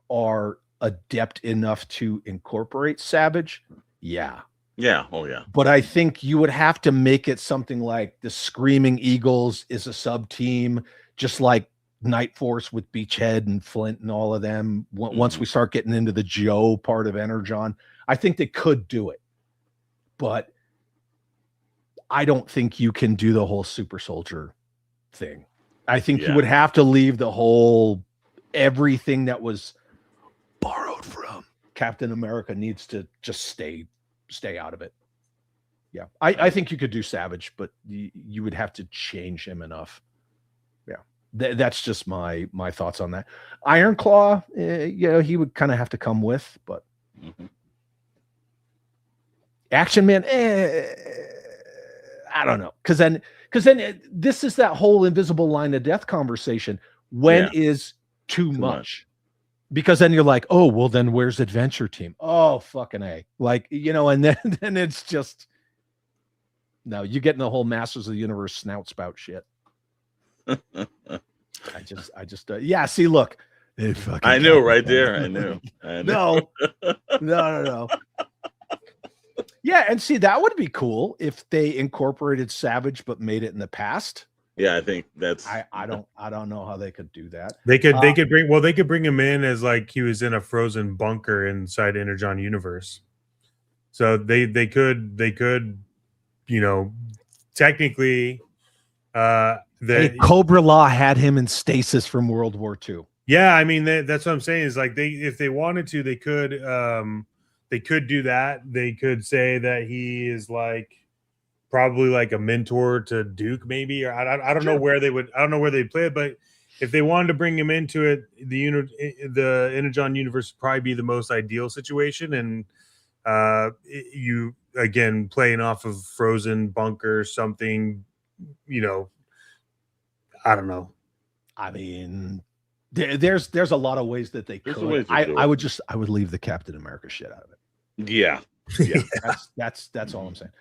are adept enough to incorporate Savage? Yeah. Yeah. Oh, yeah. But I think you would have to make it something like the Screaming Eagles is a sub team, just like Night Force with Beachhead and Flint and all of them. Once we start getting into the Joe part of Energon, I think they could do it. But I don't think you can do the whole super soldier thing. I think you would have to leave the whole everything that was borrowed from Captain America needs to just stay out of it. Yeah. I think you could do Savage, but you would have to change him enough. Yeah. That's just my thoughts on that. Iron Claw, he would kind of have to come with, but Action Man, I don't know. Because then this is that whole invisible line of death conversation. When is too much? Because then you're like, oh, well, then where's Adventure Team? Oh, fucking A. Like, and then it's just, no, you get in the whole Masters of the Universe snout spout shit. I just, see, look. I knew right there. I knew. No. Yeah, and see, that would be cool if they incorporated Savage but made it in the past. Yeah, I think that's. I don't know how they could do that. They could bring him in as like he was in a frozen bunker inside Energon Universe. So they could technically Cobra Law had him in stasis from World War II. Yeah, I mean that's what I'm saying is like if they wanted to, they could do that. They could say that he is like probably like a mentor to Duke, maybe, or I don't know where they would. I don't know where they play it, but if they wanted to bring him into it, the Energon Universe would probably be the most ideal situation. And you again playing off of frozen bunker something, I don't know. I mean, there's a lot of ways that they could. I would leave the Captain America shit out of it. Yeah. That's all I'm saying.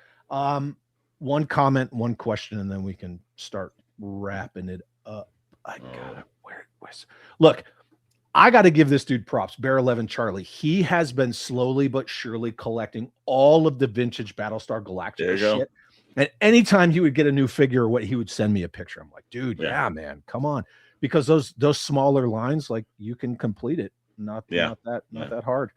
One comment, one question, and then we can start wrapping it up. Look, I got to give this dude props. Bear 11 Charlie. He has been slowly but surely collecting all of the vintage Battlestar Galactica shit. And anytime he would get a new figure, he would send me a picture. I'm like, dude, yeah man, come on. Because those smaller lines, like you can complete it. Not that hard.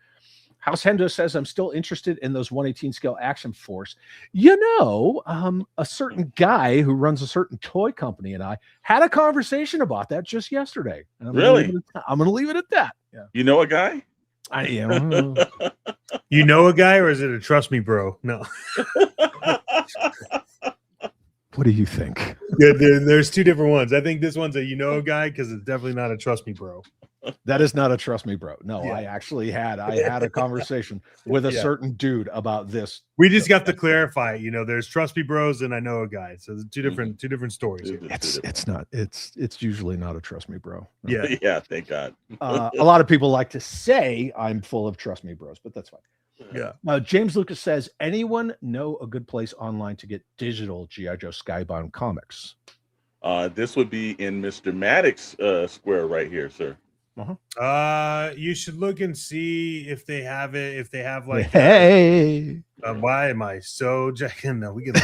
House Hendo says, I'm still interested in those 1/18 scale Action Force. A certain guy who runs a certain toy company and I had a conversation about that just yesterday. And I'm going to leave it at that. Yeah. You know a guy? You know a guy, or is it a trust me, bro? No. What do you think? Yeah, there's two different ones. I think this one's a guy because it's definitely not a trust me, bro. That is not a trust me, bro. No, Yeah. I had a conversation with a certain dude about this. We just got to clarify. There's trust me bros and I know a guy. So two different stories. Here. It's usually not a trust me, bro. No. Yeah, Yeah, thank God. A lot of people like to say I'm full of trust me bros, but that's fine. Yeah. James Lucas says, anyone know a good place online to get digital G.I. Joe Skybound comics? This would be in Mr. Maddox square right here, sir. You should look and see if they have it. If they have like, hey, why am I so jacking? No, we can.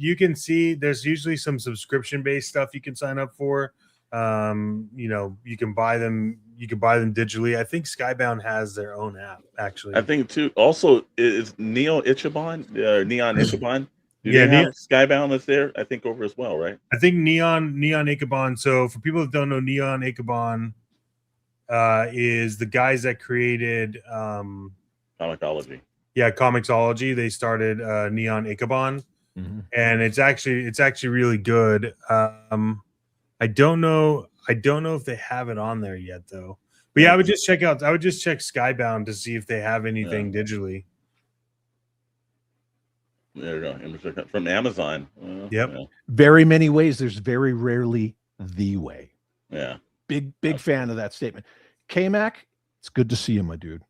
You can see. There's usually some subscription based stuff you can sign up for. You can buy them. You can buy them digitally. I think Skybound has their own app. Actually, I think too. Also, is Neon Ichiban? Do Yeah, they have Skybound that's there? I think over as well, right? I think Neon Ichabod. So for people that don't know, Neon Ichabod is the guys that created Comixology. Yeah, Comixology. They started Neon Ichabod, and it's actually really good. I don't know if they have it on there yet though. But yeah, I would just check Skybound to see if they have anything digitally. There you go. From Amazon. Yep. Yeah. very many ways. There's very rarely the way. Yeah. Big fan of that statement. K-Mac, it's good to see you, my dude.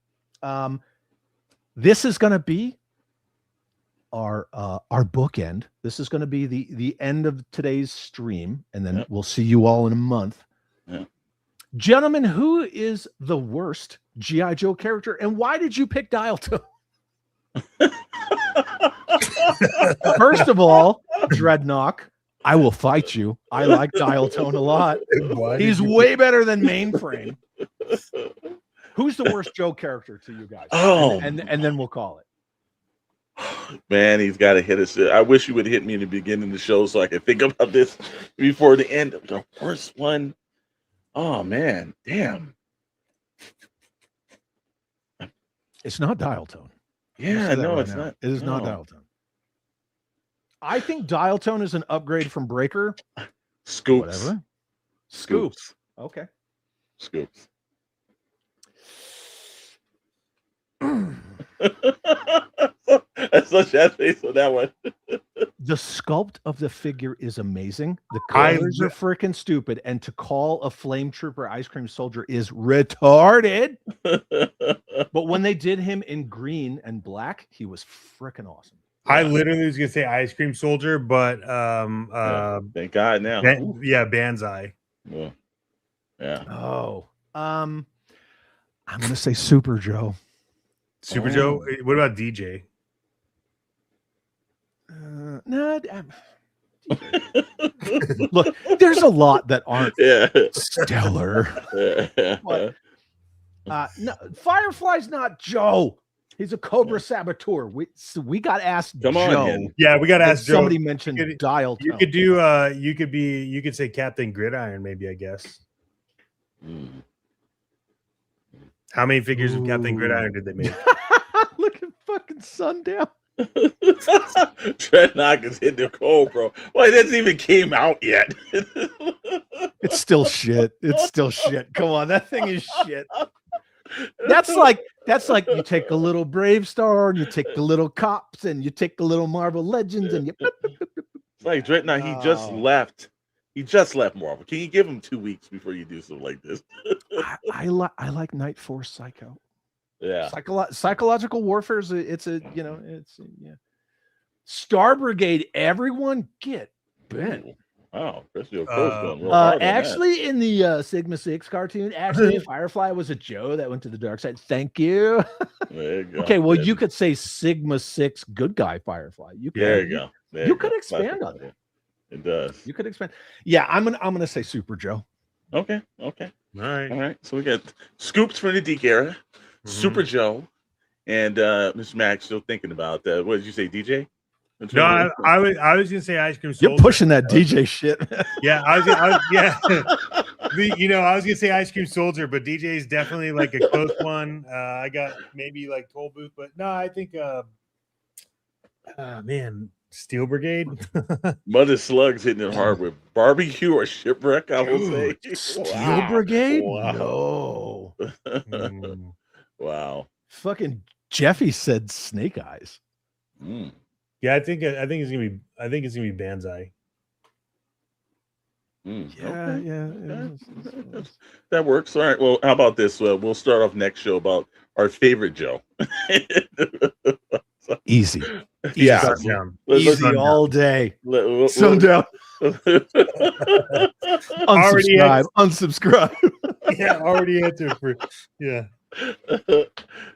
This is going to be our bookend. This is going to be the end of today's stream, and then we'll see you all in a month. Yeah. Gentlemen, who is the worst G.I. Joe character, and why did you pick Dial Tone? First of all, Dreadnok, I will fight you. I like Dial Tone a lot. He's way better than Mainframe. Who's the worst Joe character to you guys? Oh, and then we'll call it. Man, he's got to hit us. I wish you would hit me in the beginning of the show so I could think about this before the end. The worst one. Oh man, damn. It's not Dial Tone. Yeah, no, it's not. It is not Dial Tone. I think Dial Tone is an upgrade from Breaker. Scoops. Whatever. Scoops. Okay. Scoops. That's such that face on that one. The sculpt of the figure is amazing. The colors are freaking stupid, and to call a flame trooper ice cream soldier is retarded. But when they did him in green and black, he was freaking awesome. I literally was gonna say ice cream soldier, but thank God now. Banzai. Yeah. Yeah. Oh, I'm gonna say Super Joe. Super Joe. What about DJ? No. Look, there's a lot that aren't stellar. No, Firefly's not Joe. He's a Cobra saboteur. We got asked Come on, Joe. man. Yeah, we got to ask Joe. Somebody mentioned Dial Tone. You could do. You could say Captain Gridiron, maybe. I guess. How many figures of Captain Gridiron did they make? Look at fucking Sundown. Dreadnok is hitting the cold, bro. Well, it hasn't even came out yet. It's still shit. It's still shit. Come on, that thing is shit. That's like you take a little Brave Star and you take the little Cops and you take the little Marvel Legends and you. It's like Dreadnok. He just left. He just left Marvel. Can you give him 2 weeks before you do something like this? I like Night Force Psycho. Yeah. Psychological warfare is it's Star Brigade. Everyone get bent. Wow, going real hard actually, in the Sigma 6 cartoon, actually, Firefly was a Joe that went to the dark side. Thank you. There you go. Okay, well, you could say Sigma 6 good guy Firefly. You could, there you go. There you could expand on it. It does. You could expand. Yeah, I'm gonna say Super Joe. Okay. All right. So we got Scoops from the Deke era, Super Joe, and Mr. Max still thinking about that. What did you say, DJ? No, I was gonna say ice cream soldier. You're pushing that DJ shit. Yeah, I was gonna say ice cream soldier, but DJ is definitely like a close one. I got maybe like Toll Booth, but no, I think man, Steel Brigade. Mother Slugs hitting it hard with barbecue or shipwreck, I will say. Steel Brigade? Wow. No. Wow. Fucking Jeffy said Snake Eyes. Mm. Yeah, I think it's gonna be Banzai. Yeah. That works. All right. Well, how about this? We'll start off next show about our favorite Joe. Easy. Yeah. Sundown. Easy all day. Sundown. Already Unsubscribe. Yeah, already answered for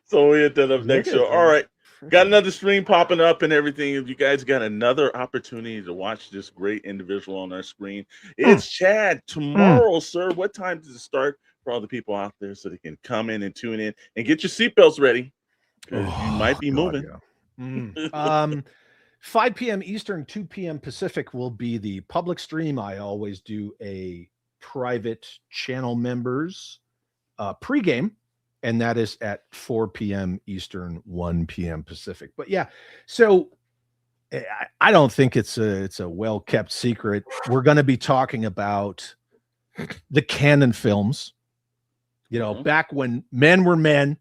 So we hit that up next show. All right. Got another stream popping up and everything. If you guys got another opportunity to watch this great individual on our screen, it's Chad tomorrow, sir. What time does it start for all the people out there so they can come in and tune in and get your seatbelts ready? You might be moving. Yeah. 5 p.m. Eastern, 2 p.m. Pacific will be the public stream. I always do a private channel members pregame, and that is at 4 p.m. Eastern, 1 p.m. Pacific. But yeah, so I don't think it's a well-kept secret. We're going to be talking about the canon films. You know, back when men were men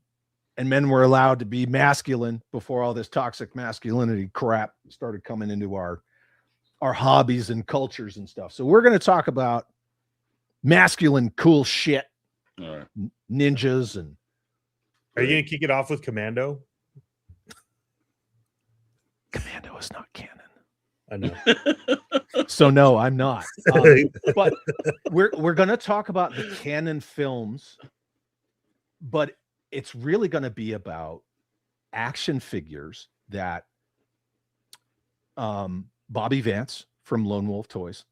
and men were allowed to be masculine before all this toxic masculinity crap started coming into our hobbies and cultures and stuff. So we're going to talk about masculine cool shit, ninjas. And are you going to kick it off with Commando? Commando is not canon. I know. So no, I'm not. But we're going to talk about the canon films, but it's really going to be about action figures that Bobby Vance from Lone Wolf Toys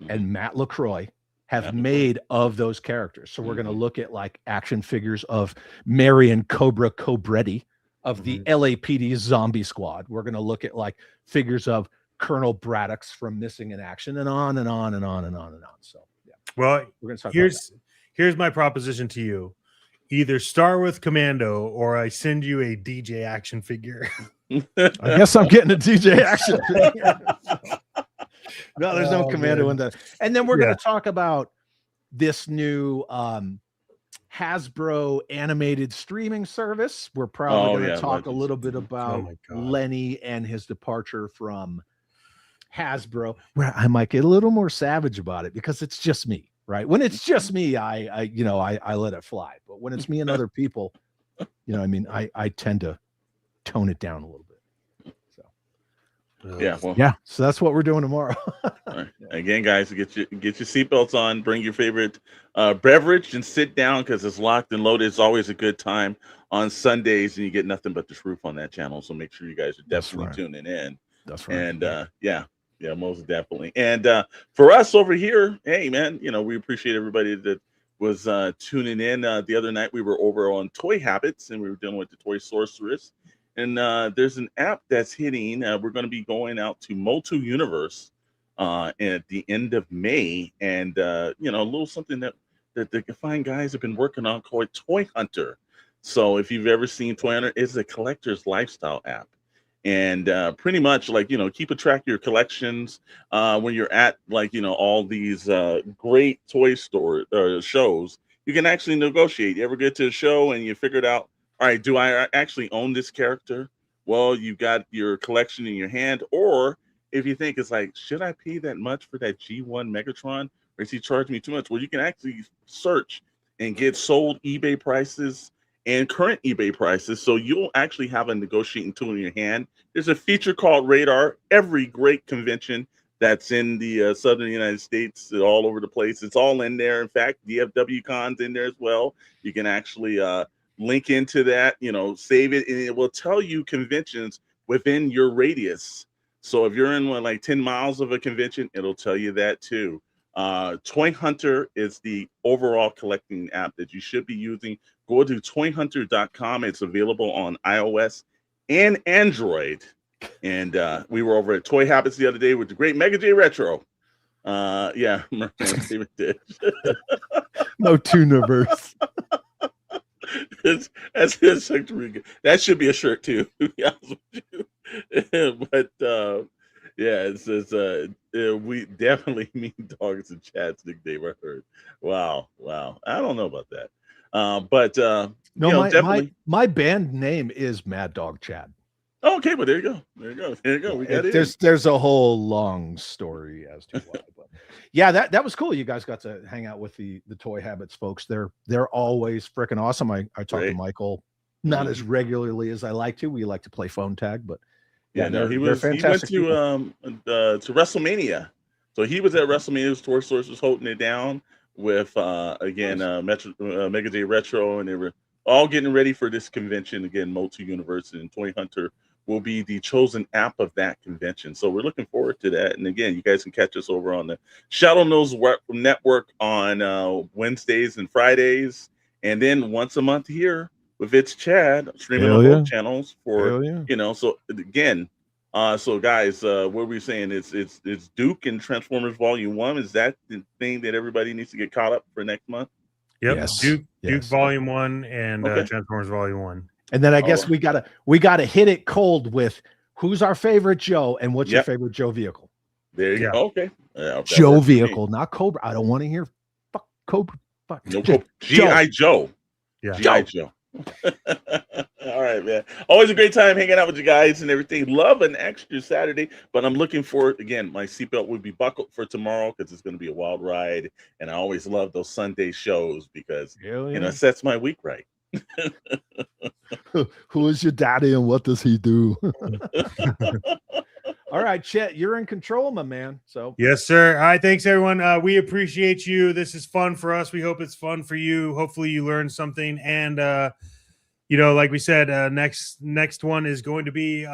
and Matt LaCroix have made of those characters. So we're going to look at like action figures of Marion Cobra Cobretti of the LAPD Zombie Squad. We're going to look at like figures of Colonel Braddock's from Missing in Action, and on and on and on and on and on. So yeah. Well, we're going to talk here's my proposition to you. Either start with Commando or I send you a DJ action figure. I guess I'm getting a DJ action figure. No, there's no Commando in that. And then we're going to talk about this new Hasbro animated streaming service. We're probably going to talk a little bit about Lenny and his departure from Hasbro, where I might get a little more savage about it because it's just me. Right. When it's just me, I let it fly. But when it's me and other people, I tend to tone it down a little bit. So so that's what we're doing tomorrow. Right. Again, guys, get your seatbelts on, bring your favorite beverage and sit down because it's locked and loaded. It's always a good time on Sundays, and you get nothing but the truth on that channel. So make sure you guys are definitely tuning in. That's right. And yeah, most definitely. And for us over here, hey, man, we appreciate everybody that was tuning in. The other night, we were over on Toy Habits, and we were dealing with the Toy Sorceress. And there's an app that's hitting. We're going to be going out to Energon Universe at the end of May. And, a little something that the fine guys have been working on called Toy Hunter. So if you've ever seen Toy Hunter, it's a collector's lifestyle app. And pretty much keep a track of your collections when you're at all these great toy store shows. You can actually negotiate. You ever get to a show and you figured out, all right, do I actually own this character? Well, you got your collection in your hand. Or if you think it's like, should I pay that much for that G1 Megatron? Or is he charging me too much? Well, you can actually search and get sold eBay prices and current eBay prices. So you'll actually have a negotiating tool in your hand. There's a feature called Radar. Every great convention that's in the Southern United States, all over the place, it's all in there. In fact, DFW Con's in there as well. You can actually link into that, save it, and it will tell you conventions within your radius. So if you're in 10 miles of a convention, it'll tell you that too. Toy Hunter is the overall collecting app that you should be using. Go to toyhunter.com. It's available on iOS and Android. And we were over at Toy Habits the other day with the great Mega J Retro. No Tuniverse. That should be a shirt too. But Yeah, we definitely mean dogs and Chad's nickname. I heard. Wow. I don't know about that. But No, you know, definitely. my band name is Mad Dog Chad. Oh, okay, well, there you go. We got it. There's a whole long story as to why, but yeah, that was cool. You guys got to hang out with the Toy Habits folks. They're always freaking awesome. I talk to Michael not as regularly as I like to. We like to play phone tag, but yeah, no, he went to WrestleMania. So he was at WrestleMania. Toy Source was holding it down with Mega J Retro, and they were all getting ready for this convention again. Multi Universe and Toy Hunter will be the chosen app of that convention. So we're looking forward to that. And again, you guys can catch us over on the Shadowe Knows Network on Wednesdays and Fridays, and then once a month here with It's Chad streaming on both channels for So again, so guys, what were we saying? It's Duke and Transformers Volume 1. Is that the thing that everybody needs to get caught up for next month? Yep. Yes. Duke Volume 1 and Transformers Volume 1. And then I guess we gotta hit it cold with who's our favorite Joe and what's your favorite Joe vehicle? There you go. Okay. Joe vehicle, not Cobra. I don't want to hear fuck Cobra. Fuck. No Cobra. G.I. Joe. Yeah. G.I. Joe. All right, man. Always a great time hanging out with you guys and everything. Love an extra Saturday, but I'm looking forward. Again, my seatbelt will be buckled for tomorrow because it's going to be a wild ride. And I always love those Sunday shows because it sets my week right. Who is your daddy and what does he do? All right, Chet, you're in control, my man. So yes, sir. All right, thanks everyone. We appreciate you. This is fun for us. We hope it's fun for you. Hopefully you learned something. And like we said, next one is going to be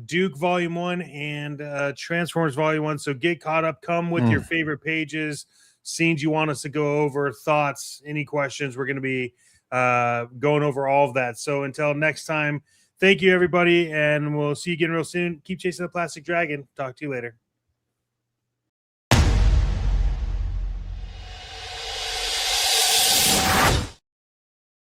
Duke Volume 1 and Transformers Volume 1. So get caught up. Come with your favorite pages, scenes you want us to go over, thoughts, any questions. We're going to be going over all of that. So until next time, thank you everybody, and we'll see you again real soon. Keep chasing the plastic dragon. Talk to you later.